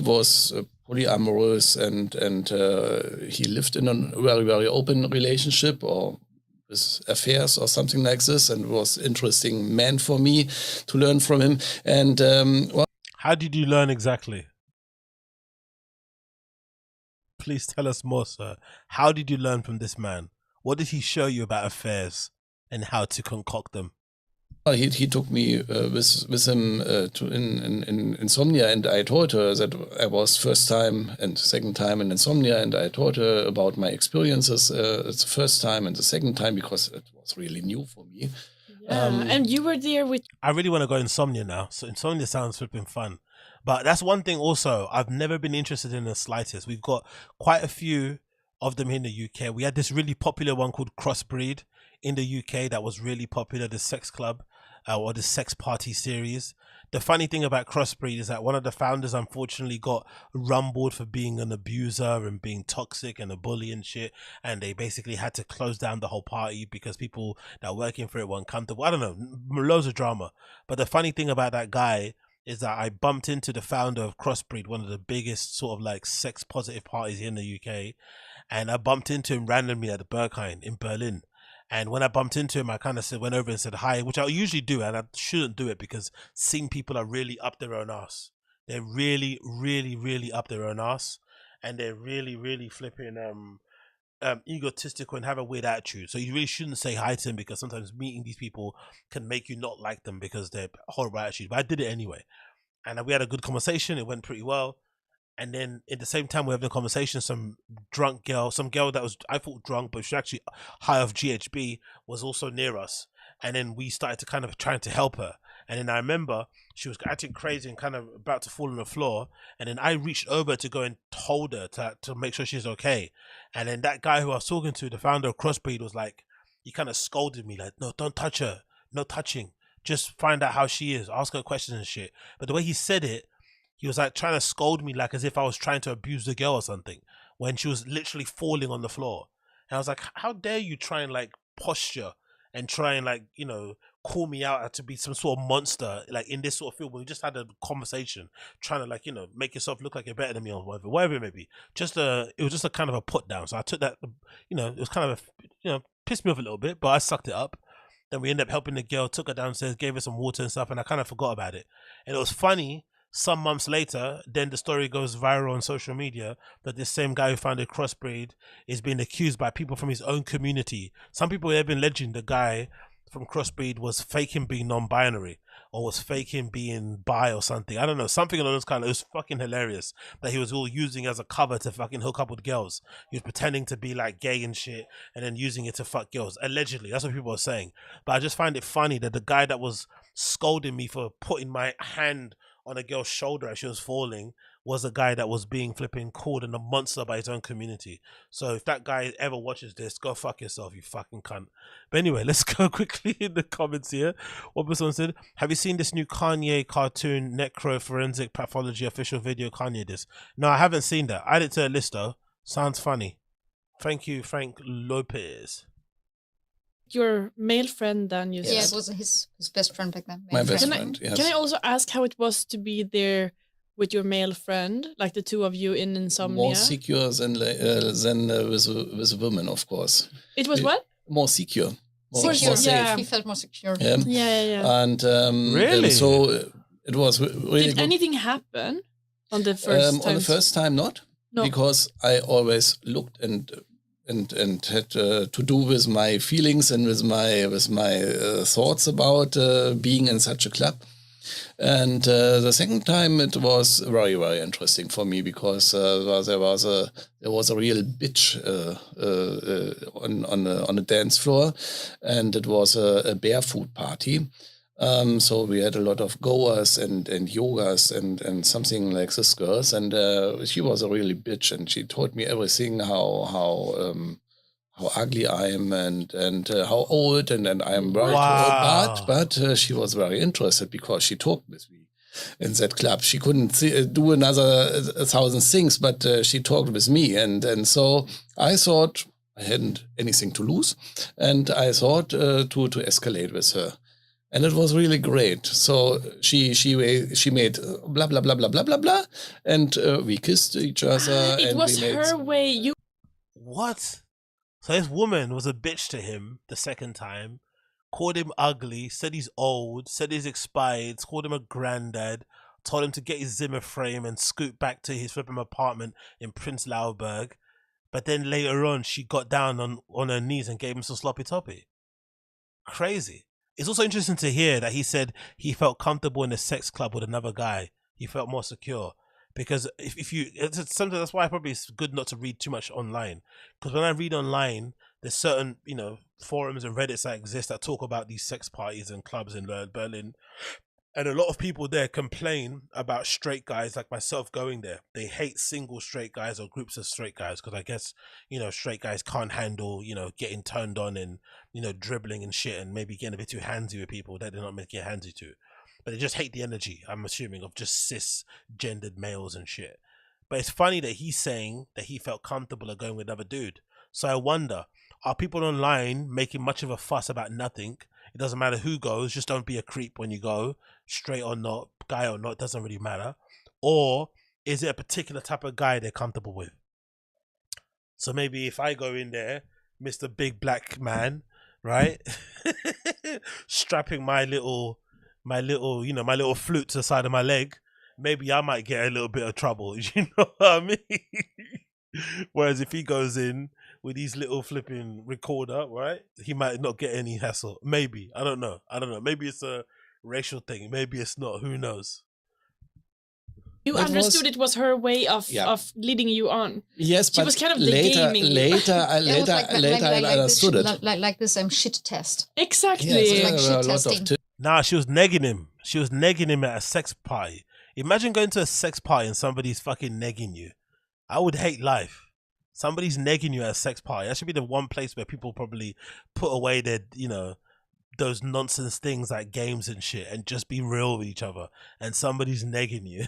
Speaker 11: was polyamorous, and he lived in a very, very open relationship or with affairs or something like this, and was interesting man for me to learn from him. And
Speaker 1: how did you learn exactly? Please tell us more, sir. How did you learn from this man? What did he show you about affairs and how to concoct them?
Speaker 11: Well, he took me with him to in Insomnia, and I told her that I was first time and second time in Insomnia, and I told her about my experiences. It's the first time and the second time because it was really new for me.
Speaker 9: Yeah, and you were there with...
Speaker 1: I really want to go Insomnia now. So Insomnia sounds flipping fun. But that's one thing also I've never been interested in the slightest. We've got quite a few of them in the UK. We had this really popular one called Crossbreed in the UK that was really popular, the sex club or the sex party series. The funny thing about Crossbreed is that one of the founders unfortunately got rumbled for being an abuser and being toxic and a bully and shit, and they basically had to close down the whole party because people that were working for it weren't comfortable. I don't know, loads of drama. But the funny thing about that guy is that I bumped into the founder of Crossbreed, one of the biggest sort of like sex positive parties in the UK, and I bumped into him randomly at the Berghain in Berlin. And when I bumped into him, I kind of went over and said hi, which I usually do, and I shouldn't do it because seeing people are really up their own ass. They're really, really, really up their own ass, and they're really, really flipping egotistical and have a weird attitude. So you really shouldn't say hi to them because sometimes meeting these people can make you not like them because they're horrible attitude. But I did it anyway, and we had a good conversation. It went pretty well. And then at the same time we're having a conversation, some girl that was, I thought drunk, but she actually high off GHB, was also near us. And then we started to kind of trying to help her. And then I remember she was acting crazy and kind of about to fall on the floor. And then I reached over to go and hold her to make sure she's okay. And then that guy who I was talking to, the founder of Crossbreed, was like, he kind of scolded me like, no, don't touch her. No touching. Just find out how she is. Ask her questions and shit. But the way he said it, he was like trying to scold me like as if I was trying to abuse the girl or something when she was literally falling on the floor. And I was like, how dare you try and like posture and try and like, you know, call me out to be some sort of monster like in this sort of field when we just had a conversation trying to like, you know, make yourself look like you're better than me or whatever it may be. It was just a kind of a put down. So I took that, you know, it was kind of, you know, pissed me off a little bit, but I sucked it up. Then we ended up helping the girl, took her downstairs, gave her some water and stuff, and I kind of forgot about it. And it was funny. Some months later, then the story goes viral on social media that this same guy who founded Crossbreed is being accused by people from his own community. Some people have been alleging the guy from Crossbreed was faking being non-binary or was faking being bi or something. I don't know, something along those kind of. It was fucking hilarious that he was all using as a cover to fucking hook up with girls. He was pretending to be like gay and shit and then using it to fuck girls. Allegedly, that's what people are saying. But I just find it funny that the guy that was scolding me for putting my hand on a girl's shoulder as she was falling was a guy that was being flipping called a monster by his own community. So if that guy ever watches this, go fuck yourself, you fucking cunt. But anyway, let's go quickly in the comments here. One person said, have you seen this new Kanye cartoon Necro Forensic Pathology official video Kanye this? No, I haven't seen that. Add it to a list though. Sounds funny. Thank you, Frank Lopez.
Speaker 9: Your male friend then, you said?
Speaker 10: Yeah, it was his best friend back then.
Speaker 11: My best friend, yes.
Speaker 9: Can I also ask how it was to be there with your male friend, like the two of you in Insomnia?
Speaker 11: More secure than with a woman, of course.
Speaker 9: It was what?
Speaker 11: More secure. More
Speaker 10: Secure,
Speaker 11: safe.
Speaker 10: yeah. He felt more secure.
Speaker 9: Yeah.
Speaker 11: And
Speaker 1: really?
Speaker 11: So it was really
Speaker 9: Did
Speaker 11: good.
Speaker 9: anything happen on the first time?
Speaker 11: On the first time, not.
Speaker 9: No.
Speaker 11: Because I always looked and had to do with my feelings and with my thoughts about being in such a club. And the second time it was very, very interesting for me because there was a real bitch on a dance floor, and it was a barefoot party. So we had a lot of goers and yogas and something like this girls. And she was a really bitch, and she told me everything, how ugly I am and how old and I'm very old. But she was very interested because she talked with me in that club. She couldn't do another 1,000 things, but she talked with me. And so I thought I hadn't anything to lose. And I thought to escalate with her. And it was really great. So she made blah, blah, blah, blah, blah, blah, blah. And we kissed each other.
Speaker 9: It
Speaker 11: and
Speaker 9: was
Speaker 11: we made...
Speaker 9: her way.
Speaker 1: What? So this woman was a bitch to him the second time, called him ugly, said he's old, said he's expired, called him a granddad, told him to get his Zimmer frame and scoot back to his flipping apartment in Prince Lauberg. But then later on, she got down on her knees and gave him some sloppy toppy. Crazy. It's also interesting to hear that he said he felt comfortable in a sex club with another guy. He felt more secure. Because if you, it's something, that's why probably it's good not to read too much online. Because when I read online, there's certain, forums and Reddits that exist that talk about these sex parties and clubs in Berlin. And a lot of people there complain about straight guys like myself going there. They hate single straight guys or groups of straight guys because I guess, straight guys can't handle, getting turned on and, dribbling and shit and maybe getting a bit too handsy with people that they're not meant to get handsy to. But they just hate the energy, I'm assuming, of just cisgendered males and shit. But it's funny that he's saying that he felt comfortable of going with another dude. So I wonder, are people online making much of a fuss about nothing? It doesn't matter who goes, just don't be a creep when you go, straight or not, guy or not, it doesn't really matter. Or is it a particular type of guy they're comfortable with? So maybe if I go in there, Mr. Big Black Man, right? Strapping my little flute to the side of my leg, maybe I might get a little bit of trouble, you know what I mean? Whereas if he goes in with his little flipping recorder, right, he might not get any hassle. Maybe. I don't know. Maybe it's a racial thing. Maybe it's not. Who knows?
Speaker 9: You understood it was her way of leading you on.
Speaker 11: Yes,
Speaker 9: she
Speaker 11: but
Speaker 9: was kind of
Speaker 11: later,
Speaker 9: gaming.
Speaker 11: Later, I understood it.
Speaker 10: Like this shit test.
Speaker 9: Exactly.
Speaker 10: Yes, like shit testing.
Speaker 1: Nah, she was negging him. She was negging him at a sex party. Imagine going to a sex party and somebody's fucking negging you. I would hate life. Somebody's negging you at a sex party. That should be the one place where people probably put away their, those nonsense things like games and shit and just be real with each other. And somebody's negging you.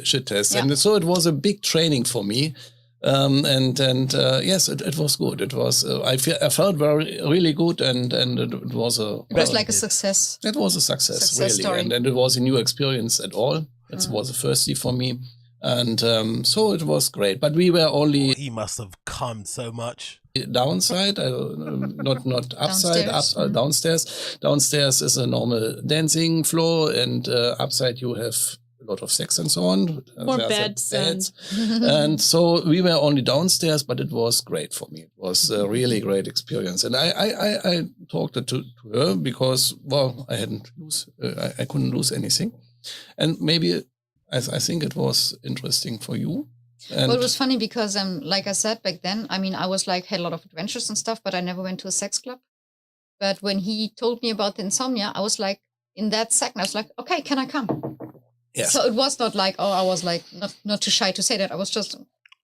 Speaker 11: Shit test. Yeah. And so it was a big training for me. Yes, it was good. It was. I felt really good, and it was a.
Speaker 10: It was like a success.
Speaker 11: It was a success really,
Speaker 10: story.
Speaker 11: and it was a new experience at all. It was a firstie for me, and so it was great. But we were only.
Speaker 1: He must have come so much.
Speaker 11: Downside, not upside, downstairs. Downstairs is a normal dancing floor, and upside you have a lot of sex and so on.
Speaker 9: More beds.
Speaker 11: And so we were only downstairs, but it was great for me. It was a really great experience. And I talked to her because, well, I couldn't lose anything. And maybe I think it was interesting for you. And
Speaker 10: well, it was funny because, like I said back then, I mean, I was had a lot of adventures and stuff, but I never went to a sex club. But when he told me about the Insomnia, I was like, in that second, I was like, okay, can I come?
Speaker 11: Yes.
Speaker 10: So it was not like, I was like, not too shy to say that. I was just,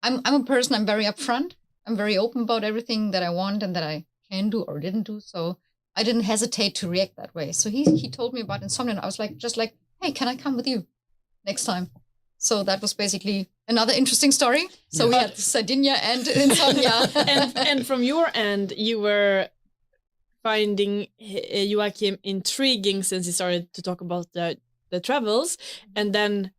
Speaker 10: I'm a person, I'm very upfront. I'm very open about everything that I want and that I can do or didn't do. So I didn't hesitate to react that way. So he told me about Insomnia and I was like, hey, can I come with you next time? So that was basically another interesting story. So we had Sardinia and Insomnia.
Speaker 9: and from your end, you were finding Joachim intriguing since he started to talk about the travels, and then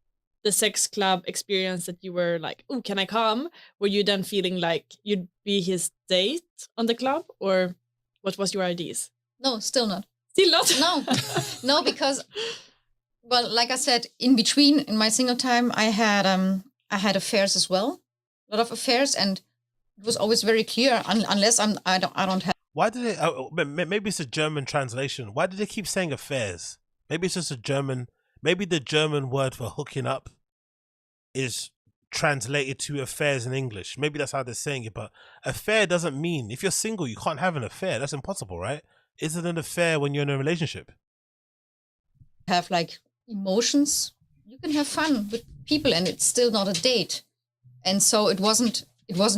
Speaker 9: the sex club experience that you were like, oh, can I come? Were you then feeling like you'd be his date on the club, or what was your ideas?
Speaker 10: No, still not.
Speaker 9: Still not?
Speaker 10: No, because, well, like I said, in between, in my single time, I had affairs as well, a lot of affairs, and it was always very clear, unless I don't have.
Speaker 1: Why did it? Maybe it's a German translation. Why did they keep saying affairs? Maybe it's just a German. Maybe the German word for hooking up is translated to affairs in English. Maybe that's how they're saying it. But affair doesn't mean, if you're single, you can't have an affair. That's impossible, right? Isn't an affair when you're in a relationship?
Speaker 10: have like emotions, you can have fun with people and it's still not a date. And so it wasn't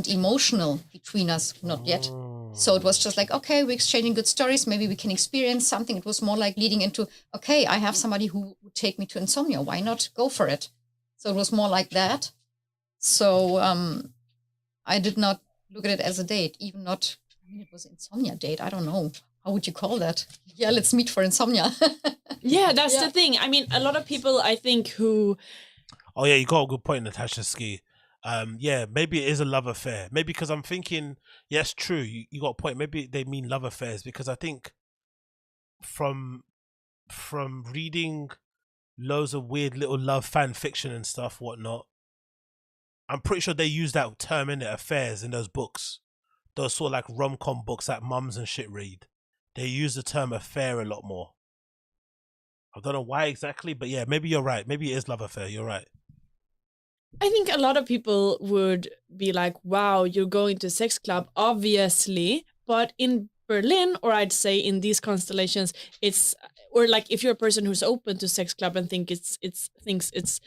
Speaker 10: emotional between us, not yet. So it was just like, okay, we're exchanging good stories. Maybe we can experience something. It was more like leading into, okay, I have somebody who would take me to Insomnia. Why not go for it? So it was more like that. So I did not look at it as a date, even not, I mean, it was Insomnia date. I don't know. How would you call that? Yeah, let's meet for Insomnia.
Speaker 9: Yeah, that's the thing. I mean, a lot of people, I think, who...
Speaker 1: Oh, yeah, you got a good point, Natasha Ski. Yeah, maybe it is a love affair. Maybe because I'm thinking, yes, true, you got a point. Maybe they mean love affairs because I think from reading loads of weird little love fan fiction and stuff, whatnot, I'm pretty sure they use that term in it, affairs, in those books. Those sort of like rom-com books that mums and shit read. They use the term affair a lot more. I don't know why exactly, but yeah, maybe you're right. Maybe it is love affair. You're right.
Speaker 9: I think a lot of people would be like, wow, you're going to a sex club, obviously. But in Berlin, or I'd say in these constellations, it's, or like if you're a person who's open to sex club and thinks it's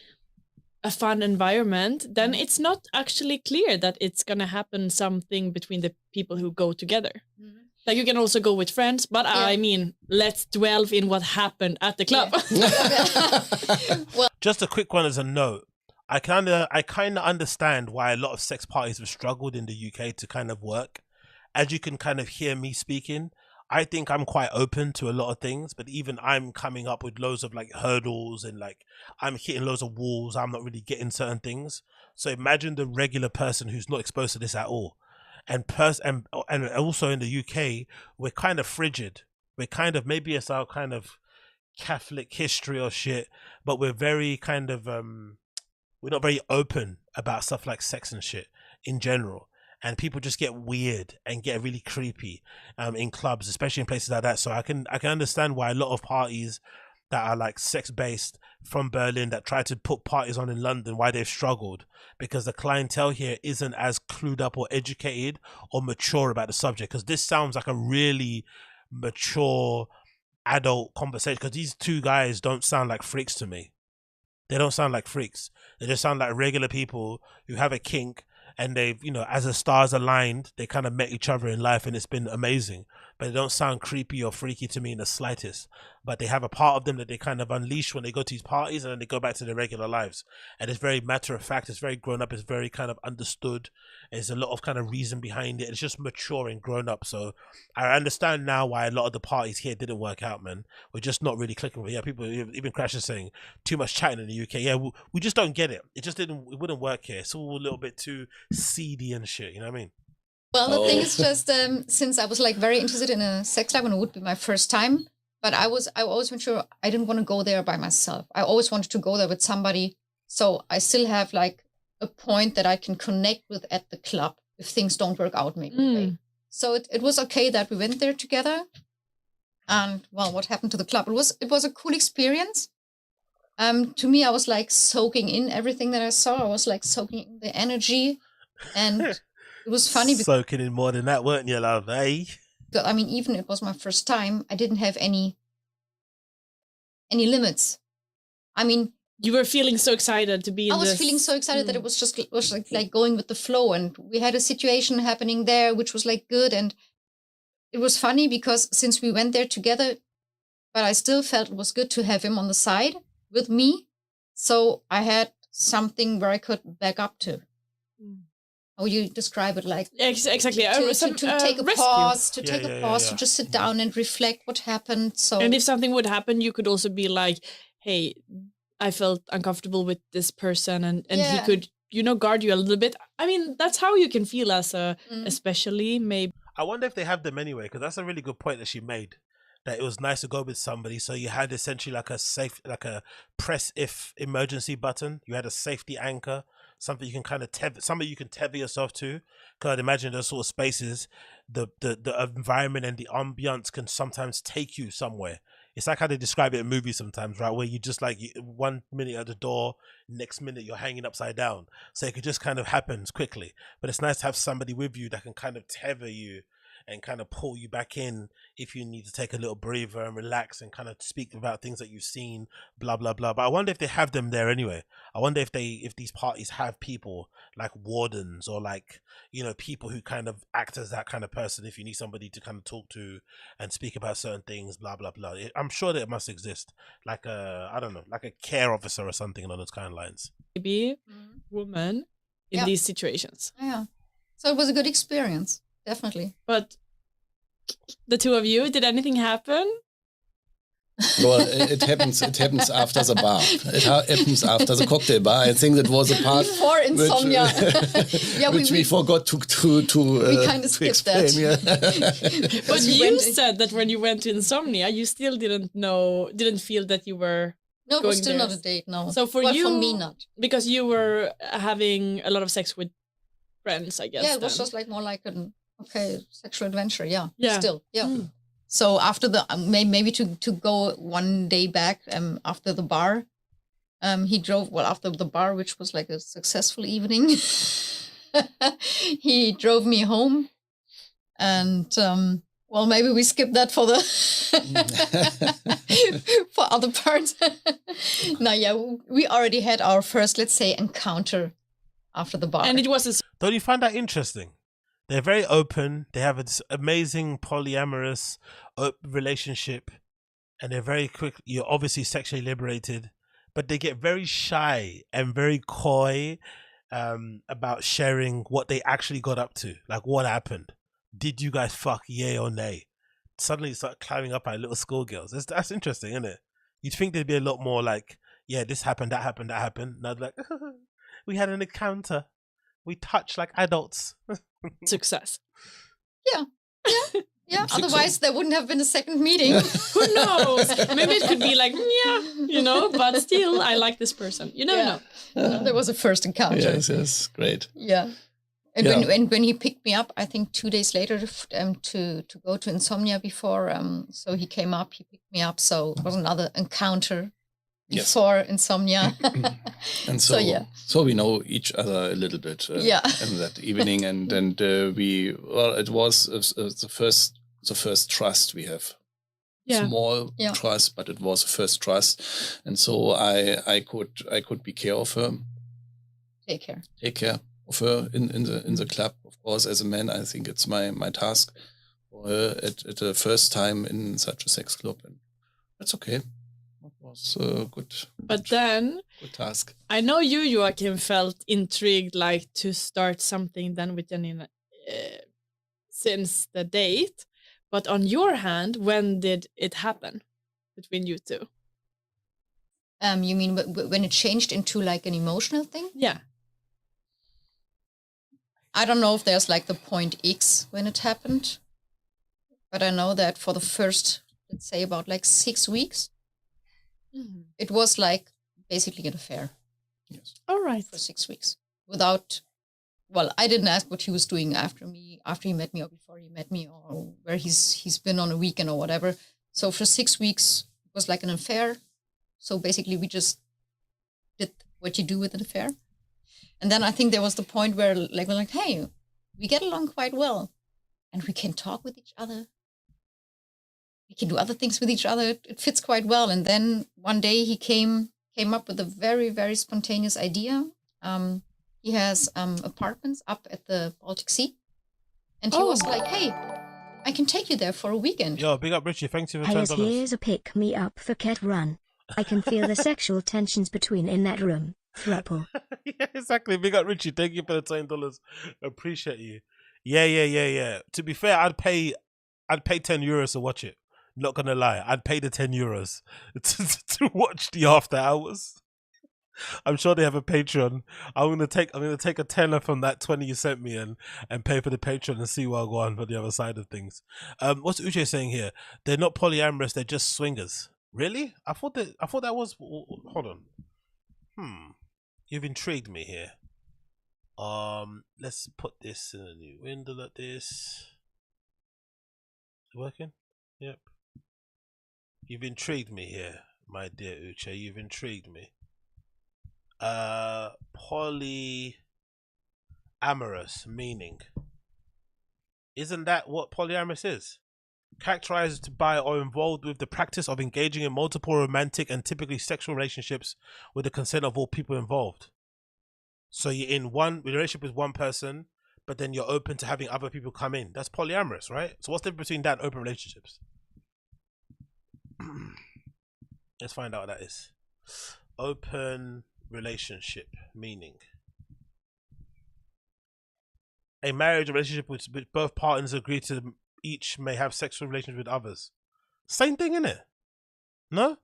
Speaker 9: a fun environment, then it's not actually clear that it's going to happen something between the people who go together. Mm-hmm. Like you can also go with friends, but I mean, let's dwell in what happened at the club.
Speaker 10: Yeah. Well,
Speaker 1: just a quick one as a note. I kind of understand why a lot of sex parties have struggled in the UK to kind of work. As you can kind of hear me speaking, I think I'm quite open to a lot of things, but even I'm coming up with loads of like hurdles and like I'm hitting loads of walls. I'm not really getting certain things. So imagine the regular person who's not exposed to this at all. And also in the UK, we're kind of frigid. We're kind of, maybe it's our kind of Catholic history or shit, but we're very kind of, we're not very open about stuff like sex and shit in general. And people just get weird and get really creepy in clubs, especially in places like that. So I can understand why a lot of parties that are like sex-based from Berlin that try to put parties on in London, why they've struggled, because the clientele here isn't as clued up or educated or mature about the subject. Because this sounds like a really mature adult conversation, because these two guys don't sound like freaks to me. They don't sound like freaks. They just sound like regular people who have a kink, and they've, you know, as the stars aligned, they kind of met each other in life and it's been amazing. But they don't sound creepy or freaky to me in the slightest. But they have a part of them that they kind of unleash when they go to these parties, and then they go back to their regular lives. And it's very matter of fact, it's very grown up, it's very kind of understood. There's a lot of kind of reason behind it. It's just mature and grown up. So I understand now why a lot of the parties here didn't work out, man. We're just not really clicking with it. Yeah, people, even Crash is saying too much chatting in the UK. Yeah, we just don't get it. It wouldn't work here. It's all a little bit too seedy and shit, you know what I mean?
Speaker 10: Well, the thing is just, since I was like very interested in a sex club and it would be my first time, but I always made sure I didn't want to go there by myself. I always wanted to go there with somebody. So I still have like a point that I can connect with at the club if things don't work out maybe. So it was okay that we went there together. And well, what happened to the club? It was a cool experience. To me, I was like soaking in everything that I saw. I was like soaking in the energy, and it was funny.
Speaker 1: Soaking in more than that, weren't you, love? Eh?
Speaker 10: I mean, even it was my first time, I didn't have any limits. I mean,
Speaker 9: you were feeling so excited to be in
Speaker 10: I was
Speaker 9: this.
Speaker 10: feeling so excited that it was like going with the flow, and we had a situation happening there which was like good, and it was funny because since we went there together, but I still felt it was good to have him on the side with me, so I had something where I could back up to. How you describe it, like
Speaker 9: exactly
Speaker 10: to take a
Speaker 9: rescue.
Speaker 10: Pause, to take a pause, to just sit down and reflect what happened. So,
Speaker 9: and if something would happen, you could also be like, "Hey, I felt uncomfortable with this person," and he could, you know, guard you a little bit. I mean, that's how you can feel as a, especially maybe.
Speaker 1: I wonder if they have them anyway, because that's a really good point that she made. That it was nice to go with somebody, so you had essentially like a press if emergency button. You had a safety anchor, something you can kind of something you can tether yourself to. Because I'd imagine those sort of spaces, the environment and the ambiance can sometimes take you somewhere. It's like how they describe it in movies sometimes, right? Where you just like 1 minute at the door, next minute you're hanging upside down. So it could just kind of happen quickly. But it's nice to have somebody with you that can kind of tether you and kind of pull you back in if you need to take a little breather and relax and kind of speak about things that you've seen, blah blah blah. But I wonder if they have them there anyway. I wonder if these parties have people like wardens or like, you know, people who kind of act as that kind of person if you need somebody to kind of talk to and speak about certain things, blah blah blah. I'm sure that it must exist, like I don't know, like a care officer or something along those kind of lines.
Speaker 9: Maybe woman in these situations.
Speaker 10: Yeah. So it was a good experience, definitely.
Speaker 9: But the two of you, did anything happen?
Speaker 11: Well, it happens. It happens after the bar. It happens after the cocktail bar. I think that was a part
Speaker 10: before Insomnia.
Speaker 11: Which we forgot to
Speaker 10: we kind of skipped that.
Speaker 11: Yeah.
Speaker 9: But you said that when you went to Insomnia, you still didn't feel that you were.
Speaker 10: No, it was still not a date. No.
Speaker 9: So for me, not
Speaker 10: because
Speaker 9: you were having a lot of sex with friends, I guess.
Speaker 10: Yeah, it was just like more like an sexual adventure. Yeah.
Speaker 9: Yeah.
Speaker 10: Still. Yeah. So after the maybe to go one day back after the bar, he drove after the bar, which was like a successful evening. He drove me home, and maybe we skip that for the for other parts. No, yeah, we already had our first, let's say, encounter after the bar,
Speaker 9: and it was.
Speaker 1: Don't you find that interesting? They're very open. They have this amazing polyamorous relationship, and they're very quick. You're obviously sexually liberated, but they get very shy and very coy about sharing what they actually got up to. Like, what happened? Did you guys fuck? Yay or nay? Suddenly, start climbing up at little schoolgirls. That's interesting, isn't it? You'd think there'd be a lot more like, yeah, this happened, that happened, that happened. Now, like, we had an encounter. We touched like adults.
Speaker 9: Success.
Speaker 10: Yeah. Otherwise, there wouldn't have been a second meeting.
Speaker 9: Who knows? Maybe it could be like, but still, I like this person. You never know.
Speaker 10: There was a first encounter.
Speaker 11: Yes, great.
Speaker 10: Yeah. And when he picked me up, I think 2 days later to go to Insomnia before, so he came up, he picked me up. So it was another encounter before Insomnia.
Speaker 11: And so we know each other a little bit in that evening, and it was the first trust we have. Small trust, but it was the first trust, and so I could be care of her.
Speaker 10: Take care
Speaker 11: of her in the club. Of course, as a man, I think it's my task for her at the first time in such a sex club, and that's okay. Was good.
Speaker 9: But then,
Speaker 11: good task.
Speaker 9: I know you, Joachim, felt intrigued, like to start something then with Janine since the date. But on your hand, when did it happen between you two?
Speaker 10: You mean when it changed into like an emotional thing?
Speaker 9: Yeah.
Speaker 10: I don't know if there's like the point X when it happened, but I know that for the first, let's say, about like 6 weeks. Mm-hmm. It was like basically an affair.
Speaker 11: Yes.
Speaker 9: All right.
Speaker 10: For 6 weeks. I didn't ask what he was doing after he met me or before he met me or where he's been on a weekend or whatever. So for 6 weeks, it was like an affair. So basically we just did what you do with an affair. And then I think there was the point where like we're like, hey, we get along quite well and we can talk with each other. We can do other things with each other. It fits quite well. And then one day he came up with a very, very spontaneous idea. He has apartments up at the Baltic Sea. And he was like, hey, I can take you there for a weekend.
Speaker 1: Yo, big up Richie. Thanks for $10.
Speaker 7: Here's a pick me up for Ket Run. I can feel the sexual tensions between in that room. Thruple.
Speaker 1: Yeah, exactly. Big up Richie. Thank you for the $10. Appreciate you. Yeah. To be fair, I'd pay €10 to watch it. Not gonna lie, I'd pay the €10 to watch the after hours. I'm sure they have a Patreon. I'm gonna take a tenner from that 20 you sent me and pay for the Patreon and see what I'll go on for the other side of things. What's Uche saying here? They're not polyamorous. They're just swingers. Really? I thought that was. Hold on. You've intrigued me here. Let's put this in a new window like this. Is it working? Yep. You've intrigued me here, my dear Uche. You've intrigued me. Polyamorous meaning. Isn't that what polyamorous is? Characterized by or involved with the practice of engaging in multiple romantic and typically sexual relationships with the consent of all people involved. So you're in one relationship with one person, but then you're open to having other people come in. That's polyamorous, right? So what's the difference between that and open relationships? Let's find out what that is. Open relationship meaning. A marriage or relationship which both partners agree to each may have sexual relations with others. Same thing, isn't it? No?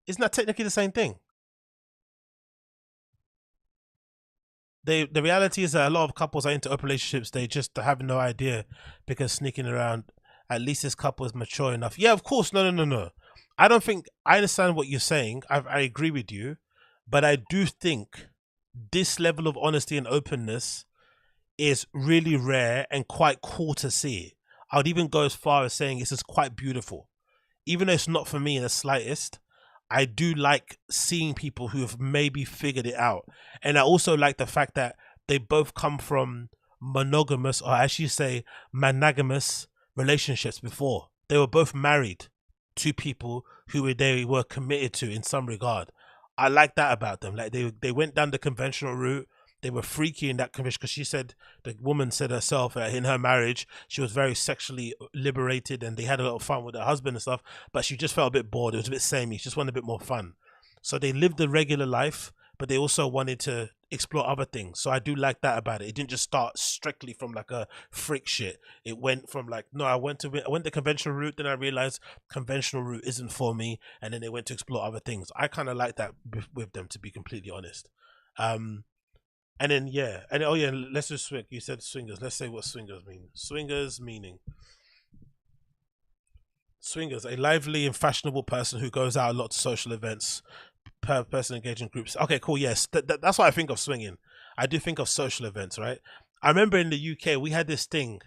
Speaker 1: Isn't that technically the same thing? The reality is that a lot of couples are into open relationships. They just have no idea because sneaking around. At least this couple is mature enough. Yeah, of course. No. I don't think I understand what you're saying. I agree with you, but I do think this level of honesty and openness is really rare and quite cool to see. I would even go as far as saying this is quite beautiful. Even though it's not for me in the slightest, I do like seeing people who have maybe figured it out. And I also like the fact that they both come from monogamous, or as you say, monogamous relationships before. They were both married to people who they were committed to in some regard. I like that about them. Like they went down the conventional route. They were freaky in that convention because she said, the woman said herself in her marriage, she was very sexually liberated and they had a lot of fun with her husband and stuff, but she just felt a bit bored. It was a bit samey. She just wanted a bit more fun. So they lived a regular life, but they also wanted to explore other things. So I do like that about it. It didn't just start strictly from like a freak shit. It went from like, no, I went the conventional route, then I realized conventional route isn't for me, and then they went to explore other things. I kind of like that with them, to be completely honest. And then yeah, and oh yeah, let's just swing. You said swingers. Let's say what swingers mean. Swingers meaning. Swingers, a lively and fashionable person who goes out a lot to social events. Person engaged in groups. Okay, cool. Yes, that's what I think of swinging. I do think of social events, right? I remember in the UK we had this thing.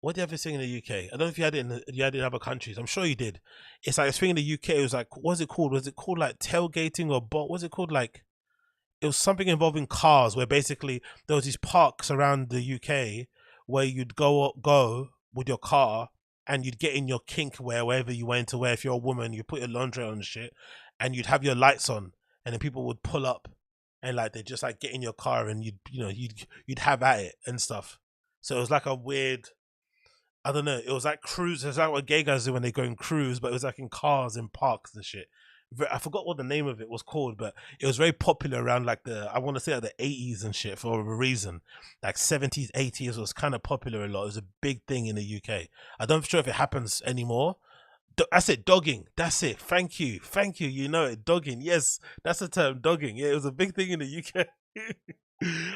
Speaker 1: What did you have this thing in the UK? I don't know if you had it in other countries. I'm sure you did. It's like a thing in the UK. It was like, what's it called? Was it called like tailgating or what's it called? Like, it was something involving cars where basically there was these parks around the UK where you'd go with your car and you'd get in your kink wear, wherever you went to wear. If you're a woman, you put your lingerie on and shit, and you'd have your lights on, and then people would pull up and like they just like get in your car and you'd have at it and stuff. So it was like a weird, I don't know, it was like cruise. It's like what gay guys do when they go in cruise, but it was like in cars in parks and shit. I forgot what the name of it was called, but it was very popular around like I want to say like the 80s and shit for a reason. Like 70s, 80s was kind of popular a lot. It was a big thing in the UK. I don't sure if it happens anymore. That's it, dogging. That's it. Thank you. You know it, dogging. Yes, that's the term, dogging. Yeah, it was a big thing in the UK.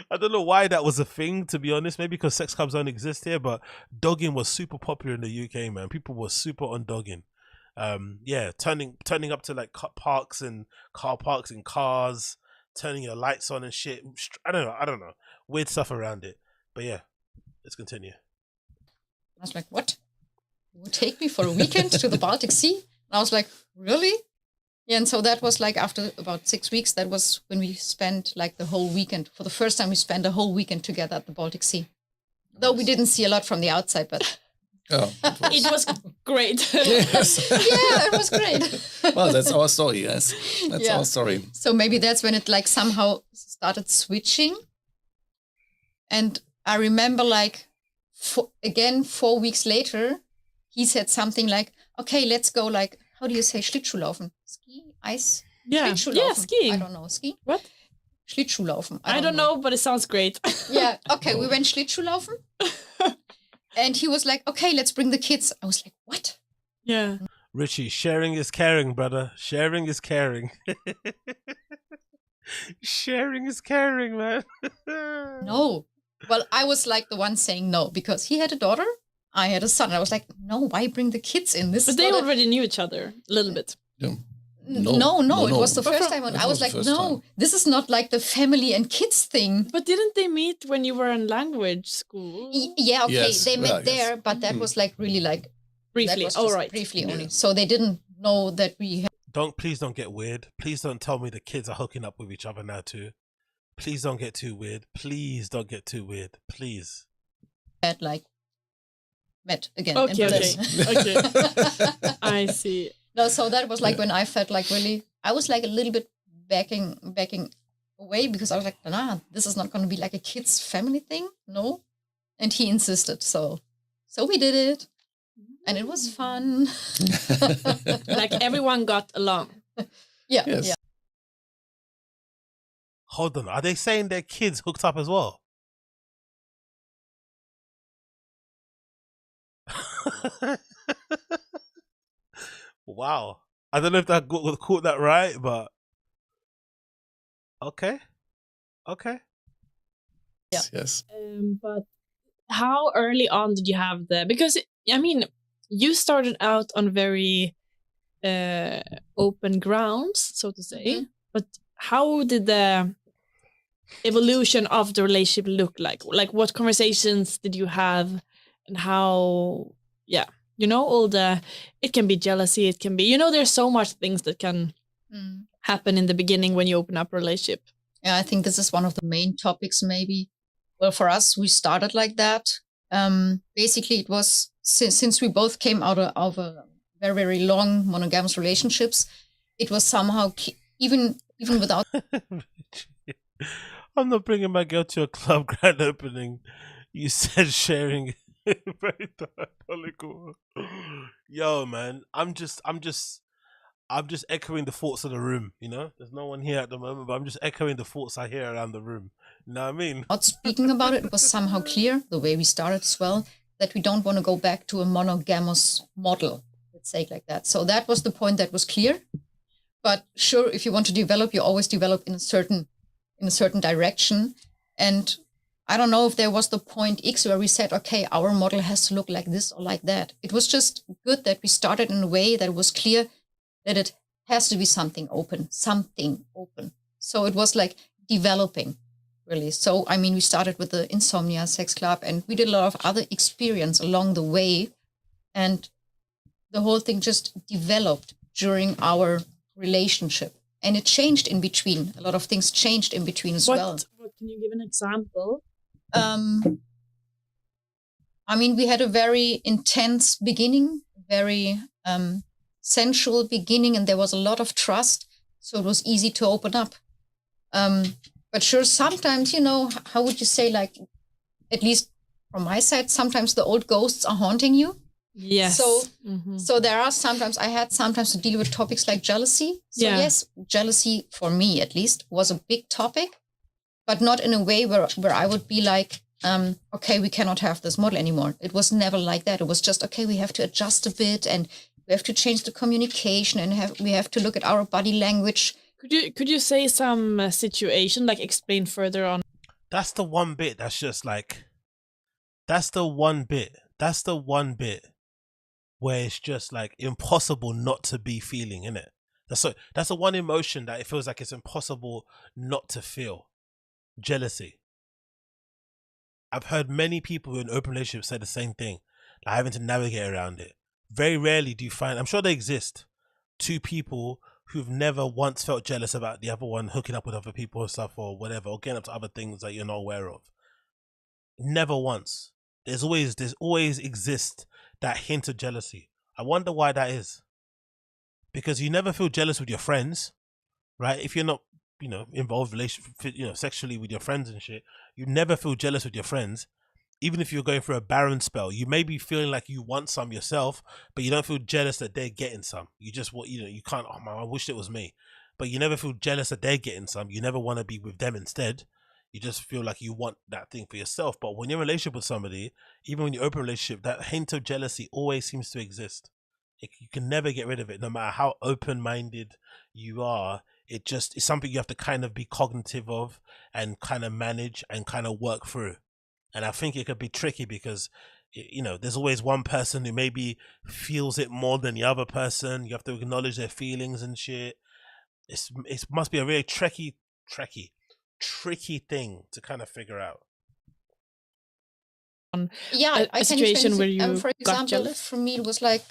Speaker 1: I don't know why that was a thing, to be honest. Maybe because sex clubs don't exist here, but dogging was super popular in the UK, man. People were super on dogging. Yeah, turning up to like parks and car parks and cars, turning your lights on and shit. I don't know, weird stuff around it. But yeah, let's continue.
Speaker 10: I was like, what? You would take me for a weekend to the Baltic Sea? And I was like, really? Yeah, and so that was like after about 6 weeks, that was when we spent like the whole weekend. For the first time, we spent a whole weekend together at the Baltic Sea. Though we didn't see a lot from the outside, but...
Speaker 11: Oh,
Speaker 9: it was great.
Speaker 11: Yes.
Speaker 10: Yeah, it was great.
Speaker 11: Well, that's our story, yes. That's our story.
Speaker 10: So maybe that's when it like somehow started switching. And I remember like, 4 weeks later, he said something like, okay, let's go like, how do you say Schlittschuhlaufen? Ski? Ice?
Speaker 9: Yeah, skiing.
Speaker 10: I don't know. Ski?
Speaker 9: What?
Speaker 10: Schlittschuhlaufen.
Speaker 9: I don't know, but it sounds great.
Speaker 10: Yeah, okay, we went Schlittschuhlaufen. And he was like, okay, let's bring the kids. I was like, what?
Speaker 9: Yeah.
Speaker 1: Richie, sharing is caring, brother. Sharing is caring. Sharing is caring, man.
Speaker 10: No. Well, I was like the one saying no because he had a daughter, I had a son. I was like, no, why bring the kids in? This
Speaker 9: but they already knew each other a little bit.
Speaker 11: Yeah.
Speaker 10: No, it was the first time. And I was like, no, this is not like the family and kids thing.
Speaker 9: But didn't they meet when you were in language school?
Speaker 10: Yeah, okay,
Speaker 11: yes,
Speaker 10: they met there, but that was like really like...
Speaker 9: Briefly, all right.
Speaker 10: Briefly only. So they didn't know that we had...
Speaker 1: Please don't get weird. Please don't tell me the kids are hooking up with each other now too. Please don't get too weird. Please don't get too weird. Please.
Speaker 10: had like met again.
Speaker 9: Okay,
Speaker 10: in
Speaker 9: okay,
Speaker 10: person.
Speaker 9: okay. I see.
Speaker 10: No, so that was like when I felt like really, I was like a little bit backing away because I was like, nah, this is not going to be like a kids family thing. No. And he insisted. So we did it. And it was fun.
Speaker 9: Like everyone got along.
Speaker 10: Yeah.
Speaker 11: Yes.
Speaker 10: Yeah.
Speaker 1: Hold on, are they saying their kids hooked up as well? Wow. I don't know if that caught that right, but okay.
Speaker 10: Yeah.
Speaker 11: Yes.
Speaker 9: But how early on did you have because I mean, you started out on very open grounds, so to say.
Speaker 10: Mm-hmm.
Speaker 9: But how did the evolution of the relationship look like? Like, what conversations did you have, and how? Yeah, all it can be jealousy, it can be, there's so much things that can happen in the beginning when you open up a relationship.
Speaker 10: Yeah, I think this is one of the main topics. Maybe. Well, for us, we started like that. Basically, it was since we both came out of a very, very long monogamous relationships. It was somehow even without.
Speaker 1: I'm not bringing my girl to a club grand opening. You said sharing. Very diabolical. Yo, man, I'm just echoing the thoughts of the room. There's no one here at the moment, but I'm just echoing the thoughts I hear around the room. You know what I mean?
Speaker 10: Not speaking about it, it was somehow clear the way we started as well that we don't want to go back to a monogamous model. Let's say it like that. So that was the point that was clear. But sure, if you want to develop, you always develop in a certain direction. And I don't know if there was the point X where we said, okay, our model has to look like this or like that. It was just good that we started in a way that was clear that it has to be something open. So it was like developing, really. So, I mean, we started with the Insomnia sex club and we did a lot of other experience along the way. And the whole thing just developed during our relationship. And it changed in between. A lot of things changed in between as well.
Speaker 9: What can you give an example?
Speaker 10: I mean, we had a very intense beginning, very sensual beginning, and there was a lot of trust. So it was easy to open up. But sure, sometimes, how would you say, like, at least from my side, sometimes the old ghosts are haunting you.
Speaker 9: Yes.
Speaker 10: So there are sometimes I had to deal with topics like jealousy. So yes, jealousy for me at least was a big topic, but not in a way where I would be like, okay, we cannot have this model anymore. It was never like that. It was just, okay, we have to adjust a bit and we have to change the communication and we have to look at our body language.
Speaker 9: Could you say some situation, like explain further on?
Speaker 1: That's the one bit that's just like, that's the one bit where it's just like impossible not to be feeling, innit? That's the one emotion that it feels like it's impossible not to feel. Jealousy. I've heard many people in open relationships say the same thing, like having to navigate around it. Very rarely do you find, I'm sure they exist, two people who've never once felt jealous about the other one hooking up with other people or stuff or whatever, or getting up to other things that you're not aware of. Never once. There's always exists that hint of jealousy. I wonder why that is. Because you never feel jealous with your friends, right? If you're not, involved sexually with your friends and shit, you never feel jealous with your friends. Even if you're going through a barren spell, you may be feeling like you want some yourself, but you don't feel jealous that they're getting some. You just, you can't, oh man, I wish it was me. But you never feel jealous that they're getting some. You never want to be with them instead. You just feel like you want that thing for yourself. But when you're in a relationship with somebody, even when you open a relationship, that hint of jealousy always seems to exist. You can never get rid of it, no matter how open-minded you are. It's something you have to kind of be cognitive of and kind of manage and kind of work through. And I think it could be tricky because, there's always one person who maybe feels it more than the other person. You have to acknowledge their feelings and shit. It must be a really tricky thing to kind of figure out.
Speaker 10: Yeah,
Speaker 9: a situation where you
Speaker 10: for
Speaker 9: got
Speaker 10: example,
Speaker 9: jealous?
Speaker 10: for me it was like,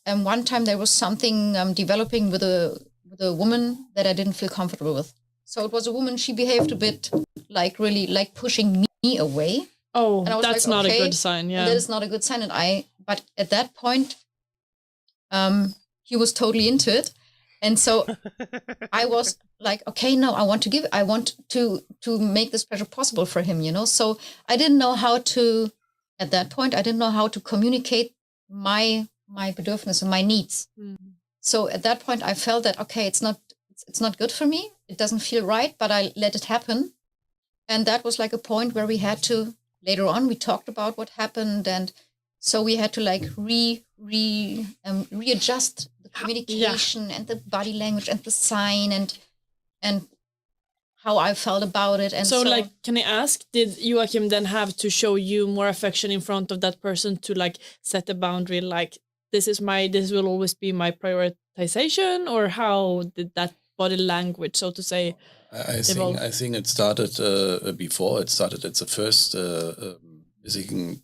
Speaker 10: one time there was something developing with a woman that I didn't feel comfortable with. So it was a woman, she behaved a bit like really like pushing me away.
Speaker 9: Oh,
Speaker 10: And I was
Speaker 9: that's
Speaker 10: like,
Speaker 9: not
Speaker 10: okay,
Speaker 9: a good sign. Yeah.
Speaker 10: And that is not a good sign. But at that point, he was totally into it. And so I was like, okay, no, I want to make this pleasure possible for him, So I didn't know how to, at that point, I didn't know how to communicate my bedürfnis and my needs. So at that point, I felt that, okay, it's not good for me. It doesn't feel right, but I let it happen. And that was like a point where we had to, later on, we talked about what happened. And so we had to like readjust the communication and the body language and the sign and how I felt about it. And
Speaker 9: so like, can I ask, did Joachim then have to show you more affection in front of that person to like set a boundary, like this will always be my prioritization, or how did that body language, so to say,
Speaker 11: I think it started before. It started at the first visiting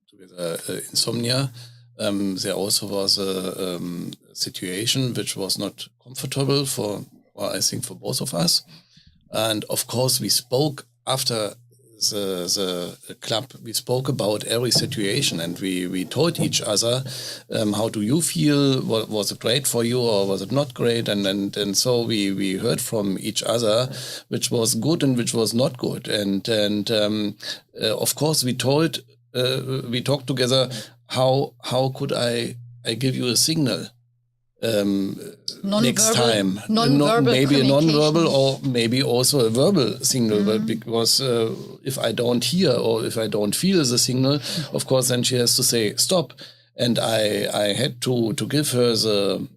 Speaker 11: together Insomnia. There also was a situation which was not comfortable for both of us. And of course, we spoke after the club. We spoke about every situation, and we told each other, how do you feel? Was it great for you, or was it not great? And so we heard from each other, which was good and which was not good. And of course, we talked together. How could I give you a signal? Next time, maybe a non-verbal or maybe also a verbal signal, but because if I don't hear or if I don't feel the signal, of course, then she has to say stop, and I had to give her the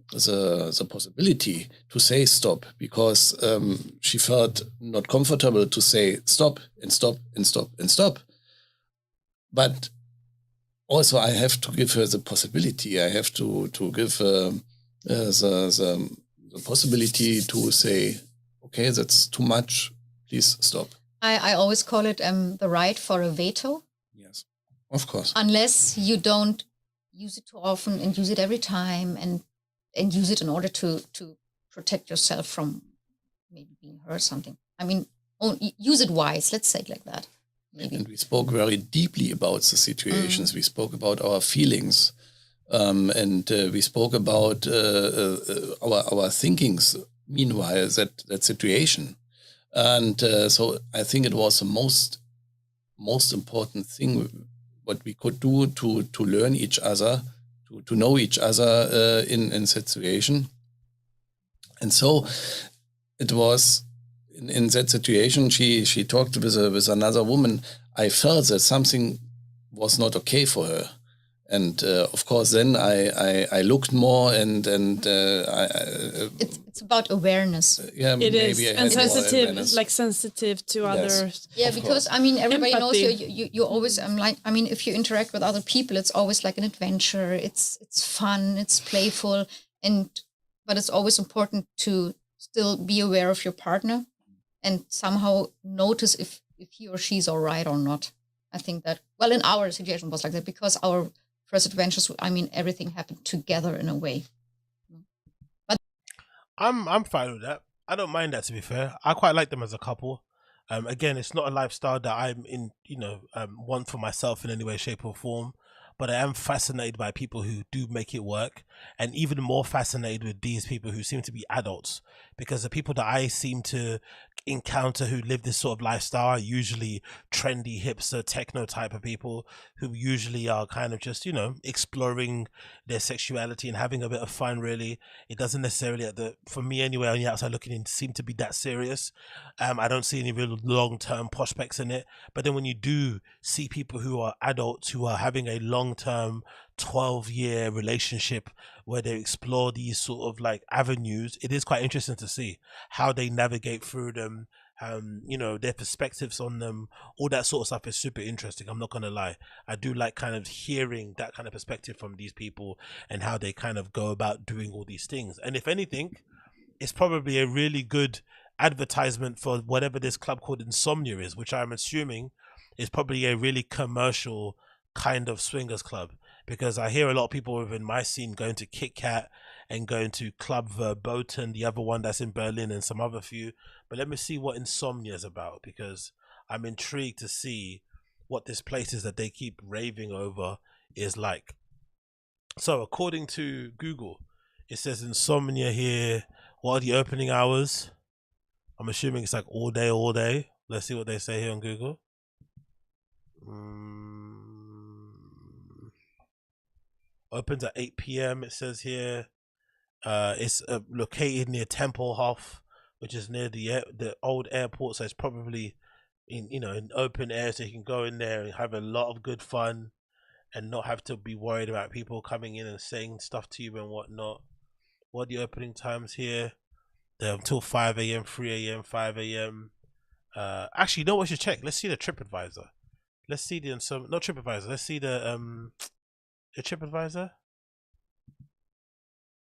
Speaker 11: possibility to say stop, because she felt not comfortable to say stop and stop and stop and stop, but also I have to give her the possibility. I have to give the possibility to say, okay, that's too much, please stop.
Speaker 10: I always call it the right for a veto.
Speaker 11: Yes, of course.
Speaker 10: Unless you don't use it too often and use it every time and use it in order to protect yourself from maybe being hurt or something. I mean, use it wise, let's say it like that. Maybe.
Speaker 11: And we spoke very deeply about the situations. We spoke about our feelings. And we spoke about our thinkings. Meanwhile, that situation, and so I think it was the most important thing what we could do to learn each other, to know each other in that situation. And so it was in that situation. She talked with another woman. I felt that something was not okay for her. And of course, then I looked more, and
Speaker 10: it's about awareness.
Speaker 11: Yeah,
Speaker 9: it
Speaker 11: maybe
Speaker 9: is, and sensitive to others.
Speaker 10: Yeah, because I mean, everybody knows
Speaker 9: Empathy.
Speaker 10: you always. If you interact with other people, it's always like an adventure. It's fun, it's playful, but it's always important to still be aware of your partner and somehow notice if he or she's all right or not. I think that, well, in our situation was like that, because our first adventures, everything happened together in a way. But
Speaker 1: I'm fine with that. I don't mind that, to be fair. I quite like them as a couple. Again, it's not a lifestyle that I'm in, want for myself in any way, shape, or form. But I am fascinated by people who do make it work, and even more fascinated with these people who seem to be adults, because the people that I seem to encounter who live this sort of lifestyle are usually trendy, hipster, techno type of people who usually are kind of just, exploring their sexuality and having a bit of fun, really. It doesn't necessarily, for me anyway, on the outside looking in, seem to be that serious. I don't see any real long-term prospects in it. But then when you do see people who are adults who are having a long-term 12-year relationship where they explore these sort of like avenues, it is quite interesting to see how they navigate through them. Their perspectives on them, all that sort of stuff is super interesting. I'm not gonna lie, I do like kind of hearing that kind of perspective from these people and how they kind of go about doing all these things. And if anything, it's probably a really good advertisement for whatever this club called Insomnia is, which I'm assuming is probably a really commercial kind of swingers club, because I hear a lot of people within my scene going to Kit Kat and going to Club Verboten, the other one that's in Berlin, and some other few. But let me see what Insomnia is about, because I'm intrigued to see what this place is that they keep raving over is like. So according to Google, it says Insomnia here. What are the opening hours? I'm assuming it's like all day, all day. Let's see what they say here on Google. Opens at 8 p.m. It says here. It's located near Tempelhof, which is near the old airport. So it's probably in open air, so you can go in there and have a lot of good fun, and not have to be worried about people coming in and saying stuff to you and whatnot. What are the opening times here? They're until 5 a.m., 3 a.m., 5 a.m. Actually, you know what we should check? Let's see the TripAdvisor. Let's see the not TripAdvisor. Let's see the TripAdvisor.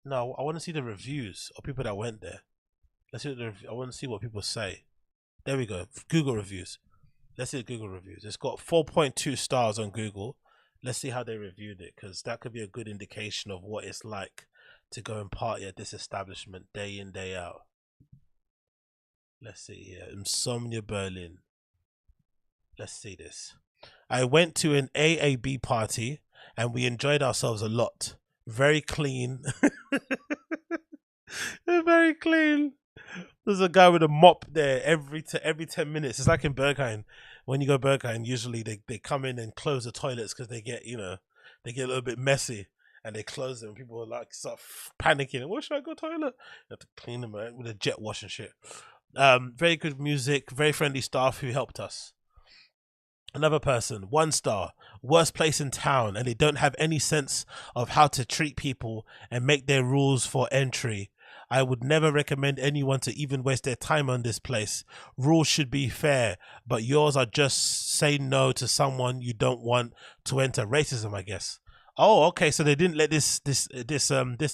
Speaker 1: No, I want to see the reviews of people that went there. Let's see I want to see what people say. There we go. Google reviews. Let's see the Google reviews. It's got 4.2 stars on Google. Let's see how they reviewed it, because that could be a good indication of what it's like to go and party at this establishment day in, day out. Let's see here. Insomnia Berlin. Let's see this. I went to an AAB party and we enjoyed ourselves a lot. Very clean. Very clean. There's a guy with a mop there every 10 minutes. It's like in Berghain. When you go Berghain, usually they come in and close the toilets because they get a little bit messy. And they close them. People are like start panicking. Where should I go toilet? You have to clean them out with a jet wash and shit. Very good music. Very friendly staff who helped us. Another person, 1 star. Worst place in town, and they don't have any sense of how to treat people and make their rules for entry. I would never recommend anyone to even waste their time on this place. Rules should be fair, but yours are just say no to someone you don't want to enter. Racism, I guess. Oh, okay. So they didn't let this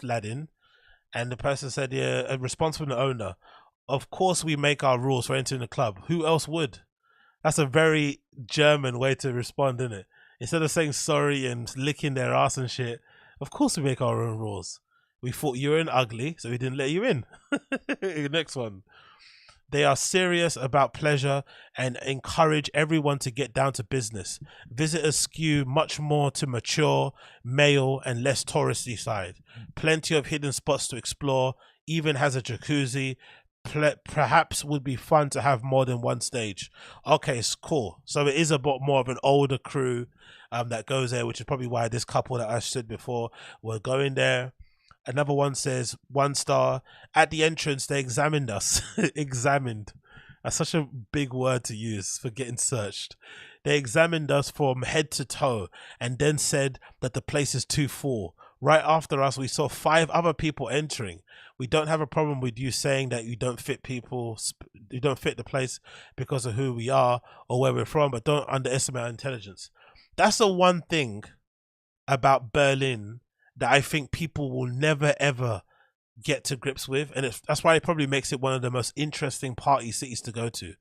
Speaker 1: lad in, and the person said, "Yeah, a response from the owner. Of course, we make our rules for entering the club. Who else would?" That's a very German way to respond, isn't it? Instead of saying sorry and licking their ass and shit, of course we make our own rules. We thought you were ugly, so we didn't let you in. Next one. They are serious about pleasure and encourage everyone to get down to business. Visitors skew much more to mature, male, and less touristy side. Plenty of hidden spots to explore, even has a jacuzzi. Perhaps would be fun to have more than one stage. Okay, it's cool. So it is a bit more of an older crew that goes there, which is probably why this couple that I said before were going there. Another one says 1 star. At the entrance, they examined us. Examined. That's such a big word to use for getting searched. They examined us from head to toe and then said that the place is too full. Right after us, we saw 5 other people entering. We don't have a problem with you saying that you don't fit the place because of who we are or where we're from, but don't underestimate our intelligence. That's the one thing about Berlin that I think people will never ever get to grips with, and that's why it probably makes it one of the most interesting party cities to go to.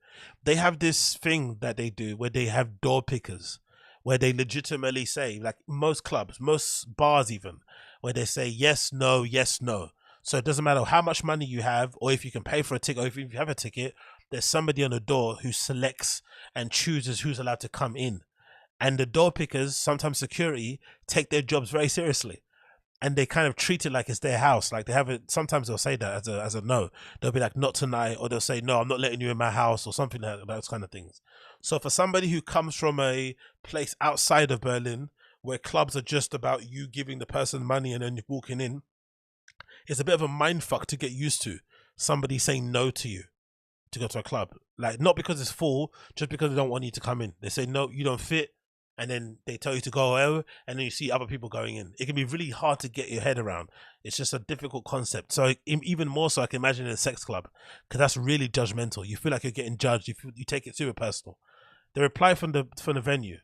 Speaker 1: They have this thing that they do where they have door pickers, where they legitimately say, like most clubs, most bars even, where they say yes, no, yes, no. So it doesn't matter how much money you have, or if you can pay for a ticket, or if you have a ticket, there's somebody on the door who selects and chooses who's allowed to come in. And the door pickers, sometimes security, take their jobs very seriously. And they kind of treat it like it's their house. Like they have it. Sometimes they'll say that as a no. They'll be like, not tonight, or they'll say, no, I'm not letting you in my house, or something like that, those kind of things. So for somebody who comes from a place outside of Berlin, where clubs are just about you giving the person money and then you're walking in, it's a bit of a mindfuck to get used to. Somebody saying no to you to go to a club, like not because it's full, just because they don't want you to come in. They say no, you don't fit. And then they tell you to go over, and then you see other people going in. It can be really hard to get your head around. It's just a difficult concept. So even more so, I can imagine in a sex club, because that's really judgmental. You feel like you're getting judged. You take it super personal. The reply from the venue: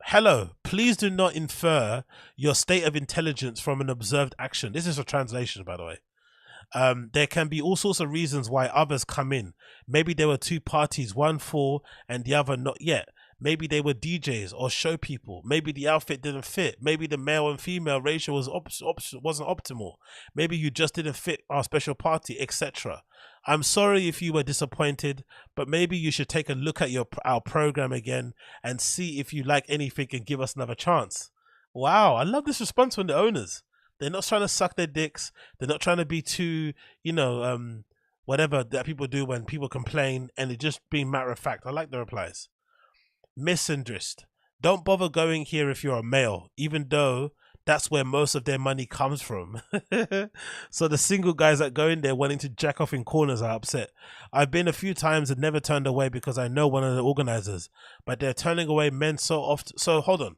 Speaker 1: hello, please do not infer your state of intelligence from an observed action. This is a translation, by the way. There can be all sorts of reasons why others come in. Maybe there were 2 parties, one full and the other not yet. Maybe they were DJs or show people. Maybe the outfit didn't fit. Maybe the male and female ratio wasn't optimal. Maybe you just didn't fit our special party, etc. I'm sorry if you were disappointed, but maybe you should take a look at our program again and see if you like anything and give us another chance. Wow, I love this response from the owners. They're not trying to suck their dicks. They're not trying to be too, whatever that people do when people complain, and they're just being matter of fact. I like the replies. Misandrist, don't bother going here if you're a male, even though that's where most of their money comes from. So the single guys that go in there wanting to jack off in corners are upset. I've been a few times and never turned away because I know one of the organizers, but they're turning away men so often. So hold on.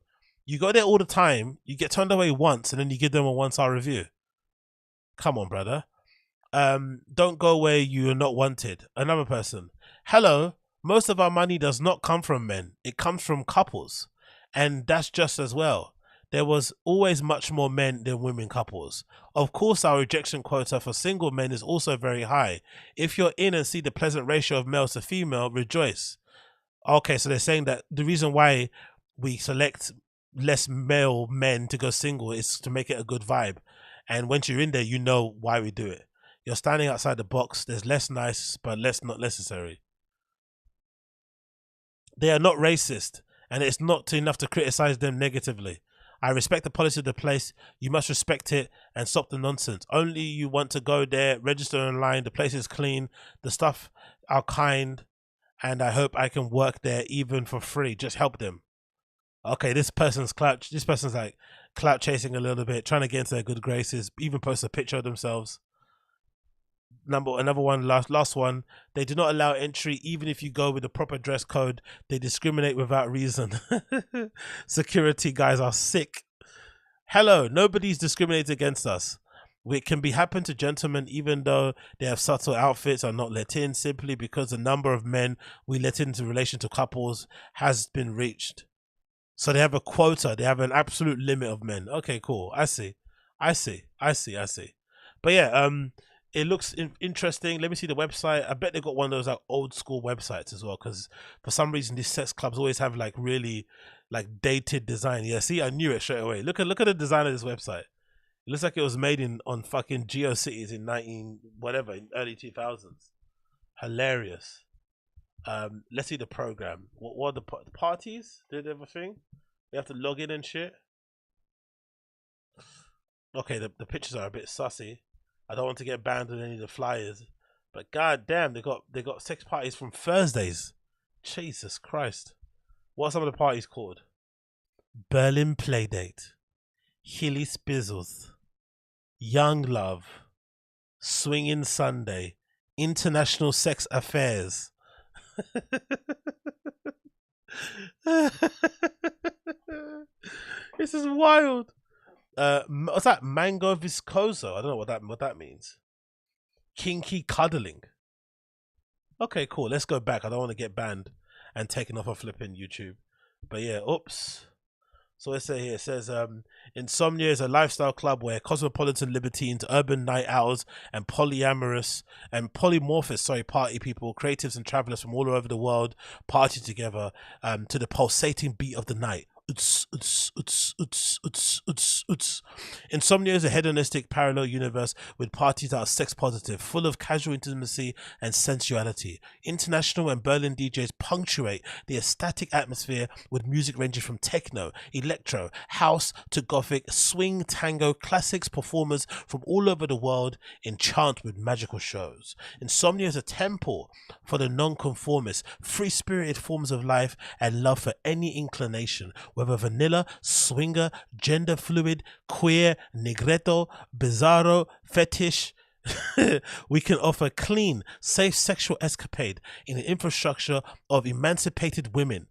Speaker 1: You go there all the time, you get turned away once, and then you give them a 1-star review. Come on, brother. Don't go where you are not wanted. Another person. Hello. Most of our money does not come from men. It comes from couples. And that's just as well. There was always much more men than women couples. Of course, our rejection quota for single men is also very high. If you're in and see the pleasant ratio of males to female, rejoice. Okay, so they're saying that the reason why we select less male men to go single is to make it a good vibe. And once you're in there, you know why we do it. You're standing outside the box. There's less nice, but less not necessary. They are not racist, and it's not enough to criticize them negatively. I respect the policy of the place. You must respect it and stop the nonsense. Only you want to go there, register online. The place is clean. The staff are kind, and I hope I can work there even for free. Just help them. Okay, this person's like clout chasing a little bit, trying to get into their good graces. Even post a picture of themselves. Another one, last one. They do not allow entry even if you go with the proper dress code. They discriminate without reason. Security guys are sick. Hello, nobody's discriminated against us. It can be happen to gentlemen even though they have subtle outfits are not let in, simply because the number of men we let into relation to couples has been reached. So they have a quota. They have an absolute limit of men. Okay, cool. I see. But yeah, it looks interesting. Let me see the website. I bet they got one of those like old school websites as well, because for some reason these sex clubs always have like really like dated design. Yeah, see, I knew it straight away. Look at the design of this website. It looks like it was made on fucking GeoCities in in early 2000s. Hilarious. Let's see the program. What are the parties? Did everything? You have to log in and shit. Okay, the pictures are a bit sussy. I don't want to get banned on any of the flyers, but god damn, they got sex parties from Thursdays. Jesus Christ. What are some of the parties called? Berlin Playdate, Hilly Spizzles, Young Love, Swinging Sunday, International Sex Affairs. This is wild. What's that? Mango Viscoso. I don't know what that means. Kinky cuddling. Okay, cool. Let's go back. I don't want to get banned and taken off of flipping YouTube. But yeah, oops. So let's say here, it says Insomnia is a lifestyle club where cosmopolitan libertines, urban night owls, and polyamorous party people, creatives and travelers from all over the world party together to the pulsating beat of the night. Insomnia is a hedonistic parallel universe with parties that are sex positive, full of casual intimacy and sensuality. International and Berlin DJs punctuate the ecstatic atmosphere with music ranging from techno, electro, house to gothic, swing, tango, classics. Performers from all over the world enchant with magical shows. Insomnia is a temple for the non-conformist, free-spirited forms of life and love for any inclination, whether vanilla, swinger, gender fluid, queer, negretto, bizarro, fetish. We can offer clean, safe sexual escapade in an infrastructure of emancipated women.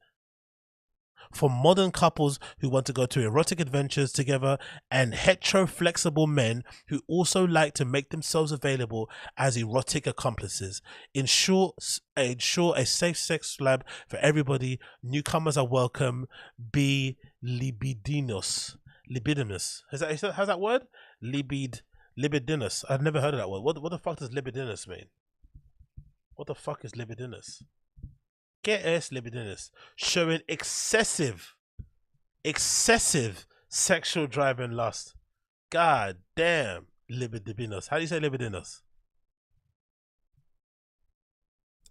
Speaker 1: For modern couples who want to go to erotic adventures together, and hetero-flexible men who also like to make themselves available as erotic accomplices. Ensure a safe sex lab for everybody. Newcomers are welcome. Be libidinous. How's that word? Libidinous. I've never heard of that word. What the fuck does libidinous mean? What the fuck is libidinous? ¿Qué es libidinous? Showing excessive sexual drive and lust. God damn, libidinous. How do you say libidinous?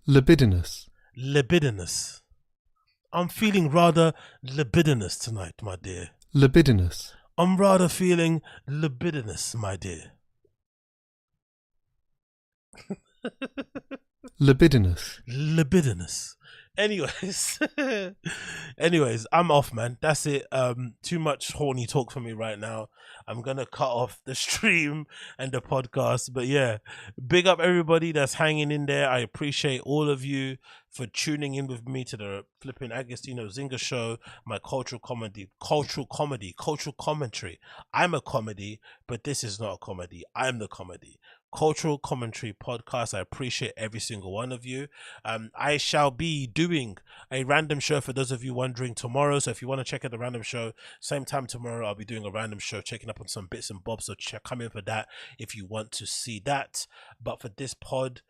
Speaker 12: Libidinous.
Speaker 1: Libidinous. I'm feeling rather libidinous tonight, my dear.
Speaker 12: Libidinous.
Speaker 1: I'm rather feeling libidinous, my dear.
Speaker 12: Libidinous.
Speaker 1: Libidinous. Anyways, I'm off, man. That's it. Too much horny talk for me right now. I'm gonna cut off the stream and the podcast. But yeah, big up everybody that's hanging in there. I appreciate all of you for tuning in with me to the flipping Agostinho Zinga show, my cultural commentary. I'm a comedy, but this is not a comedy. I'm the comedy. Cultural commentary podcast. I appreciate every single one of you. I shall be doing a random show for those of you wondering tomorrow. So if you want to check out the random show, same time tomorrow, I'll be doing a random show, checking up on some bits and bobs. So come in for that if you want to see that. But for this pod,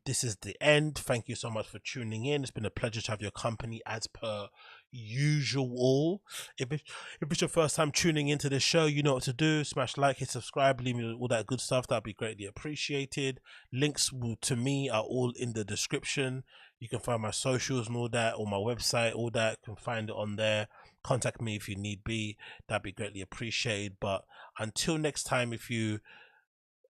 Speaker 1: this is the end. Thank you so much for tuning in. It's been a pleasure to have your company as per usual. If it's your first time tuning into this show, you know what to do. Smash like, hit subscribe, leave me all that good stuff. That'd be greatly appreciated. Links to me are all in the description. You can find my socials and all that, or my website, all that. You can find it on there. Contact me if you need be. That'd be greatly appreciated. But until next time, if you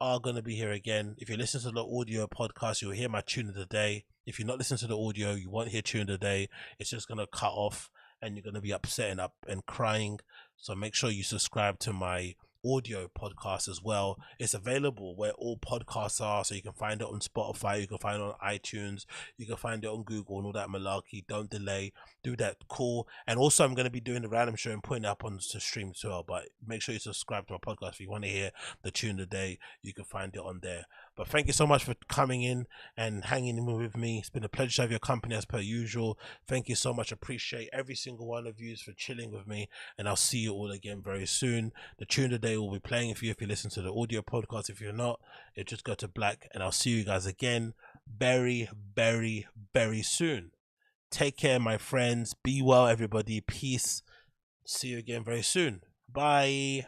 Speaker 1: are going to be here again, if you listen to the audio podcast, you'll hear my tune of the day. If you're not listening to the audio, you won't hear tune of the day. It's just going to cut off and you're going to be upset and up and crying. So make sure you subscribe to my audio podcast as well. It's available where all podcasts are, so you can find it on Spotify, you can find it on iTunes, you can find it on Google and all that malarkey. Don't delay, do that. Cool. And also I'm going to be doing the random show and putting it up on the stream as well, but make sure you subscribe to my podcast. If you want to hear the tune of the day, you can find it on there. But thank you so much for coming in and hanging in with me. It's been a pleasure to have your company as per usual. Thank you so much. Appreciate every single one of you for chilling with me, and I'll see you all again very soon. The tune of the day will be playing for you if you listen to the audio podcast. If you're not, it just go to black, and I'll see you guys again very, very, very soon. Take care, my friends. Be well, everybody. Peace. See you again very soon. Bye.